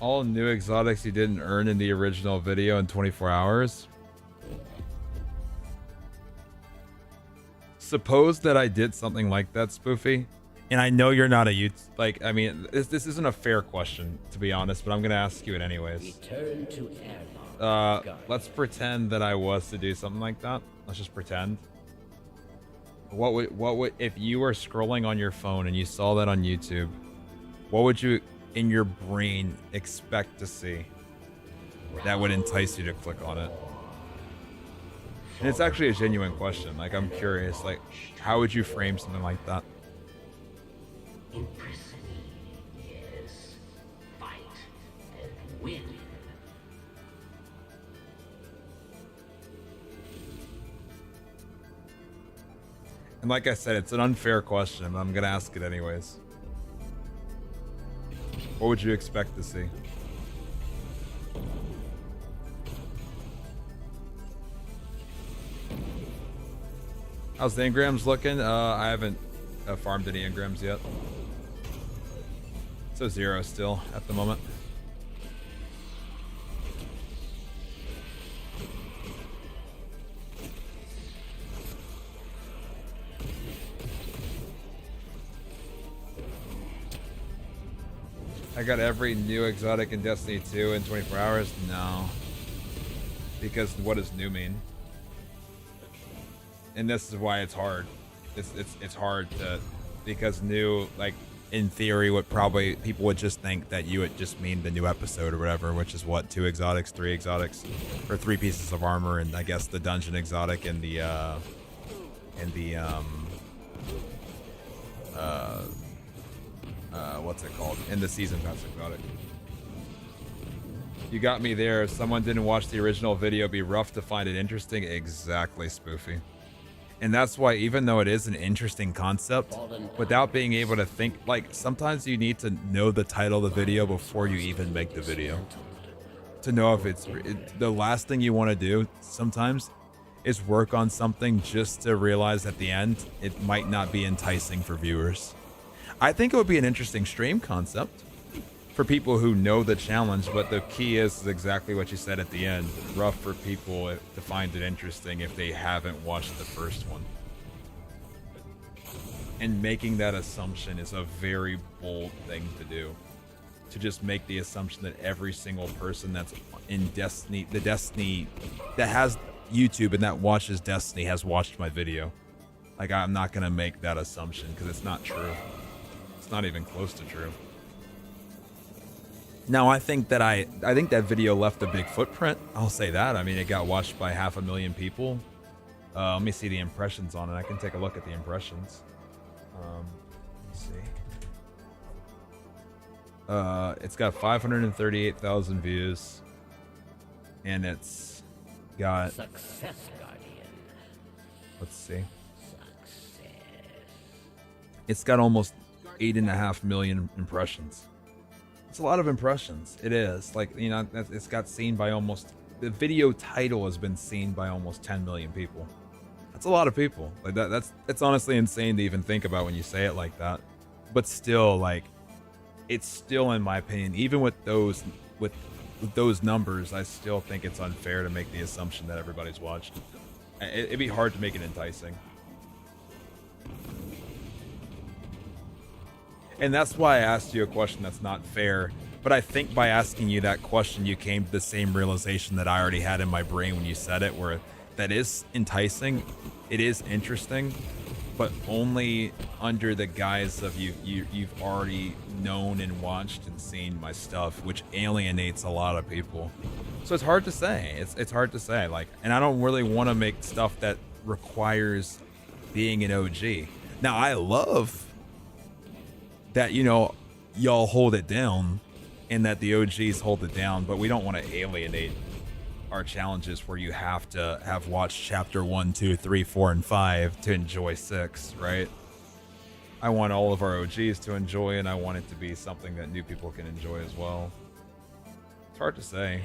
All new exotics you didn't earn in the original video in 24 hours. Suppose that I did something like that, Spoofy, and I know you're not a youth. Like, I mean, this isn't a fair question, to be honest, but I'm gonna ask you it anyways. Return to airlock. Let's pretend that I was to do something like that. Let's just pretend. What would if you were scrolling on your phone and you saw that on YouTube? What would you in your brain expect to see that would entice you to click on it? And it's actually a genuine question. Like, I'm curious, like, how would you frame something like that? Imprison me, yes. Fight and win. And like I said, it's an unfair question, but I'm gonna ask it anyways. What would you expect to see? How's the engrams looking? I haven't farmed any engrams yet. So 0 still at the moment. I got every new exotic in Destiny 2 in 24 hours? No. Because what does new mean? And this is why it's hard. It's hard to, because new, like, in theory, what probably people would just think that you would just mean the new episode or whatever, which is what, 2 exotics, 3 exotics, or 3 pieces of armor, and I guess the dungeon exotic and the what's it called? In the season pass exotic. You got me there. If someone didn't watch the original video, it'd be rough to find it interesting. Exactly, Spoofy. And that's why, even though it is an interesting concept, without being able to think, like, sometimes you need to know the title of the video before you even make the video. To know if it's the last thing you want to do sometimes is work on something just to realize at the end it might not be enticing for viewers. I think it would be an interesting stream concept for people who know the challenge, but the key is exactly what you said at the end. Rough for people to find it interesting if they haven't watched the first one. And making that assumption is a very bold thing to do. To just make the assumption that every single person that's in Destiny, the Destiny that has YouTube and that watches Destiny has watched my video. Like, I'm not gonna make that assumption because it's not true. It's not even close to true. Now, I think that video left a big footprint. I'll say that. I mean, it got watched by 500,000 people. Let me see the impressions on it. I can take a look at the impressions. Let's see. It's got 538,000 views, and it's got, Success, Guardian. let's see, Success. it's got almost 8.5 million impressions. It's a lot of impressions. It is, like, you know, it's got seen by almost, the video title has been seen by almost 10 million people. That's a lot of people. Like it's honestly insane to even think about when you say it like that. But still, like, it's still, in my opinion, even with those numbers, I still think it's unfair to make the assumption that everybody's watched. It'd be hard to make it enticing. And that's why I asked you a question that's not fair. But I think by asking you that question, you came to the same realization that I already had in my brain when you said it, where that is enticing, it is interesting, but only under the guise of you've already known and watched and seen my stuff, which alienates a lot of people. So it's hard to say. It's hard to say. Like, and I don't really want to make stuff that requires being an OG. Now, I love that, you know, y'all hold it down and that the OGs hold it down, but we don't want to alienate our challenges where you have to have watched chapter 1, 2, 3, 4, and 5 to enjoy 6, right? I want all of our OGs to enjoy, and I want it to be something that new people can enjoy as well. It's hard to say.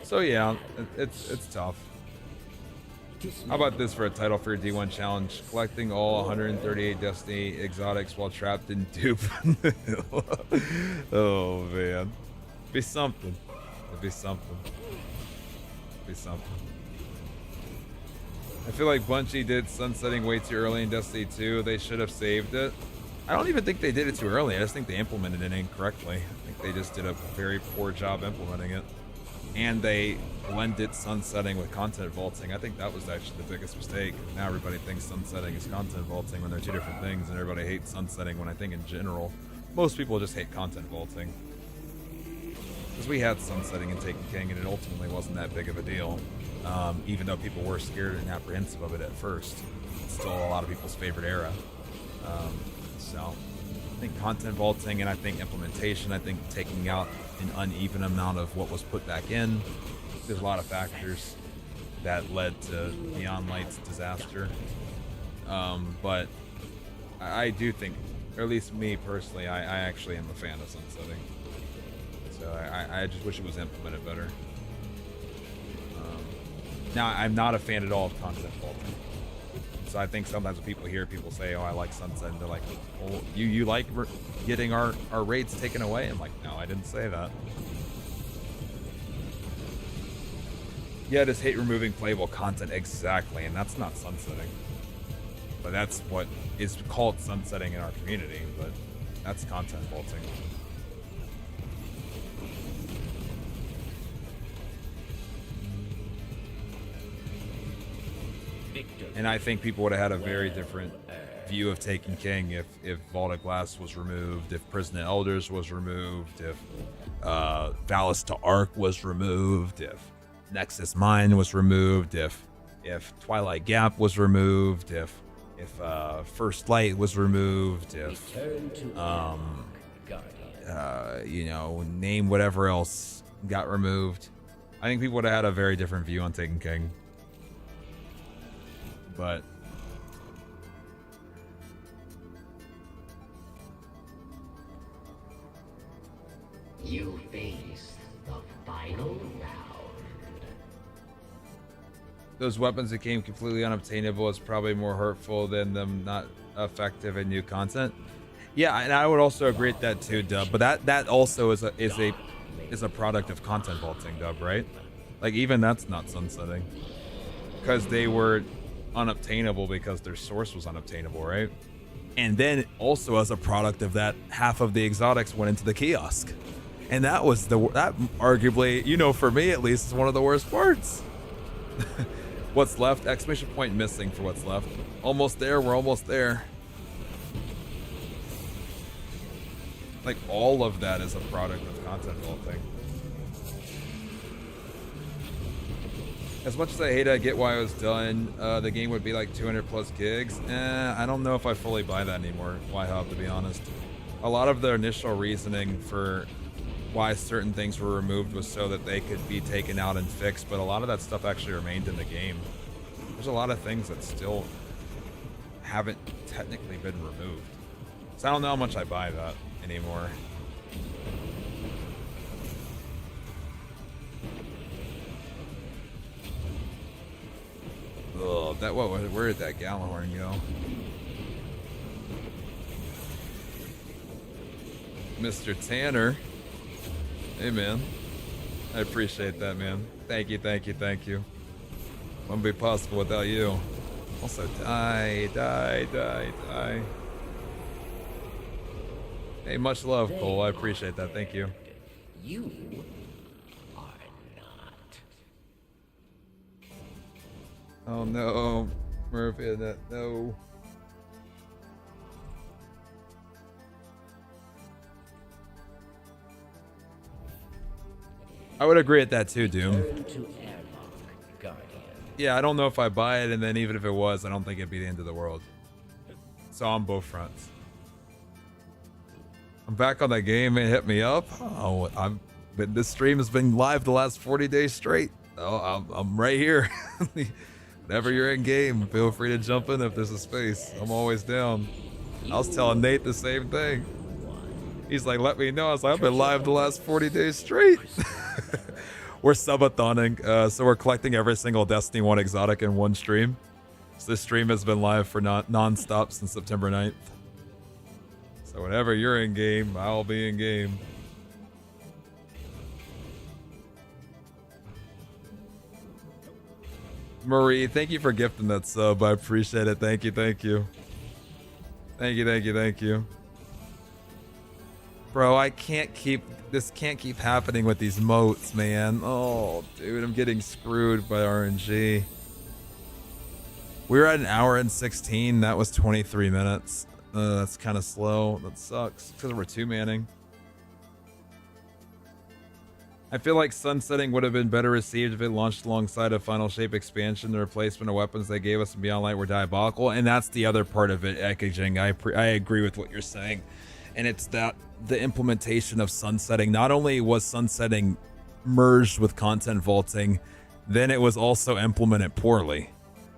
So yeah, it's tough. How about this for a title for your D1 challenge? Collecting all 138 Destiny exotics while trapped in dupe. Oh man. Be something. It'd be something. Be something. I feel like Bungie did sunsetting way too early in Destiny 2. They should have saved it. I don't even think they did it too early. I just think they implemented it incorrectly. I think they just did a very poor job implementing it. And they blended sunsetting with content vaulting. I think that was actually the biggest mistake. Now everybody thinks sunsetting is content vaulting when they're two different things, and everybody hates sunsetting when I think in general, most people just hate content vaulting. Because we had sunsetting and Taken King, and it ultimately wasn't that big of a deal. Even though people were scared and apprehensive of it at first. It's still a lot of people's favorite era. So I think content vaulting, and I think implementation, I think taking out an uneven amount of what was put back in. There's a lot of factors that led to Neon Light's disaster. But I do think, or at least me personally, I actually am a fan of sunsetting. So I just wish it was implemented better. Now, I'm not a fan at all of content vaulting. So I think sometimes when people say, oh, I like sunset, and they're like, well, you like getting our raids taken away? I'm like, no, I didn't say that. Yeah, I just hate removing playable content. Exactly, and that's not sunsetting. But that's what is called sunsetting in our community, but that's content vaulting. And I think people would have had a very different view of Taken King if Vault of Glass was removed, if Prison of Elders was removed, if Valis to Ark was removed, if Nexus Mine was removed, if Twilight Gap was removed, if First Light was removed, if you know, name whatever else got removed. I think people would have had a very different view on Taken King. But You face the final round. those weapons became completely unobtainable is probably more hurtful than them not effective in new content. Yeah, and I would also agree with that too, Dub. But that also is a product of content vaulting, Dub, right? Like even that's not sunsetting, because they were unobtainable because their source was unobtainable, right? And then also as a product of that, half of the exotics went into the kiosk, and that was that arguably, you know, for me at least, is one of the worst parts. What's left? Exclamation point missing for what's left. Almost there. We're almost there. Like all of that is a product of content vaulting. As much as I hate it, I get why it was done. The game would be like 200 plus gigs. I don't know if I fully buy that anymore, YHub, to be honest. a lot of their initial reasoning for why certain things were removed was so that they could be taken out and fixed, but a lot of that stuff actually remained in the game. There's a lot of things that still haven't technically been removed. So I don't know how much I buy that anymore. Ugh, where did that Gallahorn go? Mr. Tanner. Hey, man. I appreciate that, man. Thank you, thank you, thank you. Wouldn't be possible without you. Also, die. Hey, much love, Cole. I appreciate that. Thank you. You are not. Oh, no. Murphy, no. I would agree at that too, Doom. Turn to airlock, Guardian. Yeah, I don't know if I buy it, and then even if it was, I don't think it'd be the end of the world. So on both fronts. I'm back on that game, and hit me up. Oh, this stream has been live the last 40 days straight. Oh, I'm right here. Whenever you're in game, feel free to jump in if there's a space. I'm always down. I was telling Nate the same thing. He's like, let me know. I was like, I've been live the last 40 days straight. We're subathoning, so we're collecting every single Destiny 1 exotic in one stream. So this stream has been live for non-stop since September 9th. So whenever you're in game, I'll be in game. Marie, thank you for gifting that sub. I appreciate it. Thank you, thank you. Thank you, thank you, thank you. Bro, this can't keep happening with these moats, man. Oh, dude, I'm getting screwed by RNG. We were at 1 hour and 16. That was 23 minutes. That's kind of slow. That sucks because we're two-manning. I feel like sunsetting would have been better received if it launched alongside a Final Shape expansion. The replacement of weapons they gave us in Beyond Light were diabolical, and that's the other part of it, Ekijing. I agree with what you're saying, and it's that the implementation of sunsetting. Not only was sunsetting merged with content vaulting, then it was also implemented poorly.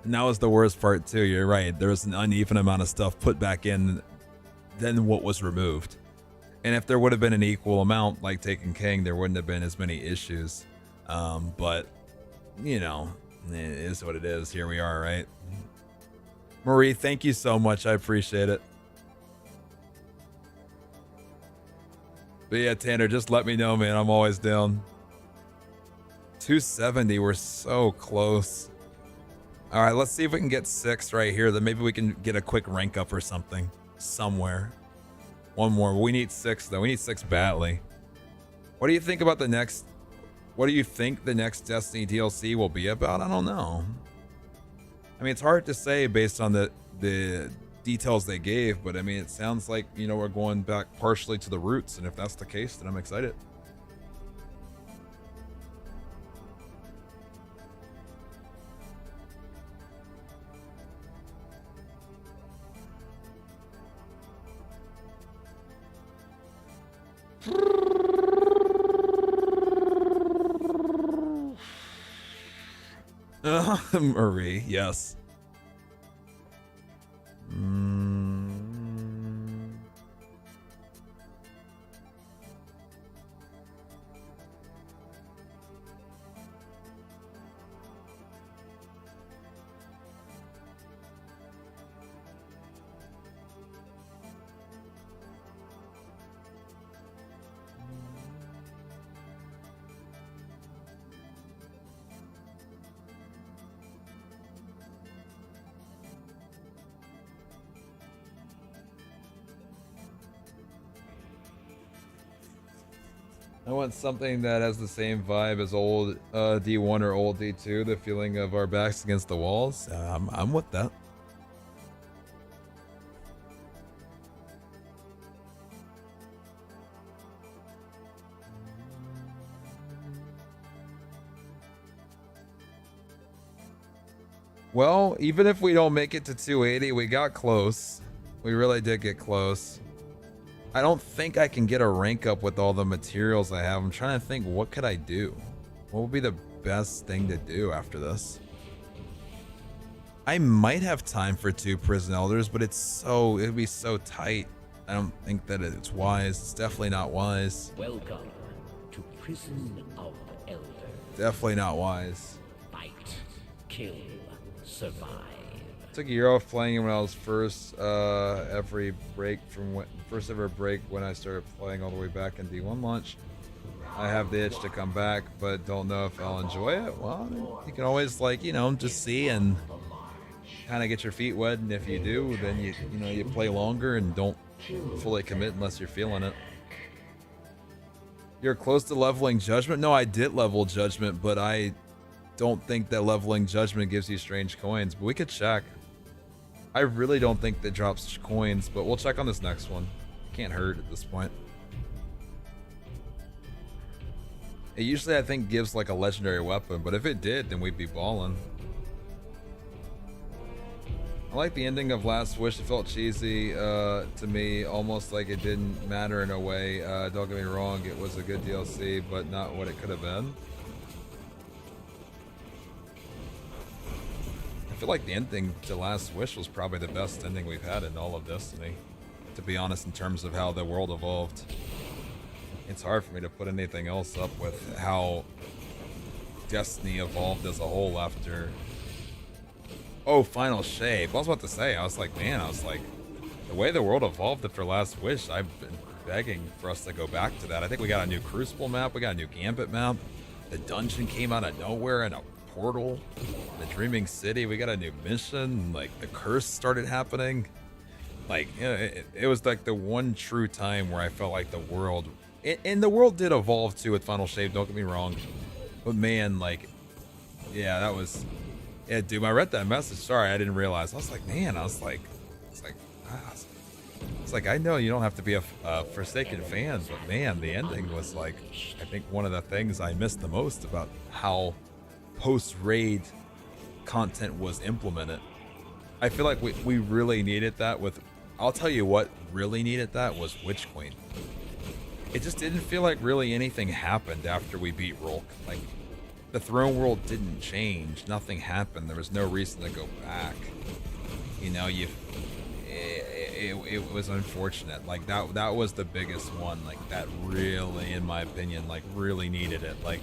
And that was the worst part too. You're right. There was an uneven amount of stuff put back in than what was removed. And if there would have been an equal amount, like Taken King, there wouldn't have been as many issues. But, you know, it is what it is. Here we are, right? Marie, thank you so much. I appreciate it. But yeah, Tanner, just let me know, man. I'm always down. 270, we're so close. All right, let's see if we can get 6 right here. Then maybe we can get a quick rank up or something somewhere. One more. We need 6 though. We need 6 badly. What do you think about the next? What do you think the next Destiny DLC will be about? I don't know. I mean, it's hard to say based on the details they gave, but I mean, it sounds like, you know, we're going back partially to the roots, and if that's the case, then I'm excited. Marie, yes. I want something that has the same vibe as old D1 or old D2, the feeling of our backs against the walls. I'm with that. Well, even if we don't make it to 280, we got close. We really did get close. I don't think I can get a rank up with all the materials I have. I'm trying to think, what could I do? What would be the best thing to do after this? I might have time for 2 prison elders, but it'd be so tight. I don't think that it's wise. It's definitely not wise. Welcome to Prison of Elders. Definitely not wise. Fight, kill, survive. Took a year off playing when I was first ever break when I started playing all the way back in D1 launch. I have the itch to come back, but don't know if I'll enjoy it. Well, you can always just see and kind of get your feet wet, and if you do, then you play longer and don't fully commit unless you're feeling it. You're close to leveling Judgment? No, I did level Judgment, but I don't think that leveling Judgment gives you strange coins, but we could check. I really don't think that drops coins, but we'll check on this next one. Can't hurt at this point. It usually, I think, gives like a legendary weapon, but if it did, then we'd be balling. I like the ending of Last Wish. It felt cheesy to me, almost like it didn't matter in a way. Don't get me wrong, it was a good DLC, but not what it could have been. I feel like the ending to Last Wish was probably the best ending we've had in all of Destiny, to be honest, in terms of how the world evolved. It's hard for me to put anything else up with how Destiny evolved as a whole after... Oh, Final Shape. I was about to say, I was like, the way the world evolved after Last Wish, I've been begging for us to go back to that. I think we got a new Crucible map, we got a new Gambit map, the dungeon came out of nowhere in a portal, the Dreaming City, we got a new mission, like the curse started happening. Like, it was like the one true time where I felt like the world, and the world did evolve too with Final Shape, don't get me wrong, but man, like, yeah, that was... Yeah, dude, I read that message. Sorry, I didn't realize. I was like, man, I was like, I know you don't have to be a Forsaken fan, but man, the ending was like, I think one of the things I missed the most about how post-raid content was implemented. I feel like we really needed that with, I'll tell you what really needed that was Witch Queen. It just didn't feel like really anything happened after we beat Rolk. Like, the throne world didn't change. Nothing happened. There was no reason to go back. You know, it was unfortunate. Like that was the biggest one. Like that really, in my opinion, like really needed it. Like,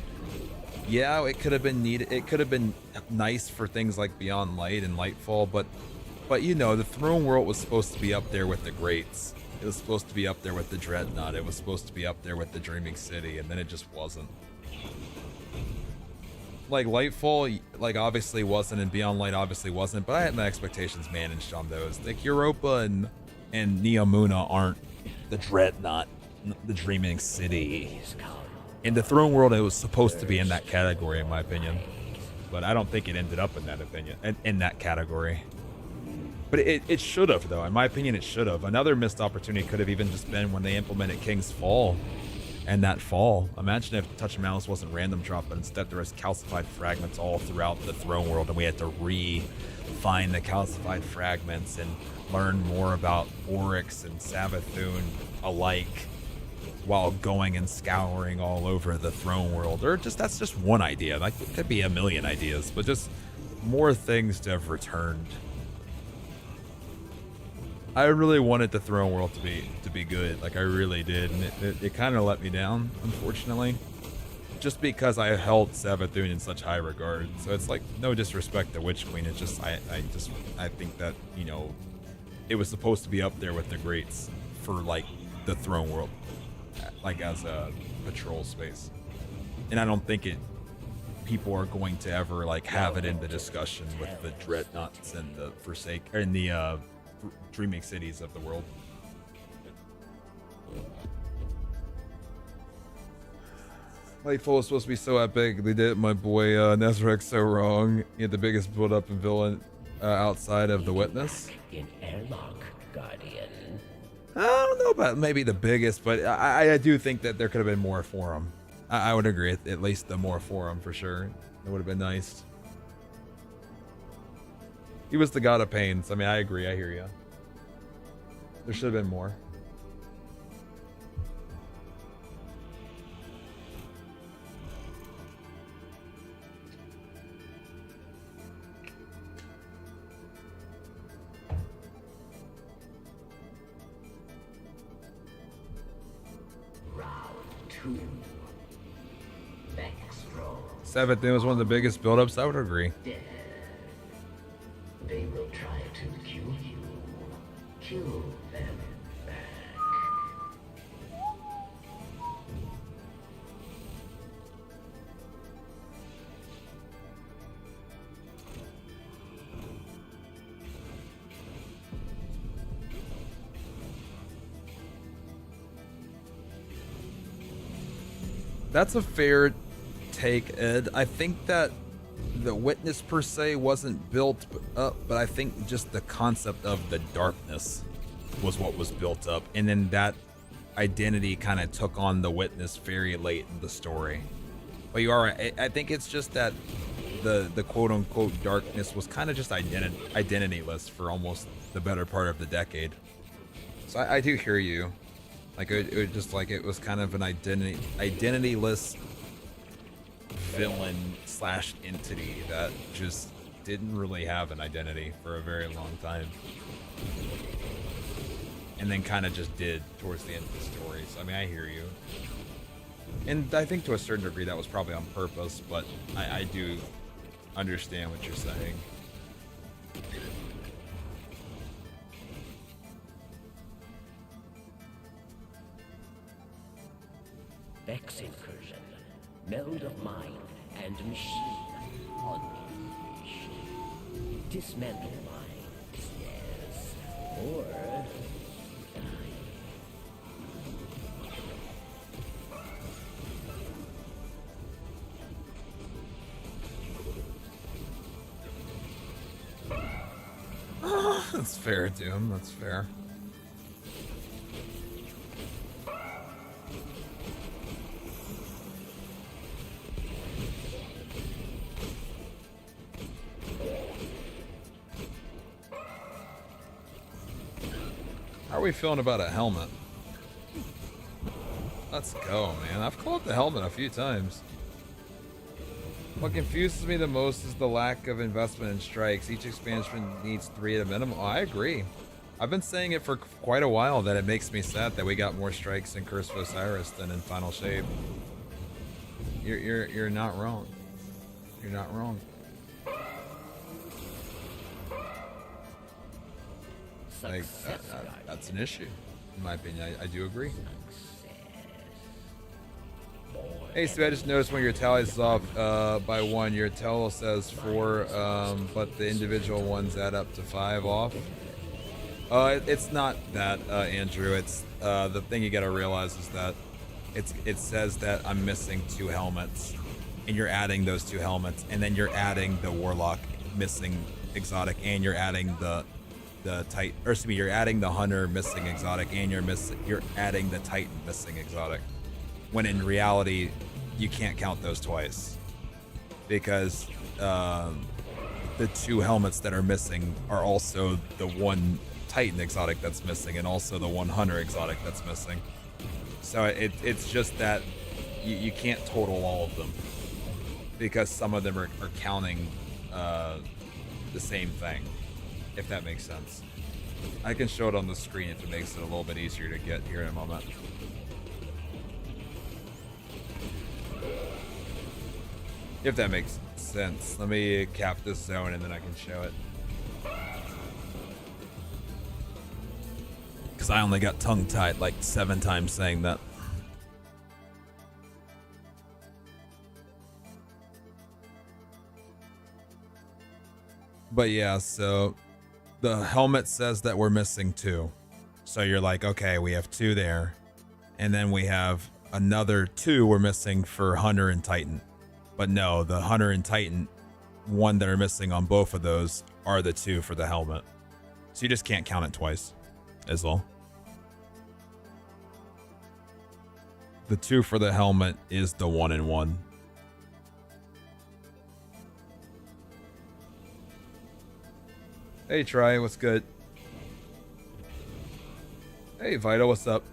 yeah, it could have been needed. It could have been nice for things like Beyond Light and Lightfall, but you know, the throne world was supposed to be up there with the greats. It was supposed to be up there with the Dreadnought. It was supposed to be up there with the Dreaming City, and then it just wasn't. Like Lightfall, like obviously wasn't, and Beyond Light obviously wasn't, but I had my expectations managed on those. Like Europa and Neomuna aren't the Dreadnought, the Dreaming City. In the Throne World, it was supposed to be in that category, in my opinion, but I don't think it ended up in that in that category. But it should have, though. In my opinion, it should have. Another missed opportunity could have even just been when they implemented King's Fall. And that fall, imagine if Touch of Malice wasn't random drop, but instead there was calcified fragments all throughout the throne world, and we had to find the calcified fragments and learn more about Oryx and Subathon alike while going and scouring all over the throne world. Or just, that's just one idea. Like, it could be a million ideas, but just more things to have returned. I really wanted the throne world to be good, like I really did, and it kind of let me down, unfortunately, just because I held Subathon in such high regard. So it's like no disrespect to Witch Queen, it's just I think that, you know, it was supposed to be up there with the greats for like the throne world, like as a patrol space, and I don't think people are going to ever like have it in the discussion with the Dreadnoughts and the Forsaken and the Dreaming Cities of the world. Lightfall was supposed to be so epic. They did my boy Nezarek so wrong. He had the biggest build up in villain outside of the Witness. In airlock, Guardian. I don't know about maybe the biggest, but I do think that there could have been more for him. I would agree, at least the more for him for sure. It would have been nice. He was the god of pains. I mean, I agree. I hear you. There should have been more. 2. Vex roll. Subathon was one of the biggest buildups. I would agree. Dead. They will try to kill you. Kill them back. That's a fair take, Ed. I think that the witness per se wasn't built up, but I think just the concept of the darkness was what was built up, and then that identity kind of took on the witness very late in the story. But you are right. I think it's just that the quote unquote darkness was kind of just identityless for almost the better part of the decade. So I do hear you. Like it was just like it was kind of an identityless villain slash entity that just didn't really have an identity for a very long time, and then kind of just did towards the end of the story. So I mean, I hear you, and I think to a certain degree that was probably on purpose, but I do understand what you're saying. Vex incursion. Meld of mind and machine unleashed. Dismantle minds, yes. Or die. That's fair, Doom. That's fair. How are we feeling about a helmet? Let's go, man. I've called the helmet a few times. What confuses me the most is the lack of investment in strikes. Each expansion needs 3 at a minimum. Oh, I agree. I've been saying it for quite a while that it makes me sad that we got more strikes in Curse of Osiris than in Final Shape. You're not wrong. You're not wrong. Like that's an issue, in my opinion. I do agree. Hey, so I just noticed when your tally is off by 1, your total says 4, but the individual ones add up to 5 off. It's not that, Andrew. It's the thing you got to realize is that it says that I'm missing 2 helmets, and you're adding those 2 helmets, and then you're adding the Warlock missing exotic, and you're adding the Titan, or excuse me, you're adding the Hunter missing exotic, and you're adding the Titan missing exotic. When in reality, you can't count those twice, because the 2 helmets that are missing are also the 1 Titan exotic that's missing, and also the 1 Hunter exotic that's missing. So it's just that you can't total all of them, because some of them are counting the same thing, if that makes sense. I can show it on the screen if it makes it a little bit easier to get here in a moment. If that makes sense. Let me cap this zone and then I can show it. Because I only got tongue-tied like 7 times saying that. But yeah, so the helmet says that we're missing 2. So you're like, okay, we have 2 there. And then we have another 2 we're missing for Hunter and Titan. But no, the Hunter and Titan, 1 that are missing on both of those are the 2 for the helmet. So you just can't count it twice, Isla. The 2 for the helmet is the 1 and 1. Hey, Try, what's good? Hey, Vital, what's up?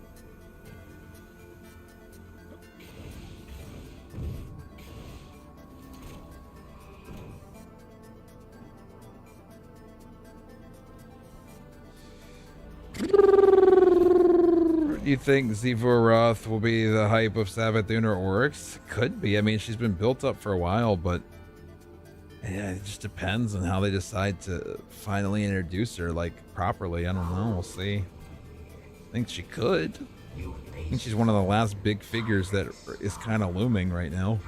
Do you think Zivoroth will be the hype of Savathun or Oryx? Could be. I mean, she's been built up for a while, but yeah, it just depends on how they decide to finally introduce her, like, properly. I don't know. We'll see. I think she could. I think she's one of the last big figures that is kind of looming right now.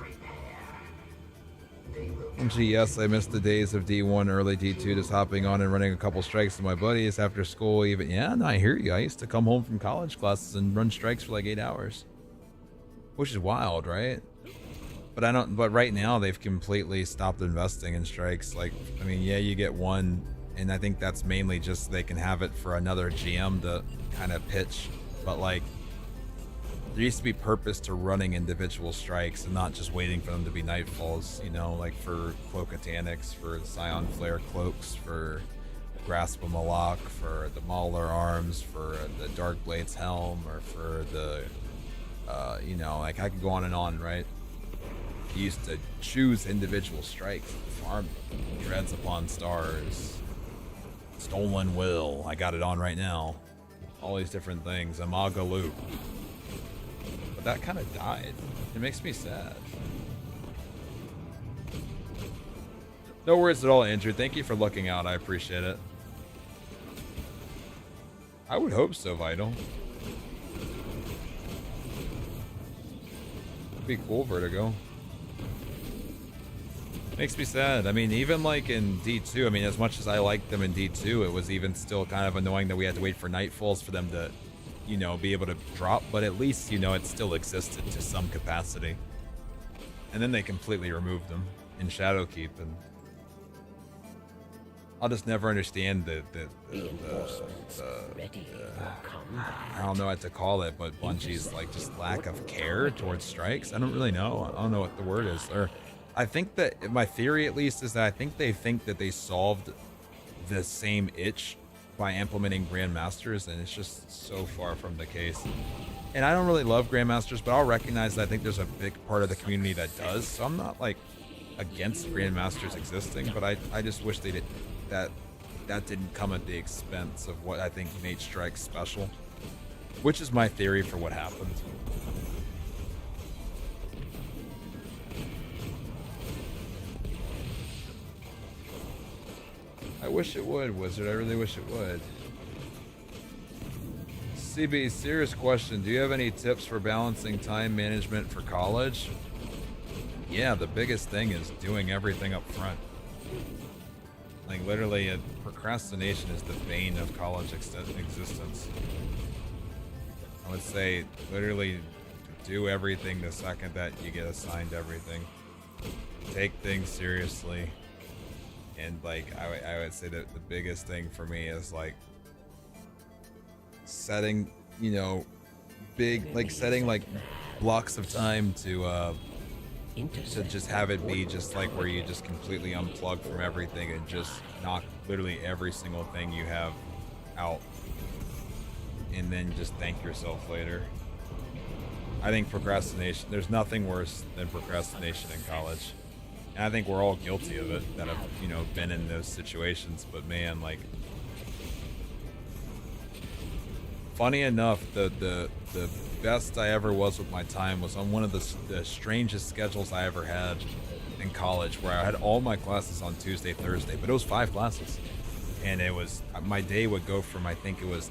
And yes, I missed the days of D1, early D2, just hopping on and running a couple strikes with my buddies after school. Even yeah, no, I hear you. I used to come home from college classes and run strikes for like 8 hours, which is wild, right? But I don't. But right now they've completely stopped investing in strikes. Like, I mean, yeah, you get one, and I think that's mainly just so they can have it for another GM to kind of pitch. But like, there used to be purpose to running individual strikes and not just waiting for them to be nightfalls, you know, like for Cloak of Taniks, for Scion Flare Cloaks, for Grasp of Malak, for the Mauler Arms, for the Dark Blade's Helm, or for the, you know, like I could go on, right? You used to choose individual strikes, farm them. Dreads Upon Stars, Stolen Will, I got it on right now. All these different things, Amaga Loop. But that kind of died. It makes me sad. No worries at all, Andrew. Thank you for looking out. I appreciate it. I would hope so, Vital. It'd be cool, Vertigo. Makes me sad. I mean, even like in D2, I mean, as much as I liked them in D2, it was even still kind of annoying that we had to wait for Nightfalls for them to, you know, be able to drop, but at least, you know, it still existed to some capacity. And then they completely removed them in Shadowkeep, and I'll just never understand the I don't know what to call it, but Bungie's like just lack of care towards strikes. I don't really know. I don't know what the word is. Or I think that my theory, at least, is that I think that they solved the same itch by implementing Grandmasters, and it's just so far from the case. And I don't really love Grandmasters, but I'll recognize that I think there's a big part of the community that does, so I'm not like against Grandmasters existing, but I just wish they did that didn't come at the expense of what I think made strikes special, which is my theory for what happened. I wish it would, Wizard. I really wish it would. CB, serious question. Do you have any tips for balancing time management for college? Yeah, the biggest thing is doing everything up front. Like, literally, procrastination is the bane of college existence. I would say, literally, do everything the second that you get assigned everything. Take things seriously. And like I would say that the biggest thing for me is like setting, you know, setting like blocks of time to just have it be just like where you just completely unplug from everything and just knock literally every single thing you have out, and then just thank yourself later. I think procrastination, there's nothing worse than procrastination in college. And I think we're all guilty of it that have, you know, been in those situations. But man, like, funny enough, the best I ever was with my time was on one of the strangest schedules I ever had in college, where I had all my classes on Tuesday, Thursday, but it was 5 classes. And it was, my day would go from, I think it was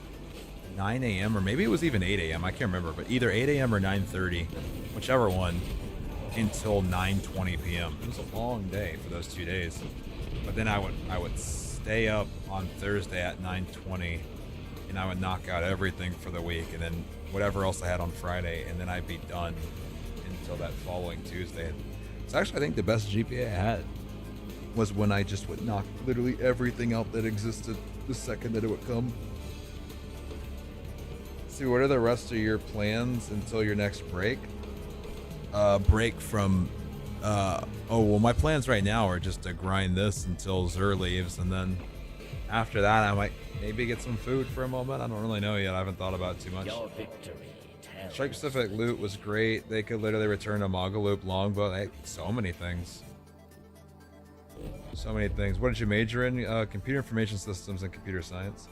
9 a.m. or maybe it was even 8 a.m. I can't remember, but either 8 a.m. or 9:30, whichever one, until 9:20 p.m. It was a long day for those 2 days. But then I would stay up on Thursday at 9:20, and I would knock out everything for the week, and then whatever else I had on Friday, and then I'd be done until that following Tuesday. So actually, I think the best GPA I had was when I just would knock literally everything out that existed the second that it would come. See, what are the rest of your plans until your next break? Break from well, my plans right now are just to grind this until Zur leaves, and then after that I might maybe get some food for a moment. I don't really know yet. I haven't thought about it too much. Your victory tells. Strike specific loot was great. They could literally return a Magaloop longbow. So many things. So many things. What did you major in? Computer information systems and computer science.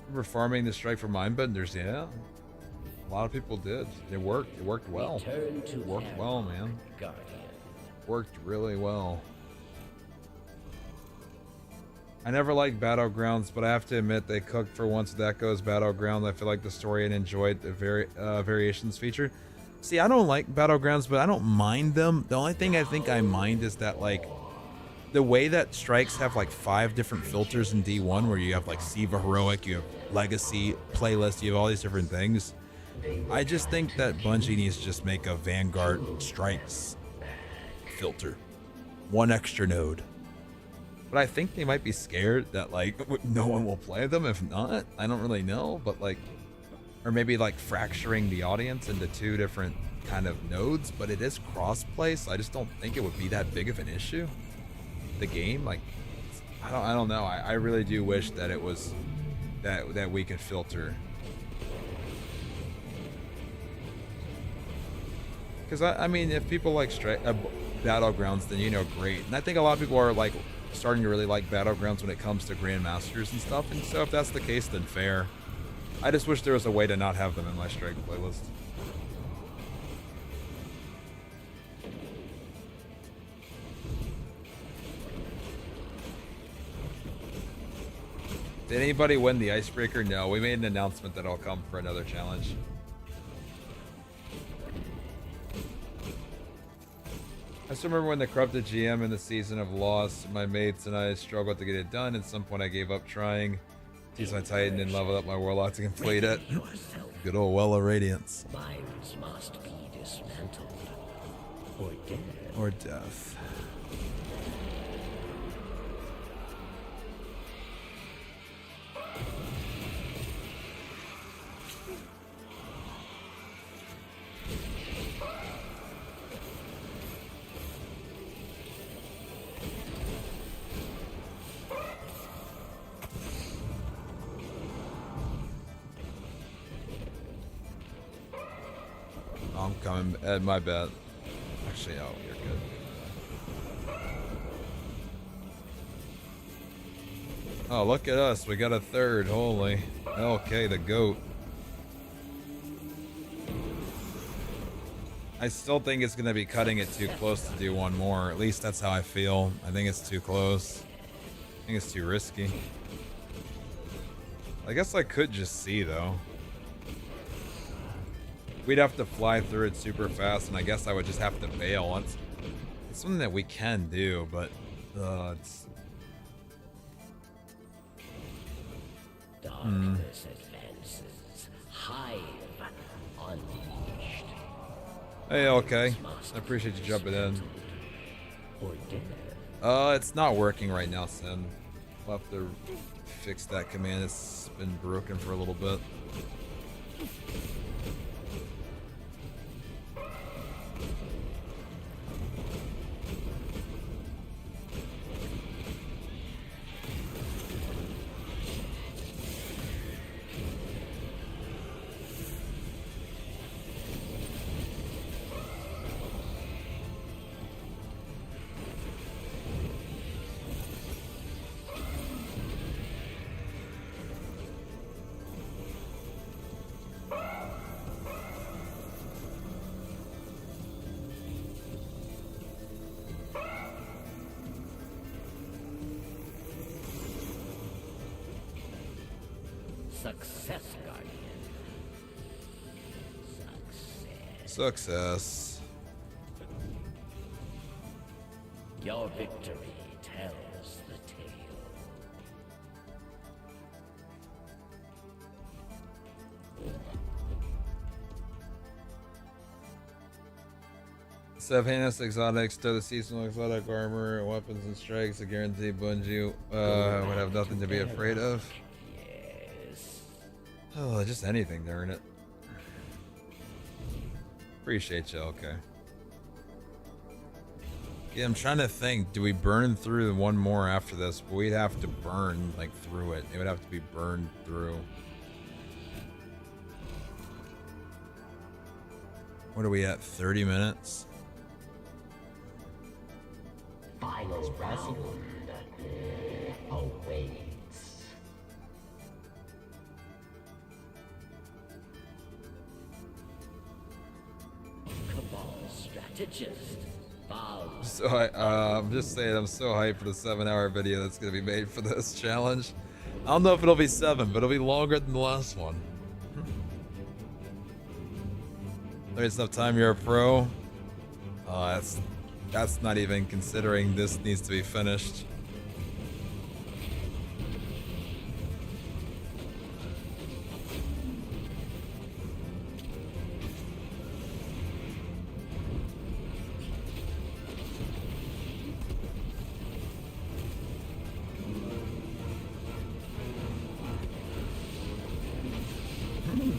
Remember farming the strike for mindbenders? Yeah. A lot of people did. It worked. It worked well. Return to It worked well, man. Guardian. Worked really well. I never liked Battlegrounds, but I have to admit they cooked for once with Echo's Battleground. I feel like the story and enjoyed the variations feature. See, I don't like Battlegrounds, but I don't mind them. The only thing I think I mind is that, like, the way that strikes have like 5 different filters in D1, where you have like Siva Heroic, you have Legacy, Playlist, you have all these different things. I just think that Bungie needs to just make a Vanguard strikes filter. 1 extra node. But I think they might be scared that like no one will play them. If not, I don't really know. But like, or maybe like fracturing the audience into 2 different kind of nodes. But it is cross-play, so I just don't think it would be that big of an issue. The game, like, I don't know. I really do wish that it was that we could filter. Because I mean, if people like Battlegrounds, then great. And I think a lot of people are like starting to really like Battlegrounds when it comes to Grandmasters and stuff. And so if that's the case, then fair. I just wish there was a way to not have them in my strike playlist. Did anybody win the icebreaker? No, we made an announcement that I'll come for another challenge. I still remember when the corrupted GM in the Season of Loss, my mates and I struggled to get it done. At some point I gave up trying. Used my Titan and leveled up my Warlock to complete it. Good old Well of Radiance. Minds must be dismantled. Or dead. Or death. I'm coming. My bad. Actually, no, you're good. Oh, look at us. We got a third. Holy. Okay, the GOAT. I still think it's going to be cutting it too close to do one more. At least that's how I feel. I think it's too close. I think it's too risky. I guess I could just see, though. We'd have to fly through it super fast, and I guess I would just have to bail. It's something that we can do, but it's... Darkness advances. Hive unleashed. Hey, okay. I appreciate you jumping in. Or dead. It's not working right now, Sin. We'll have to fix that command. It's been broken for a little bit. Success, Guardian. Success. Your victory tells the tale. Heinous exotics to the seasonal exotic armor, weapons and strikes. A guarantee Bungie would have nothing to be afraid of. Yes. Oh, just anything to earn it. Appreciate you, okay. Yeah, I'm trying to think. Do we burn through one more after this? But we'd have to burn, like, through it. It would have to be burned through. What are we at? 30 minutes? Final round awaits. richest vows. So I'm just saying, I'm so hyped for the 7-hour video that's gonna be made for this challenge. I don't know if it'll be 7, but it'll be longer than the last one. There's enough time you're a pro. That's not even considering this needs to be finished.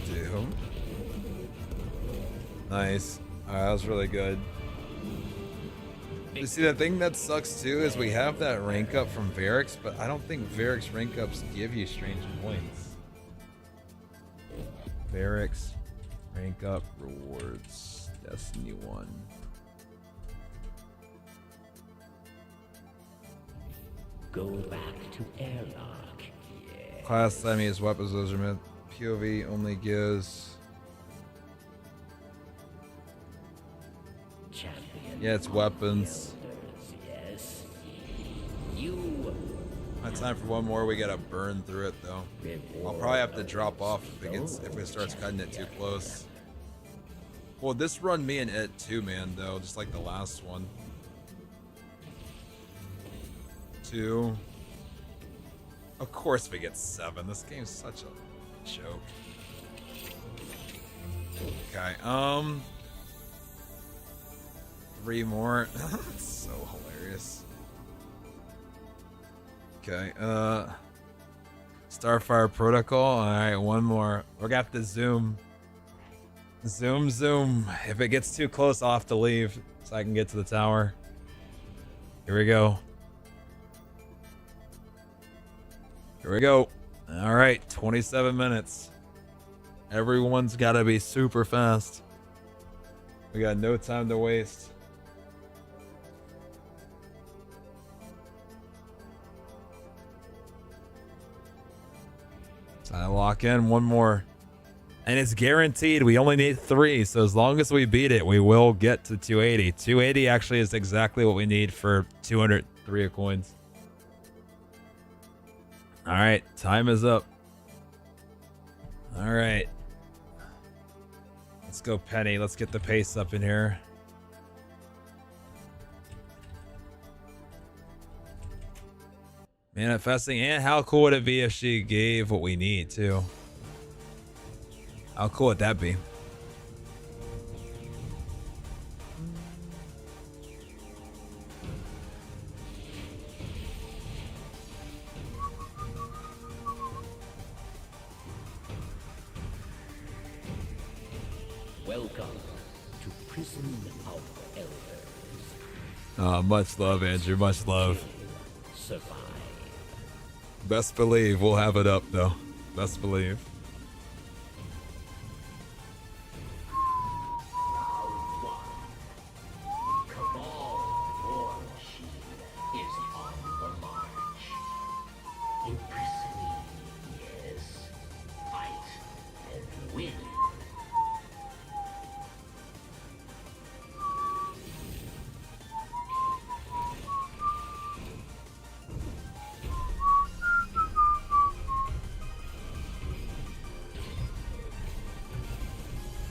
Doom. Nice. That was really good. You see, the thing that sucks too is we have that rank up from Varix, but I don't think Varix rank ups give you strange points. Varix rank up rewards. Destiny 1. Go back to airlock. Yeah. Class enemies, weapons, those are POV only gives. Champion. Yeah, it's weapons. Yes. You. My time for one more. We gotta burn through it though. I'll probably have to drop off if it starts cutting it too close. Well, this run me and it too, man. Though, just like the last one. 2. Of course we get 7. This game's such a joke. Okay. 3 more. That's so hilarious. Okay, Starfire Protocol. Alright, one more. We're gonna have to zoom. Zoom. If it gets too close, I'll have to leave so I can get to the tower. Here we go. Alright, 27 minutes. Everyone's gotta be super fast. We got no time to waste. So I lock in one more. And it's guaranteed. We only need 3. So as long as we beat it, we will get to 280. 280 actually is exactly what we need for 203 of coins. All right. Time is up. All right. Let's go, Penny. Let's get the pace up in here. Manifesting, and how cool would it be if she gave what we need too? How cool would that be? Welcome to Prison of Elders. Much love, Andrew. Much love. Survive. Best believe we'll have it up though. Best believe.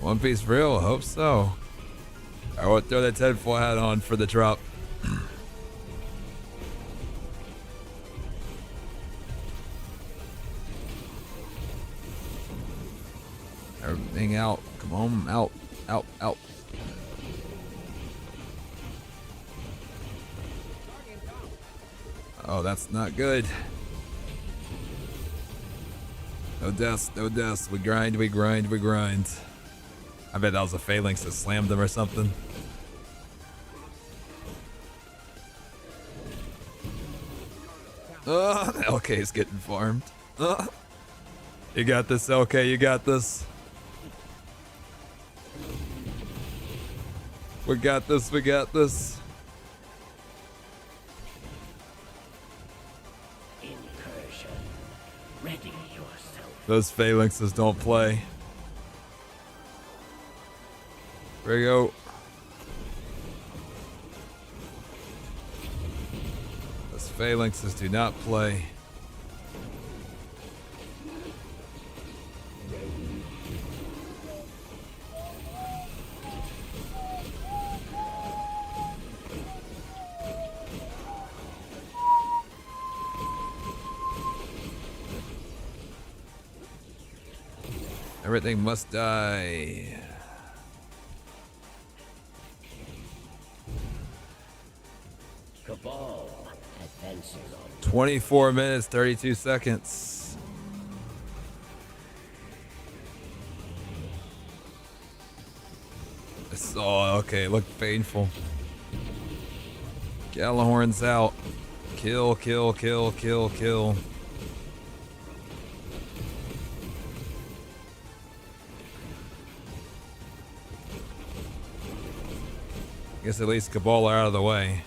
One Piece real? Hope so. I will throw that tinfoil hat on for the drop. Everything out. Come on, out. Oh, that's not good. No deaths. We grind. I bet that was a phalanx that slammed them or something. LK is getting farmed. You got this, LK. You got this. We got this. Incursion. Ready yourself. Those phalanxes don't play. There we go. Phalanxes do not play. Everything must die. Cabal advancing on 24 minutes, 32 seconds. Oh, okay, look painful. Gallahorn's out. Kill, kill, kill, kill, kill. Guess at least Cabal are out of the way.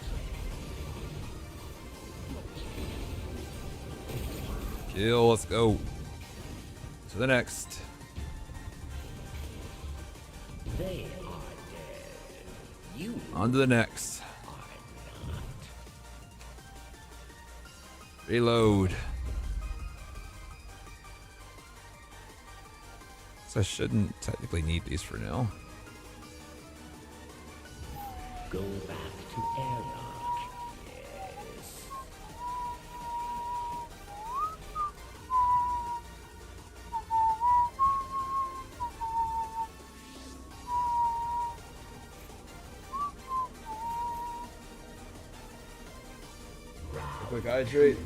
Kill, let's go. To the next. they are dead. You On to the next. are not. Reload. So I shouldn't technically need these for now. Go back to Airlock. Yes. Quick hydrate.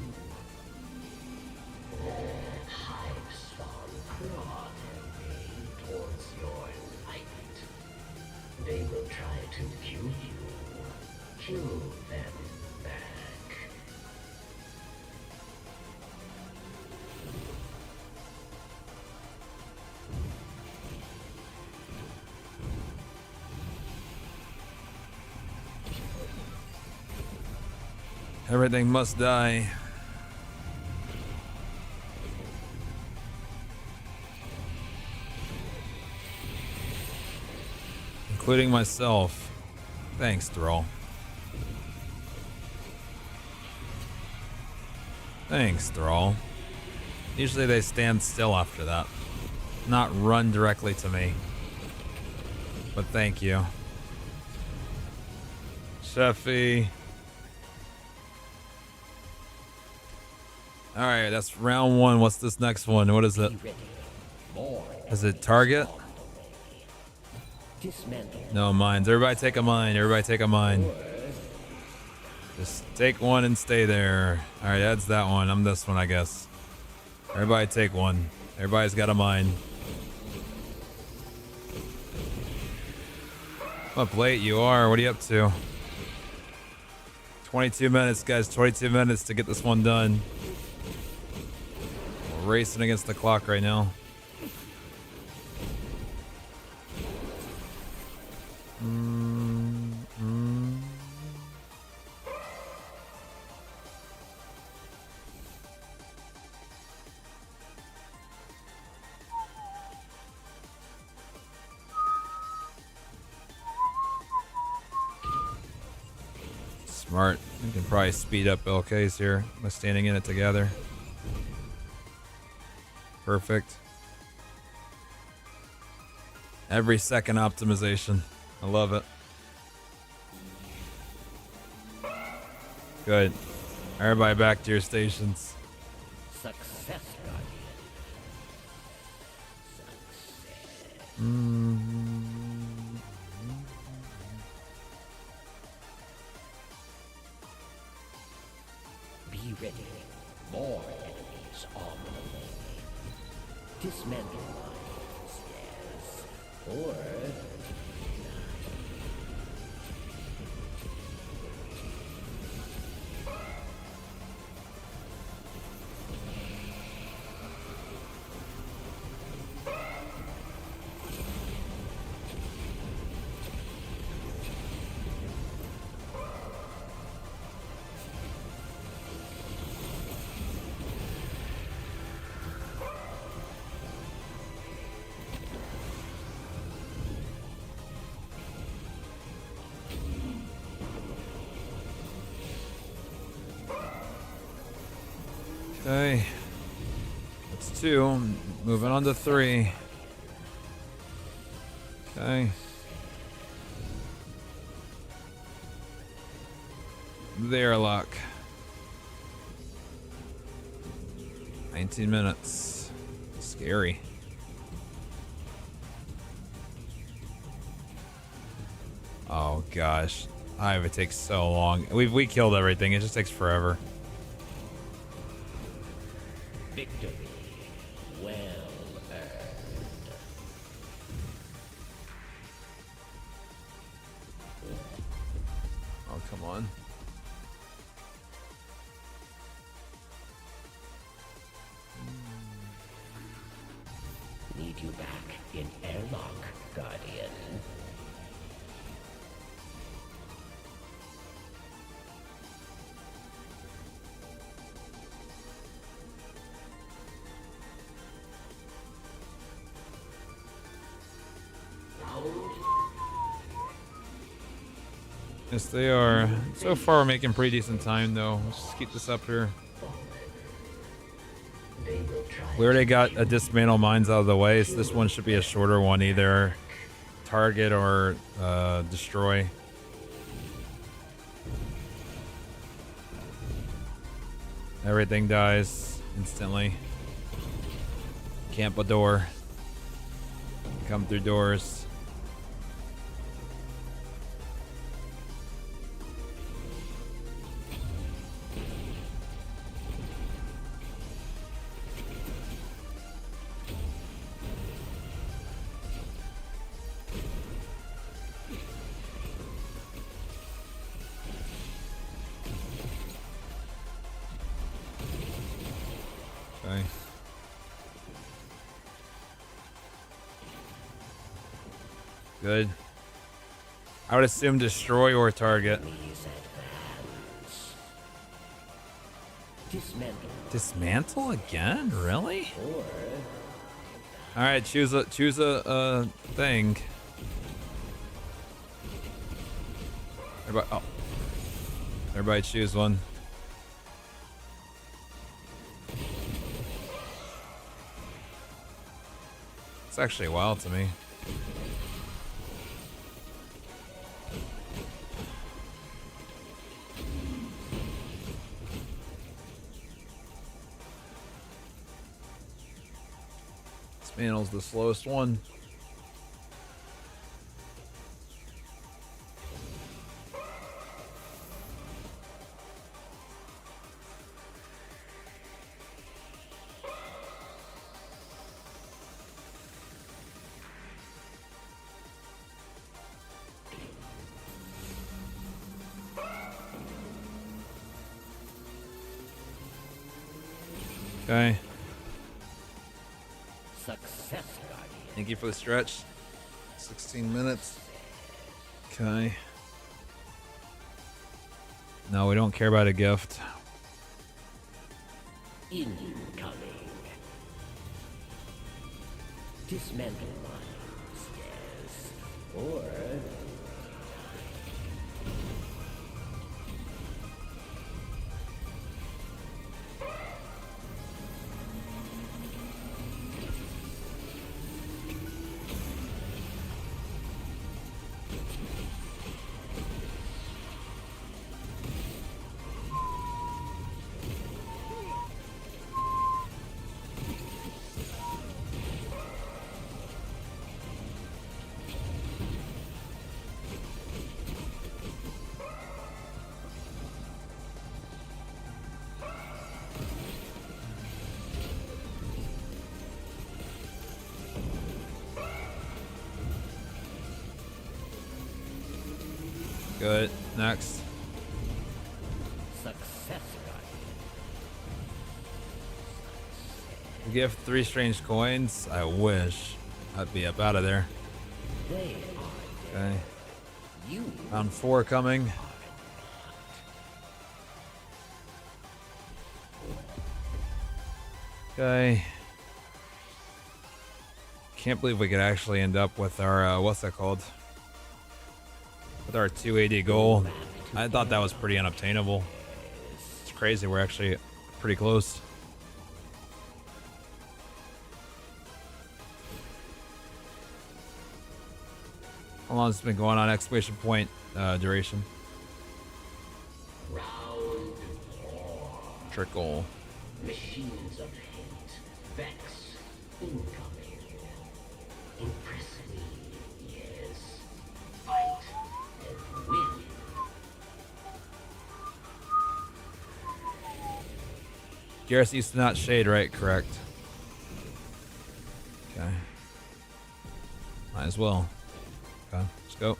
Hive spawn crawl their way towards your light. They will try to kill you. Kill them back. Everything must die. Including myself. Thanks, Thrall. Thanks, Thrall. Usually they stand still after that. Not run directly to me. But thank you. Sheffy. Alright, that's round one. What's this next one? What is it? Be ready. More Is it target? on the way. Dismantle. No, mines. Everybody take a mine. Everybody take a mine. Just take one and stay there. Alright, that's that one. I'm this one, I guess. Everybody take one. Everybody's got a mine. Up late you are. What are you up to? 22 minutes, guys. 22 minutes to get this one done. We're racing against the clock right now. Smart. We can probably speed up LKs here by standing in it together. Perfect. Every second optimization. I love it. Good. Everybody back to your stations. Success, Guardian. Success. Be ready. More enemies on the way. Dismantle mines, yes. Or Okay. That's 2. Moving on to 3. Okay. There, lock. 19 minutes. Scary. Oh gosh. It takes so long. We killed everything. It just takes forever. Victory. Well earned. Oh, come on. Need you back in airlock, Guardian. Yes, they are. So far, we're making pretty decent time, though. Let's just keep this up here. They will try. We already got a dismantle mines out of the way, so this one should be a shorter one, either target or destroy. Everything dies instantly. Camp a door. Come through doors. Okay. Good. I would assume destroy or target. Please advance. Dismantle. Dismantle again? Really? Or All right, choose a thing. Everybody choose one. It's actually wild to me. Dismantle's the slowest one. Okay. success, Guardian. Thank you for the stretch. 16 minutes. Okay. No, we don't care about a gift. Incoming. Dismantle mines, yes. Or Good. Next. success, Guardian. Gift 3 strange coins. I wish. I'd be up out of there. They are Okay. you. Round 4 coming. Okay. Can't believe we could actually end up with our, what's that called? With our 280 goal. I thought that was pretty unobtainable. It's crazy, we're actually pretty close. How long has it been going on? Exclamation point duration. Round 4. Trickle. Machines of hate. Vex. Incoming. Impress me. Yes. Fight. And win. Garrus used to not shade, right? Correct. Okay. Might as well. Okay, let's go.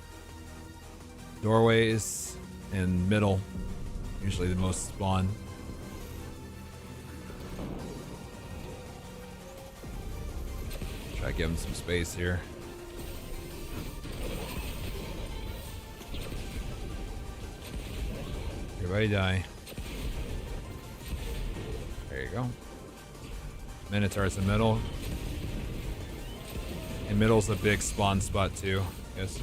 Doorways and middle. Usually the most spawn. Try to give him some space here. Everybody die. There you go. Minotaur's in the middle. And middle's a big spawn spot too. Yes.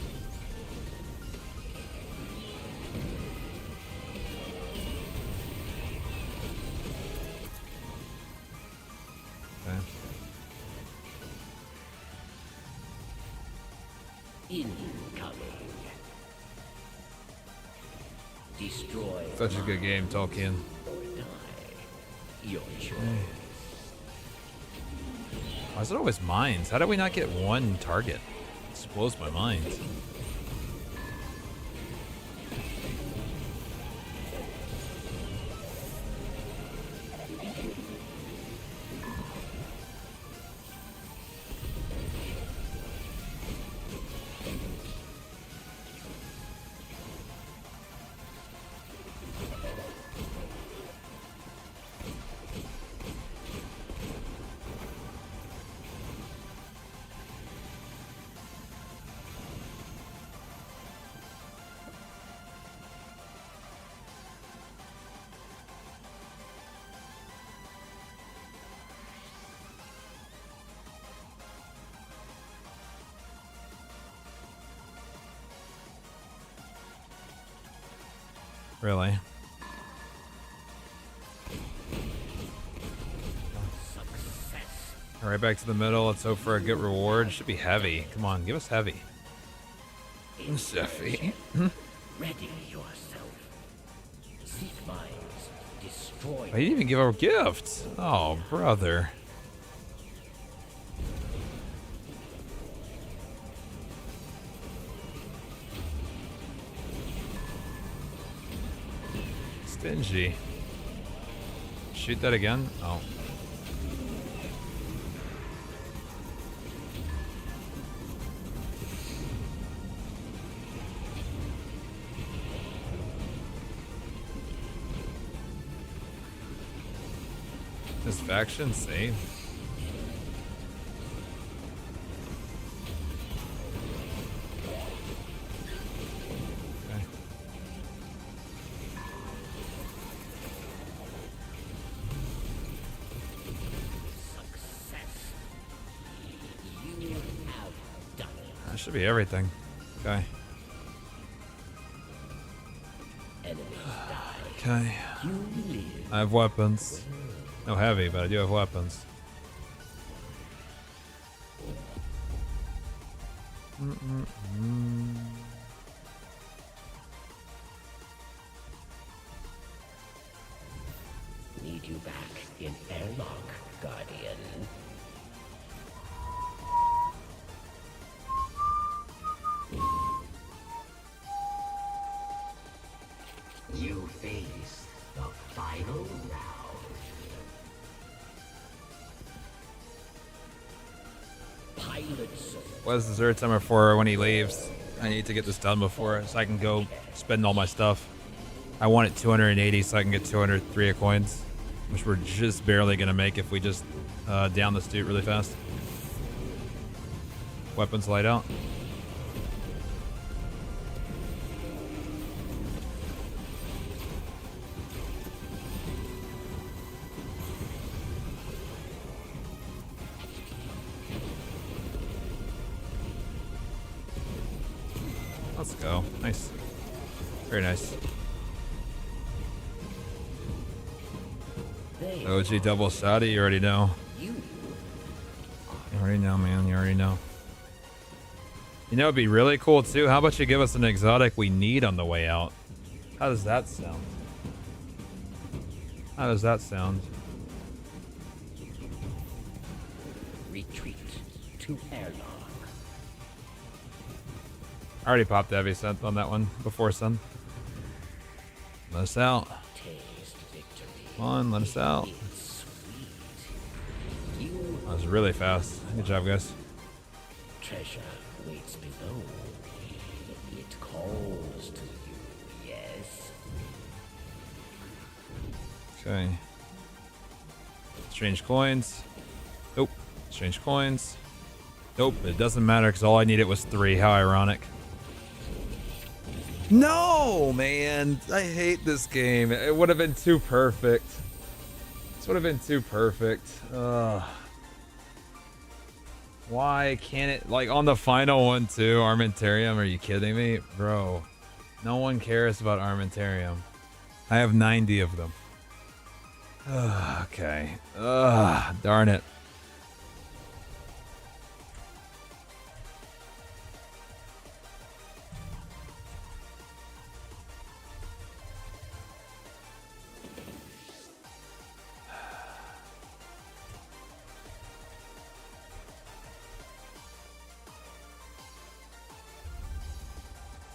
Okay. Incoming. Destroy. Such a good game, Tolkien. Or die. Your choice. Why is it always mines? How did we not get one target? This blows my mind. Really? All right, back to the middle. Let's hope for a good reward. Should be heavy. Come on, give us heavy. It's heavy. Ready yourself. Seek mines. Destroy. I didn't even give a gift. Oh, brother. Stingy. Shoot that again? Oh. This faction safe. Okay. Success. You have done it. That should be everything. Okay. Enemies die. Okay. You live. I have weapons. No heavy, but I do have weapons. Need you back in airlock, Guardian. You face the final round. Pilots. What is the zero timer for when he leaves? I need to get this done before so I can go spend all my stuff. I want it 280 so I can get 203 of coins, which we're just barely gonna make if we just down this dude really fast. Weapons light out. Let's go. Nice. Very nice. OG double shotty, you already know. You You already know, man. You already know. You know, it'd be really cool too. How about you give us an exotic we need on the way out? How does that sound? How does that sound? Retreat to airlock. I already popped the heavy scent on that one before sun. Let us out. Taste victory. Come on, let us out. It's sweet. You That was really fast. Good job, guys. treasure waits below. It calls to you, yes? Okay. Strange coins. Nope. Strange coins. Nope. It doesn't matter because all I needed was 3. How ironic. No, man. I hate this game. It would have been too perfect. This would have been too perfect. Ugh. Why can't it, like on the final one too, Armentarium? Are you kidding me? Bro, no one cares about Armentarium. I have 90 of them. Ugh, okay. Ugh, darn it.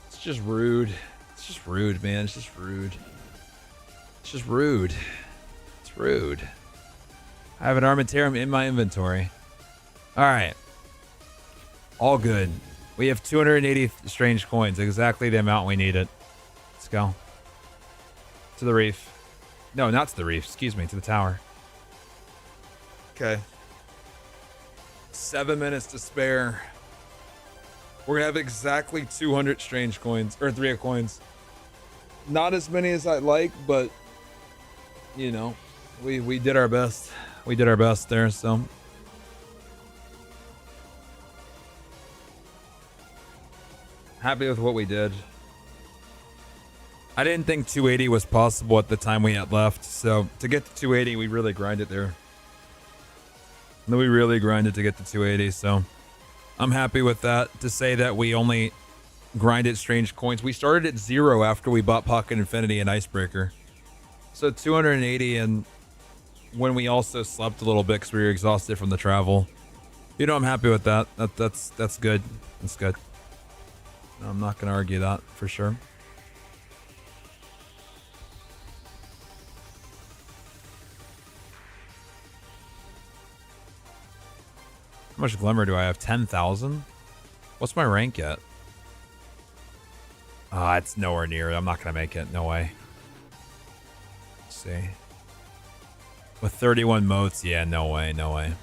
It's just rude. It's just rude, man. It's just rude. It's just rude. It's rude. I have an Armentarium in my inventory. Alright. All good. We have 280 strange coins. Exactly the amount we needed. Let's go. To the reef. No, not to the reef. Excuse me. To the tower. Okay. 7 minutes to spare. We're gonna have exactly 200 strange coins, or 3 coins. Not as many as I'd like, but you know, we did our best. We did our best there, so. Happy with what we did. I didn't think 280 was possible at the time we had left, so to get to 280, we really grinded there. And then we really grinded to get to 280, so. I'm happy with that. To say that we only grinded strange coins. We started at 0 after we bought Pocket Infinity and Icebreaker. So 280, and when we also slept a little bit because we were exhausted from the travel. You know, I'm happy with that. That's good. That's good. No, I'm not going to argue that for sure. How much glimmer do I have? 10,000? What's my rank at? Ah, it's nowhere near. I'm not going to make it. No way. Let's see. With 31 motes, yeah, no way, no way.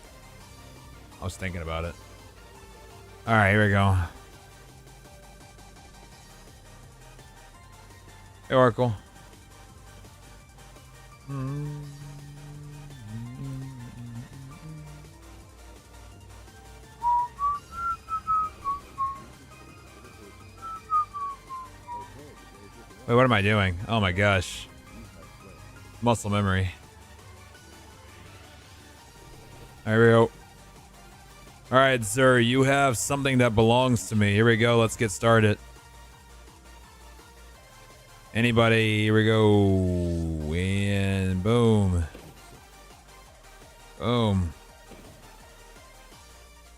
I was thinking about it. All right, here we go. Hey, Oracle. Wait, what am I doing? Oh my gosh. Muscle memory. There we go. Alright, sir, you have something that belongs to me. Here we go, let's get started. Anybody, here we go. And boom. Boom.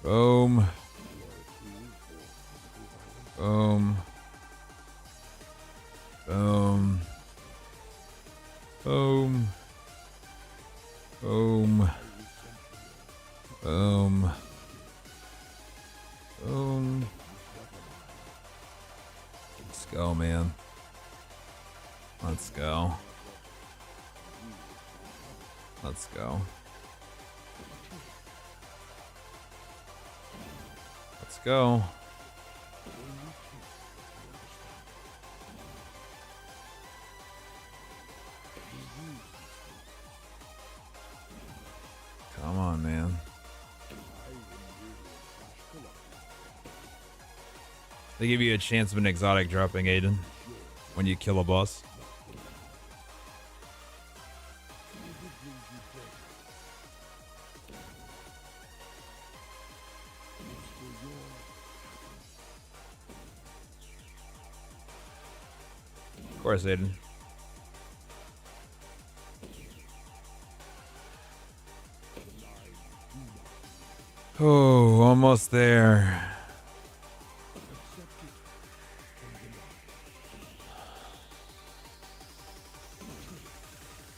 Boom. Boom. Boom. Boom. Boom. Boom. Boom. Let's go, man. Let's go. Let's go. Let's go. Come on, man. They give you a chance of an exotic dropping, Aiden, when you kill a boss. course, Aiden. Oh, almost there.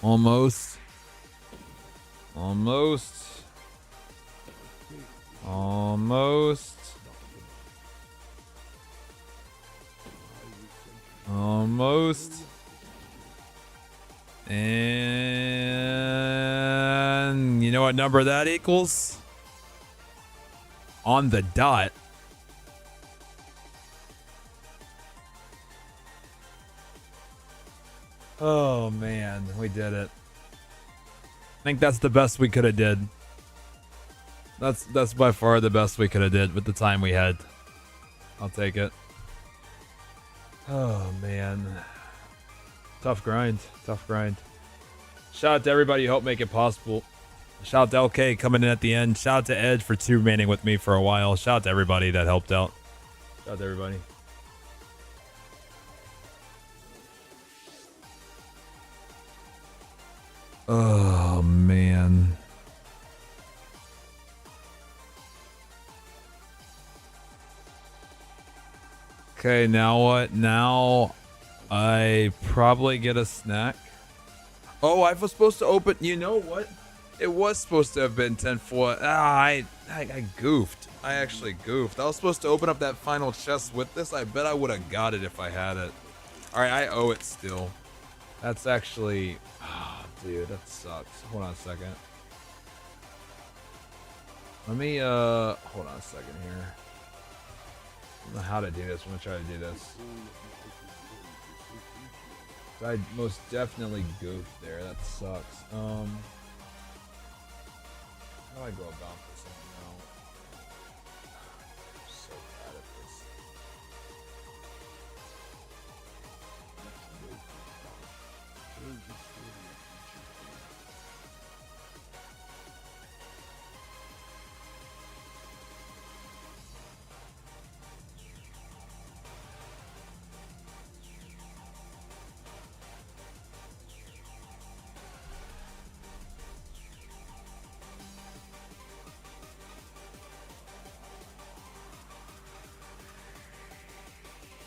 Almost. Almost. Almost. Almost. And you know what number that equals? On the dot. Oh man, we did it. I think that's the best we could have did. That's by far the best we could have did with the time we had. I'll take it. Oh man. Tough grind. Tough grind. Shout out to everybody who helped make it possible. Shout out to LK coming in at the end. Shout out to Edge for 2 remaining with me for a while. Shout out to everybody that helped out. Shout out to everybody. Oh man. Okay, now what? Now I probably get a snack. Oh, I was supposed to open. You know what? It was supposed to have been 10-4. I goofed. I actually goofed. I was supposed to open up that final chest with this. I bet I would have got it if I had it. All right, I owe it still. That's actually... Oh, dude, that sucks. Hold on a second. Let me, hold on a second here. I don't know how to do this. I'm going to try to do this. I most definitely goofed there. That sucks. How do I go about this now? I'm so bad at this.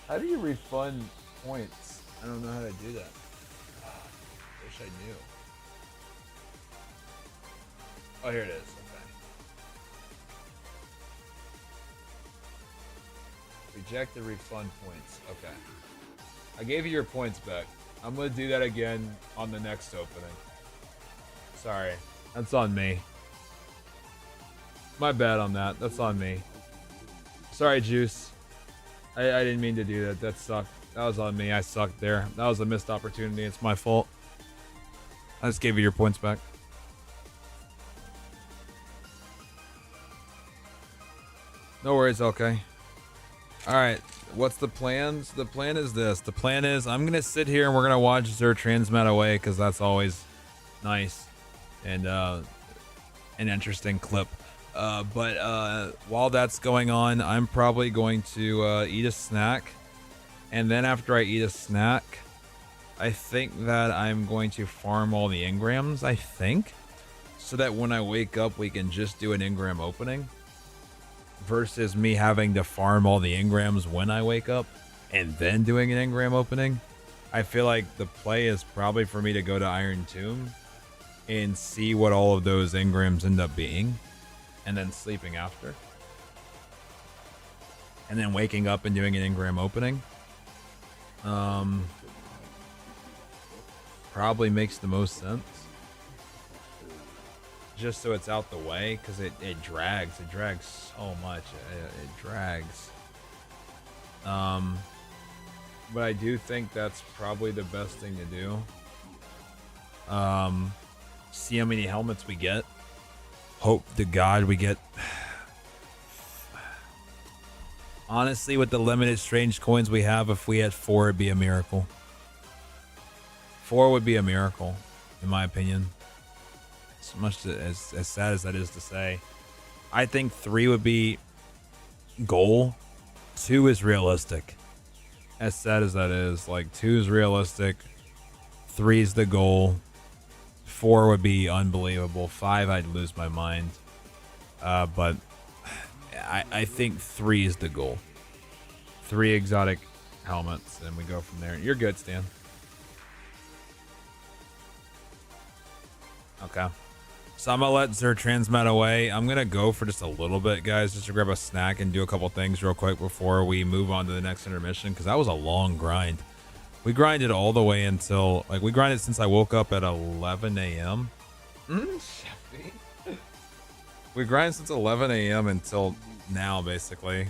How do you refund points? I don't know how to do that. Wish I knew. Oh, here it is. Okay. Reject the refund points. Okay. I gave you your points back. I'm going to do that again on the next opening. Sorry. That's on me. My bad on that. That's on me. Sorry, Juice. I didn't mean to do that. That sucked. That was on me. I sucked there. That was a missed opportunity. It's my fault. I just gave you your points back. No worries, okay. Alright, what's the plans? The plan is this. The plan is I'm going to sit here and we're going to watch Zer transmat away because that's always nice and an interesting clip. But while that's going on, I'm probably going to eat a snack. And then after I eat a snack, I think that I'm going to farm all the engrams, I think. So that when I wake up, we can just do an engram opening. Versus me having to farm all the engrams when I wake up and then doing an engram opening. I feel like the play is probably for me to go to Iron Tomb and see what all of those engrams end up being. And then sleeping after. And then waking up and doing an engram opening. Probably makes the most sense. Just so it's out the way, because it drags. It drags so much. It drags. But I do think that's probably the best thing to do. See how many helmets we get. Hope to God we get. Honestly, with the limited strange coins we have, if we had 4, it'd be a miracle. 4 would be a miracle, in my opinion. As much as sad as that is to say, I think 3 would be goal. 2 is realistic. as sad as that is, like 2 is realistic, 3 is the goal, 4 would be unbelievable, 5 I'd lose my mind. But I think 3 is the goal. 3 exotic helmets, and we go from there. You're good, Stan. Okay. So I'm going to let Zer transmat away. I'm going to go for just a little bit, guys, just to grab a snack and do a couple things real quick before we move on to the next intermission, because that was a long grind. We grinded all the way until, like, we grinded since I woke up at 11 a.m. We grinded since 11 a.m. until now, basically.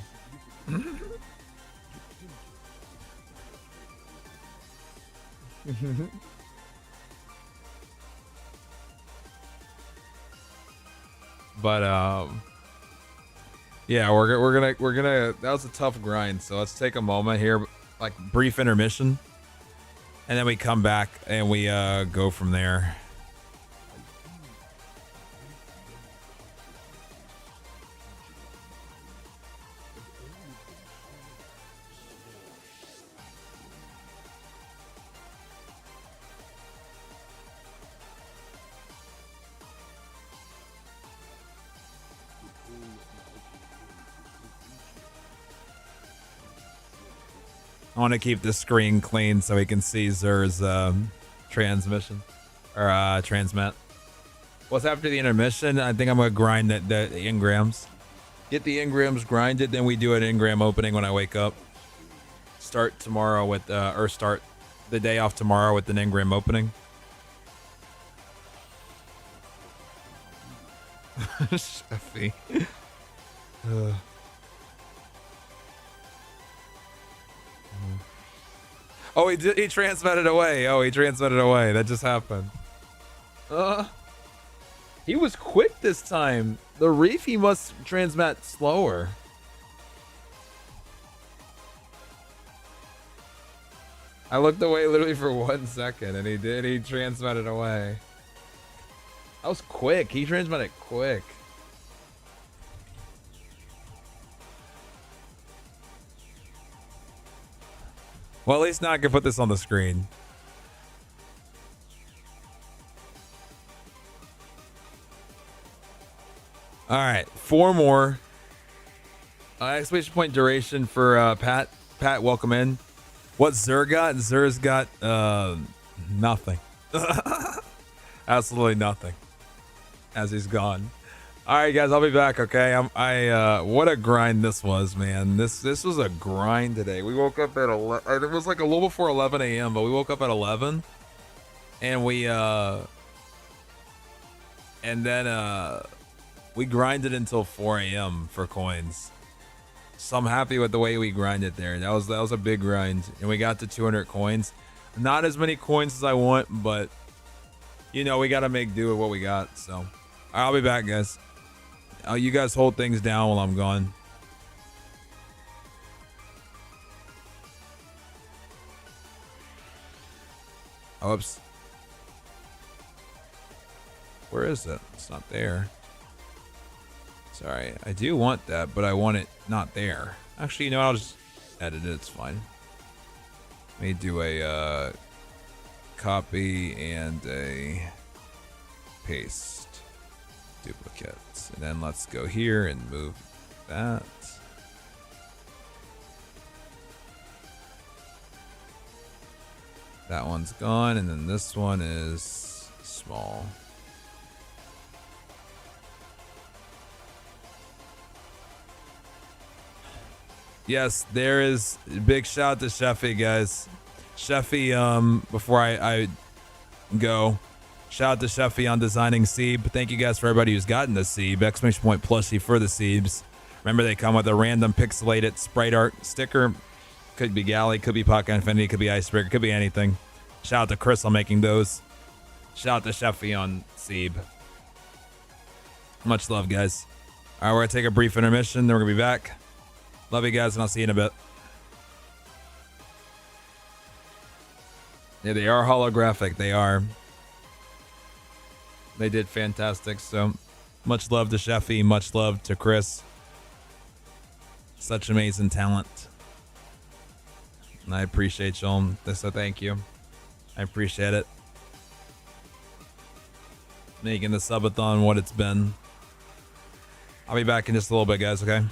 But yeah, we're gonna that was a tough grind, so let's take a moment here, like brief intermission, and then we come back and we go from there. I want to keep the screen clean so we can see Zer's transmission or transmit. What's after the intermission? I think I'm gonna grind the engrams. Get the engrams grinded, then we do an engram opening when I wake up. Start tomorrow with or start the day off tomorrow with an engram opening. Sheffy. Oh, he transmitted away. Oh, he transmitted away. That just happened. He was quick this time. The reef, he must transmit slower. I looked away literally for 1 second, and he transmitted away. That was quick. He transmitted quick. Well, at least now I can put this on the screen. All right, 4 more. Exclamation point duration for Pat. Pat, welcome in. What's Zer got? Zer's got nothing. Absolutely nothing. As he's gone. All right, guys, I'll be back. Okay, what a grind this was, man. This was a grind today. We woke up at 11. It was like a little before 11 a.m., but we woke up at 11, and we grinded until 4 a.m. for coins. So I'm happy with the way we grinded there. That was a big grind, and we got to 200 coins. Not as many coins as I want, but you know we got to make do with what we got. So I'll be back, guys. You guys hold things down while I'm gone. Oops. Where is it? It's not there. Sorry, I do want that, but I want it not there. Actually, you know, I'll just edit it. It's fine. Let me do a copy and a paste. Duplicates, and then let's go here and move that. That one's gone, and then this one is small. Yes, there is. Big shout out to Sheffy, guys. Sheffy, before I go, shout out to Sheffy on designing Seeb. Thank you guys for everybody who's gotten the Seeb. Exclamation point plushie for the Seebs. Remember, they come with a random pixelated sprite art sticker. Could be Galley, could be Pocket Infinity, could be Icebreaker, could be anything. Shout out to Chris on making those. Shout out to Sheffy on Seeb. Much love, guys. All right, we're going to take a brief intermission, then we're going to be back. Love you guys, and I'll see you in a bit. Yeah, they are holographic. They are. They did fantastic. So much love to Sheffy. Much love to Chris. Such amazing talent. And I appreciate y'all. So thank you. I appreciate it. Making the subathon what it's been. I'll be back in just a little bit, guys, okay?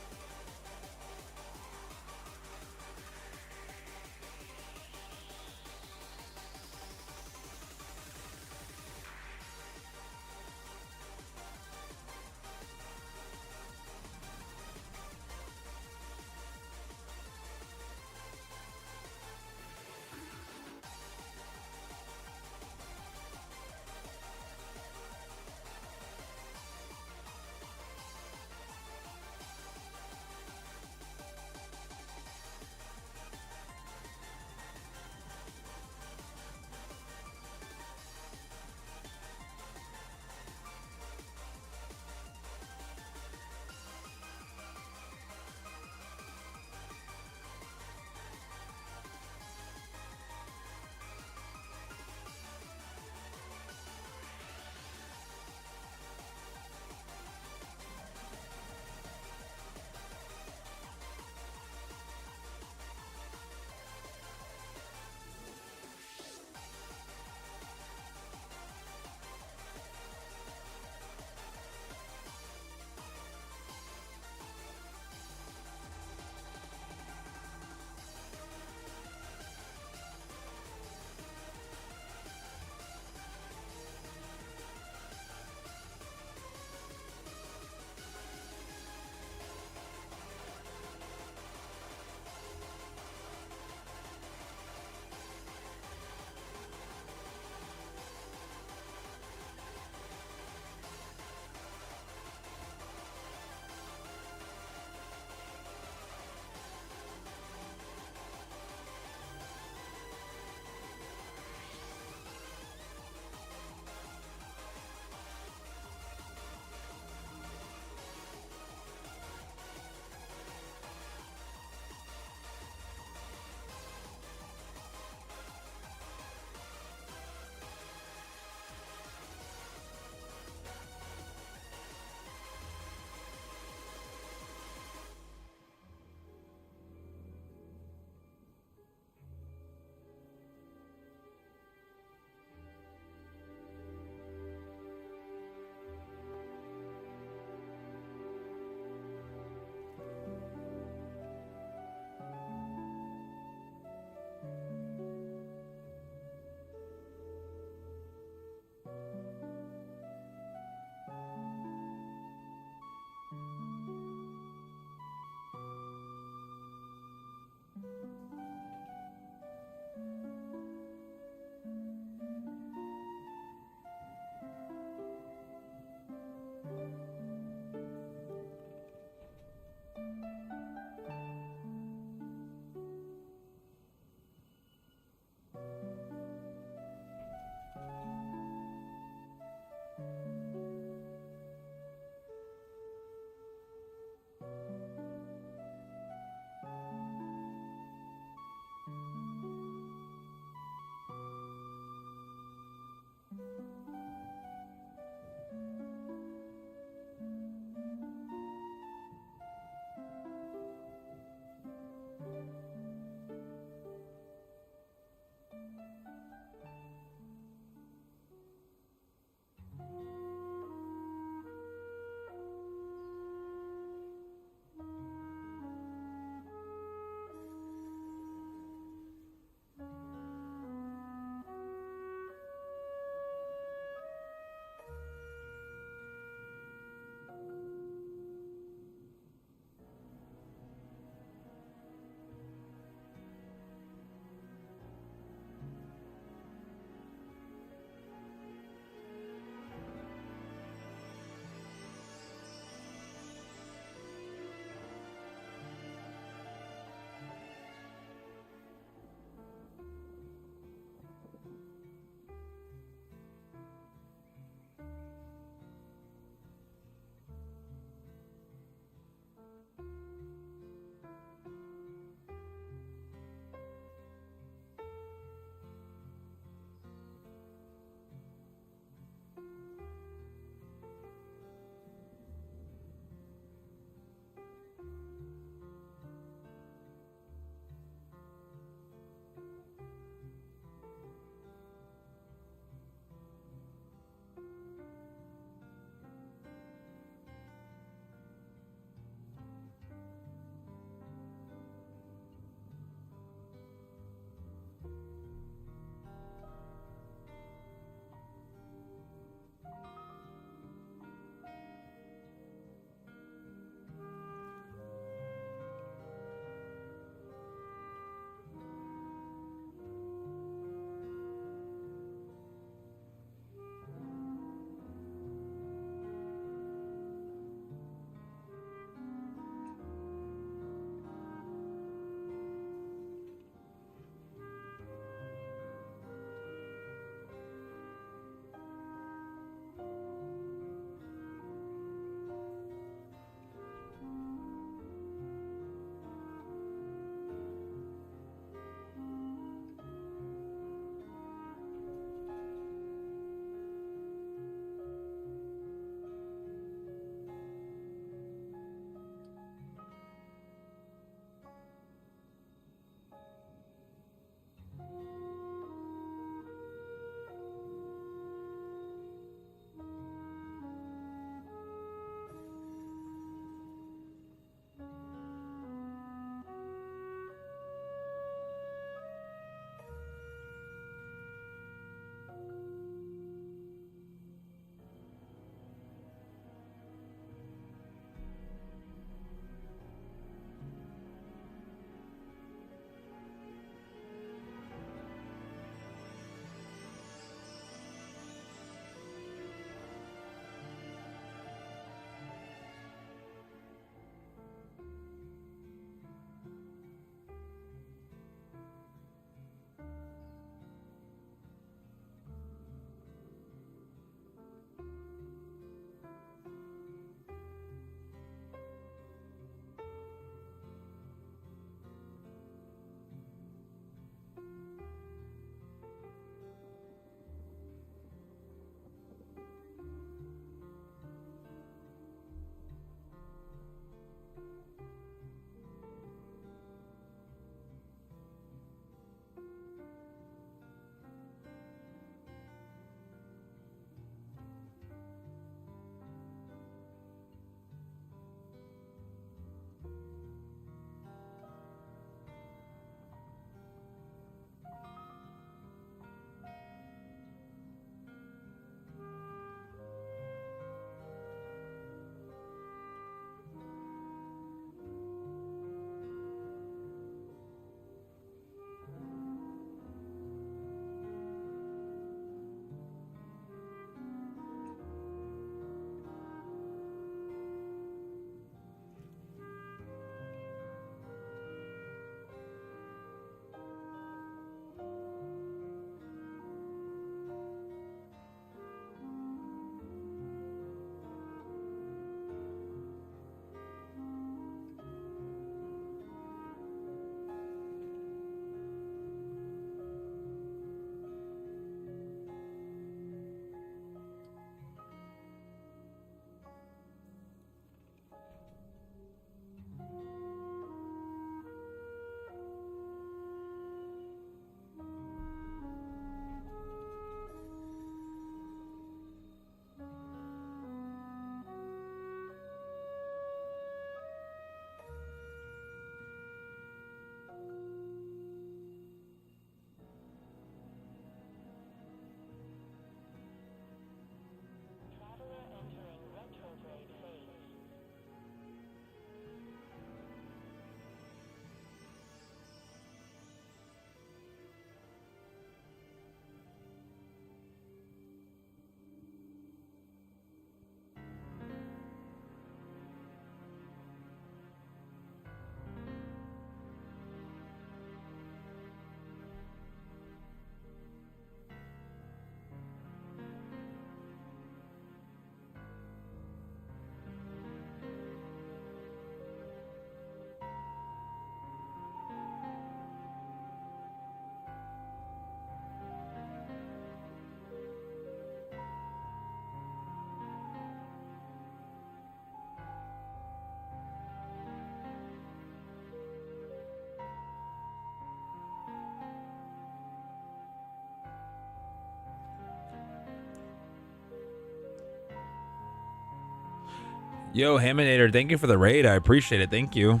Yo, Haminator, thank you for the raid. I appreciate it. Thank you.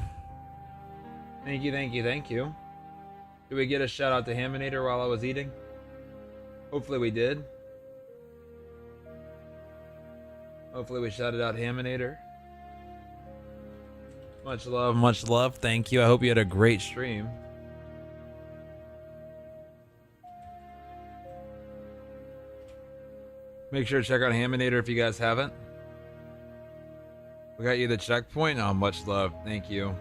Thank you, thank you, thank you. Did we get a shout out to Haminator while I was eating? Hopefully we did. Hopefully we shouted out Haminator. Much love, much love. Thank you. I hope you had a great stream. Make sure to check out Haminator if you guys haven't. We got you the checkpoint. Oh, much love. Thank you.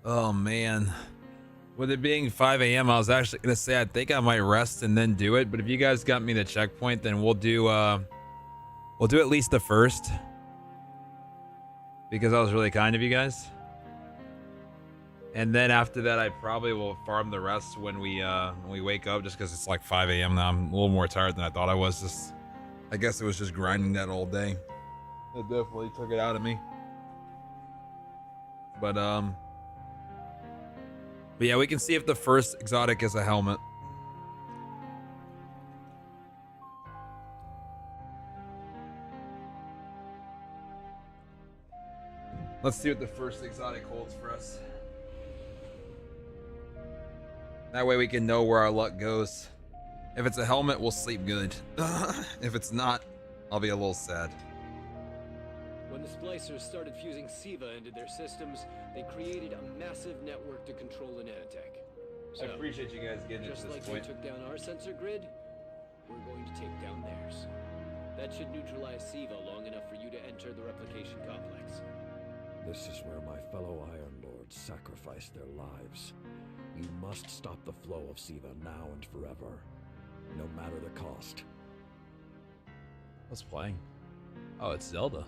Oh man, with it being 5 a.m., I was actually gonna say I think I might rest and then do it. But if you guys got me the checkpoint, then we'll do at least the first, because I was really kind of you guys. And then after that, I probably will farm the rest when we wake up, just because it's like 5 a.m. now. I'm a little more tired than I thought I was. I guess it was just grinding that all day. It definitely took it out of me. But yeah, we can see if the first exotic is a helmet. Let's see what the first exotic holds for us. That way we can know where our luck goes. If it's a helmet, we'll sleep good. If it's not, I'll be a little sad. When the splicers started fusing SIVA into their systems, they created a massive network to control the nanotech. So, I appreciate you guys getting just to this like point. they took down our sensor grid, we're going to take down theirs. That should neutralize SIVA long enough for you to enter the replication complex. This is where my fellow Iron Lords sacrificed their lives. You must stop the flow of SIVA now and forever, no matter the cost. What's playing? Oh, it's Zelda.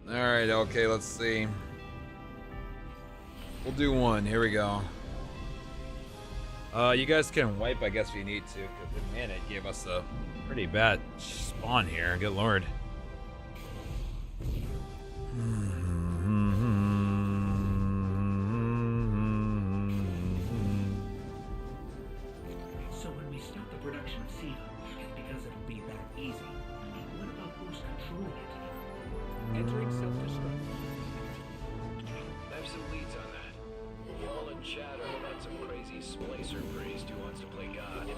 Alright, okay, let's see. We'll do one. Here we go. You guys can wipe, I guess, if you need to, because man, it gave us a pretty bad spawn here. Good lord. So when we stop the production of SIVA, it's because it'll be that easy. What about who's controlling it? Entering self-destruct. I have some leads on that. All in chatter about some crazy splicer priest who wants to play God.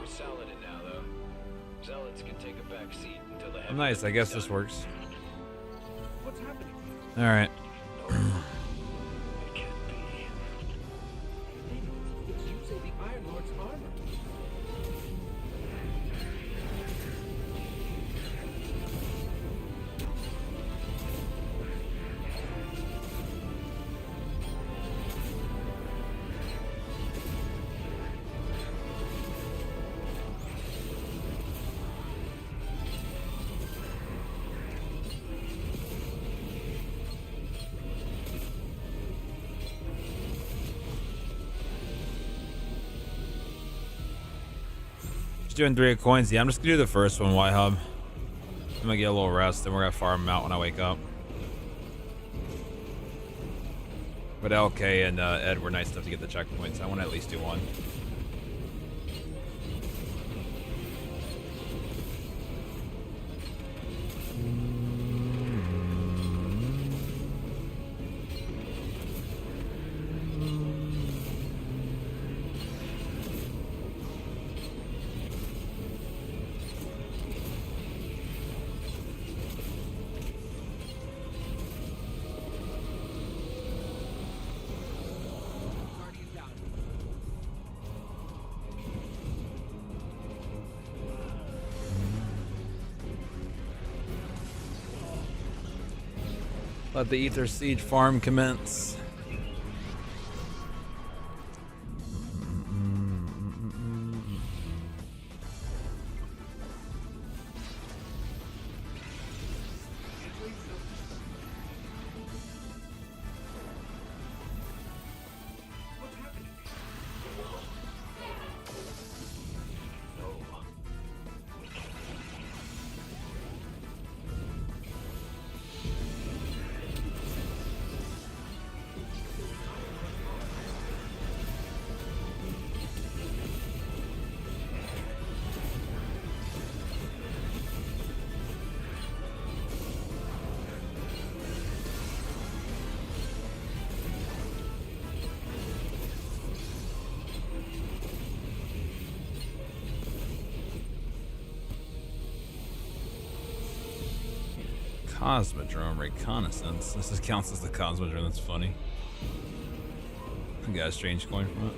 We're solid it now, though. Zealots can take a back seat until the heavy Nice, I guess lifting's this done. works. What's happening? Alright. It can't be. It's using the Iron Lord's armor. Just doing 3 coins. Yeah, I'm just gonna do the first one, Y-Hub. I'm gonna get a little rest, and we're gonna farm them out when I wake up. But LK and Ed were nice enough to get the checkpoints. I want to at least do one. Let the Ether Siege farm commence. Cosmodrome reconnaissance. This just counts as the Cosmodrome. That's funny. I got a strange coin from it.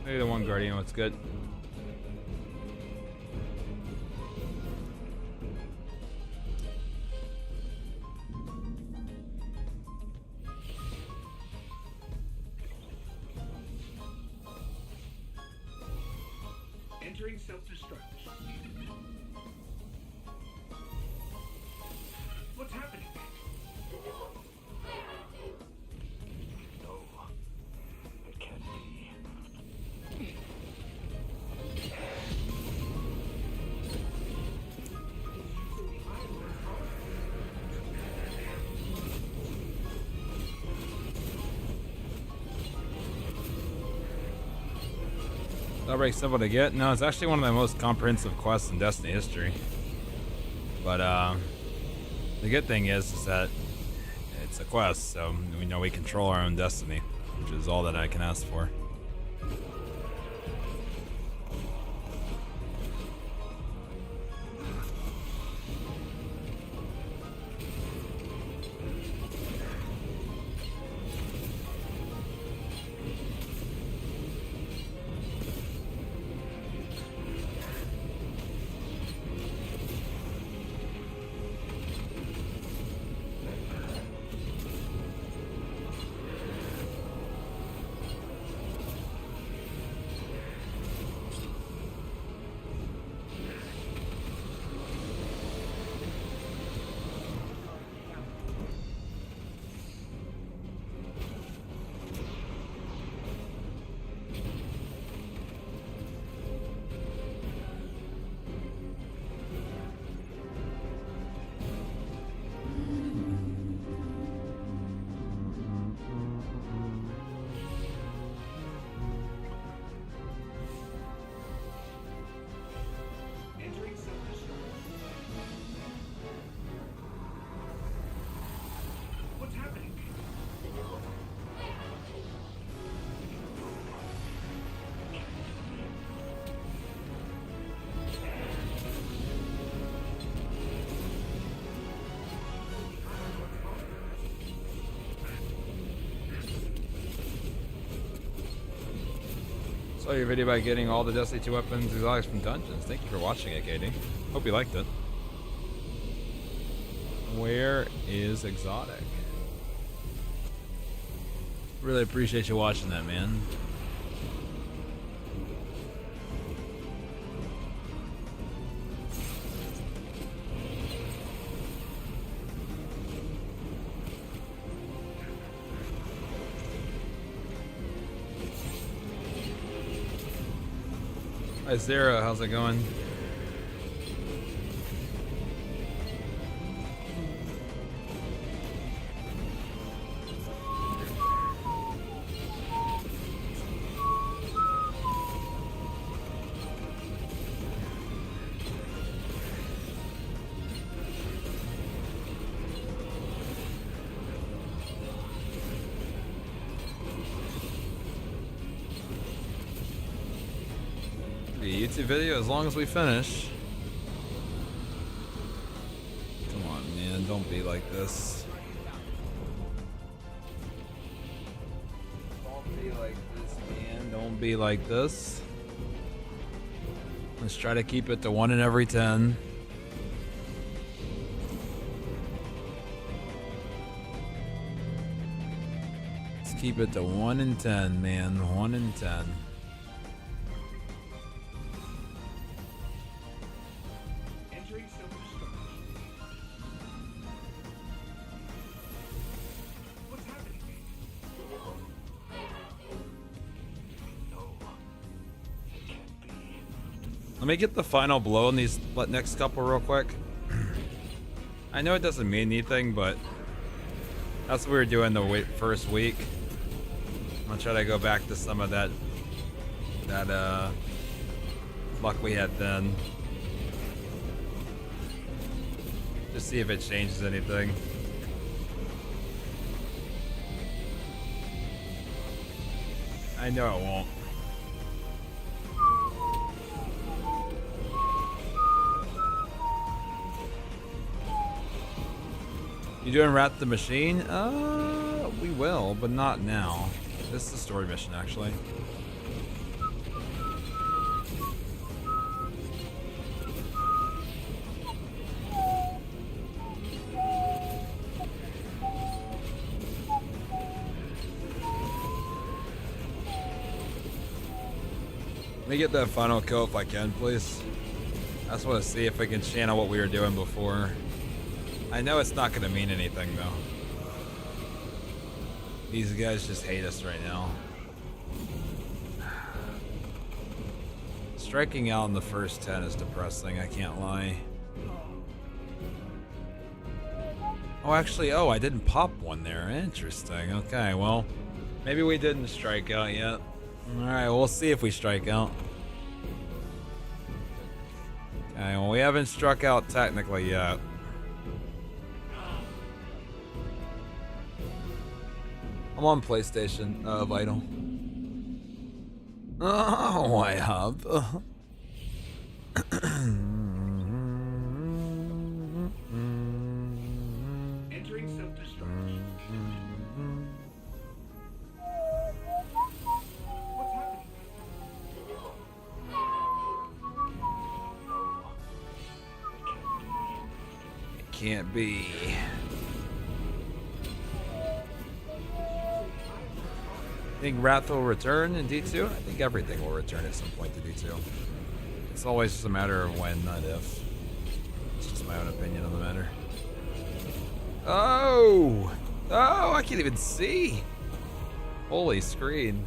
Maybe the one Guardian, what's good? Entering self-destruct. What's happening? No, it can't be. That very simple to get. No, it's actually one of the most comprehensive quests in Destiny history. But the good thing is that it's a quest, so we know we control our own destiny, which is all that I can ask for. Entering self-destruct. What's happening? Saw your video about getting all the Destiny 2 weapons exotics from dungeons. Thank you for watching it, KD. Hope you liked it. Where is exotic? Really appreciate you watching that, man. Hi Zara, how's it going? A YouTube video as long as we finish. Come on, man, don't be like this. Don't be like this, man. Don't be like this. Let's try to keep it to 1 in every 10. Let's keep it to 1 in 10, man. 1 in 10. Entering self-destruct. Let me get the final blow on these next couple real quick. I know it doesn't mean anything, but that's what we were doing the first week. I'm gonna try to go back to some of that luck we had then. Just see if it changes anything. I know it won't. You doing Rat the Machine? We will, but not now. This is a story mission, actually. Let me get that final kill if I can, please. I just want to see if I can channel what we were doing before. I know it's not going to mean anything, though. These guys just hate us right now. Striking out in the first 10 is depressing, I can't lie. Oh, actually, I didn't pop one there. Interesting. Okay, well, maybe we didn't strike out yet. Alright, we'll see if we strike out. Okay, well, we haven't struck out technically yet. I'm on PlayStation, Vital. Oh, I have. Entering self-destruct. What's happening? It can't be. I think Wrath will return in D2. I think everything will return at some point to D2. It's always just a matter of when, not if. It's just my own opinion on the matter. Oh! Oh, I can't even see! Holy screen.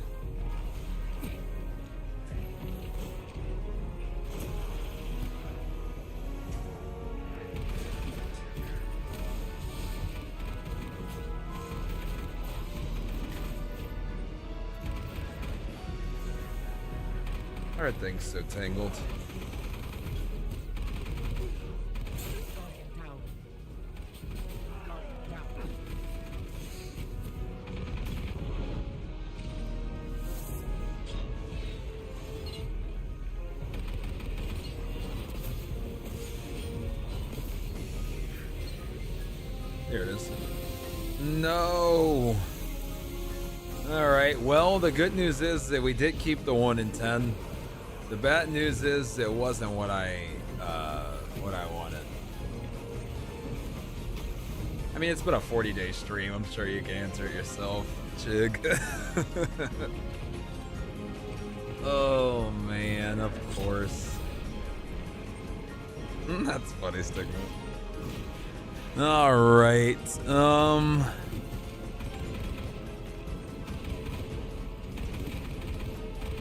Everything's so tangled. Here it is. No. All right. Well, the good news is that we did keep the 1 in 10. The bad news is it wasn't what I wanted. I mean, it's been a 40-day stream. I'm sure you can answer it yourself, Chig. Oh man, of course. That's funny, Stigma. All right.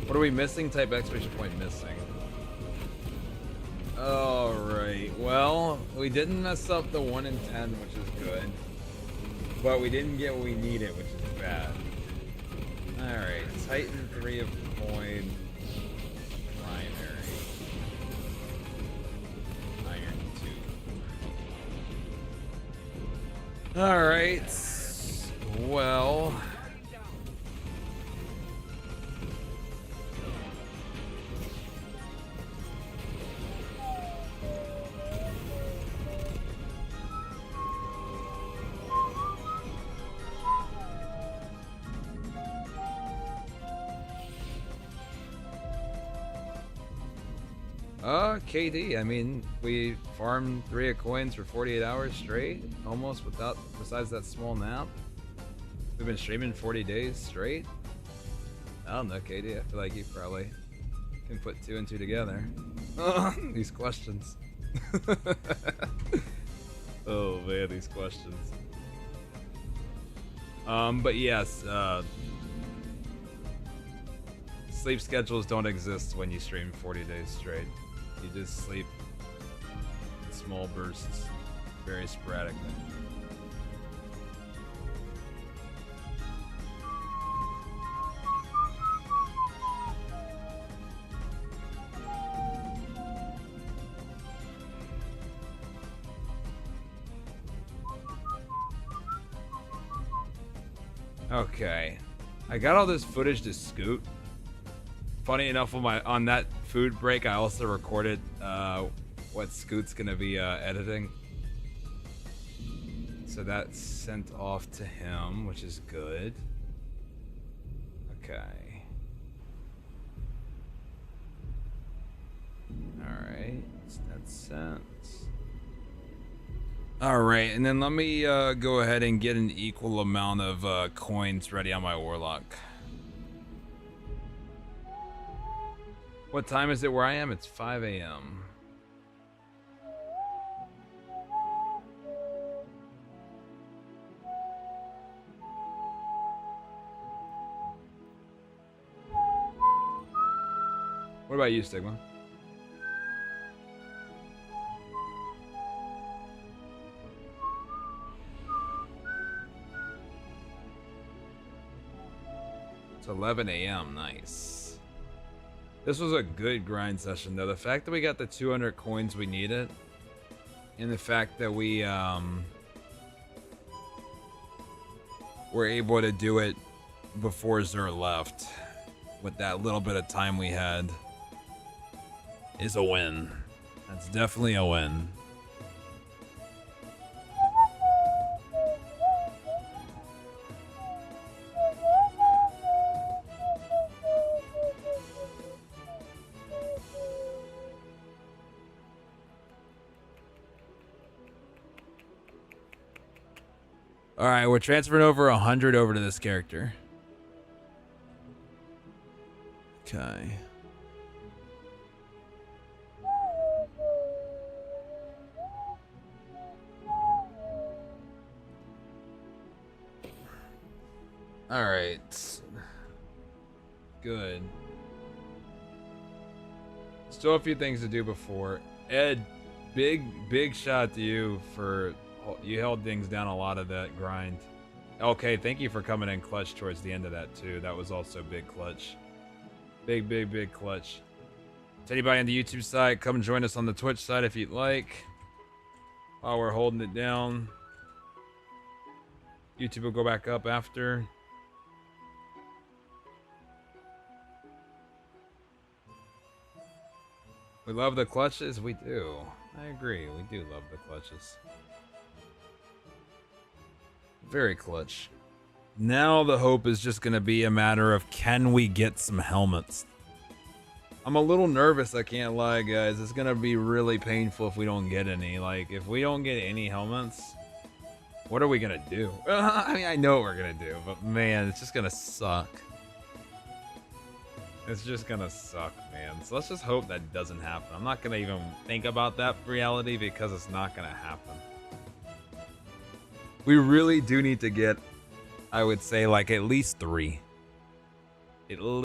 What are we missing? Type exclamation point missing. Alright, well, we didn't mess up the 1 in 10, which is good. But we didn't get what we needed, which is bad. Alright, Titan 3 of coin. Primary. Iron 2. Alright. Well. KD, I mean, we farmed 3 of coins for 48 hours straight, almost without, besides that small nap. We've been streaming 40 days straight. I don't know, KD, I feel like you probably can put 2 and 2 together. These questions. Oh man, these questions. But yes, sleep schedules don't exist when you stream 40 days straight. You just sleep in small bursts, very sporadically. Okay, I got all this footage to Scoot. Funny enough, on that food break, I also recorded what Scoot's gonna be editing. So that's sent off to him, which is good. Okay. Alright, that's sent. Alright, and then let me go ahead and get an equal amount of coins ready on my Warlock. What time is it where I am? It's 5 a.m. What about you, Stigma? It's 11 a.m. Nice. This was a good grind session, though. The fact that we got the 200 coins we needed, and the fact that we were able to do it before Zur left, with that little bit of time we had, is a win. That's definitely a win. All right, we're transferring over 100 over to this character. Okay. All right. Good. Still a few things to do before. Ed, big shout to you for... You held things down a lot of that grind. Okay, thank you for coming in clutch towards the end of that too. That was also big clutch. Big clutch. To anybody on the YouTube side, come join us on the Twitch side if you'd like. While we're holding it down. YouTube will go back up after. We love the clutches? We do. I agree, we do love the clutches. Very clutch. Now the hope is just going to be a matter of, can we get some helmets? I'm a little nervous, I can't lie, guys. It's going to be really painful if we don't get any. Like, if we don't get any helmets, what are we going to do? I mean, I know what we're going to do, but man, it's just going to suck. It's just going to suck, man. So let's just hope that doesn't happen. I'm not going to even think about that reality because it's not going to happen. We really do need to get, I would say, like at least 3.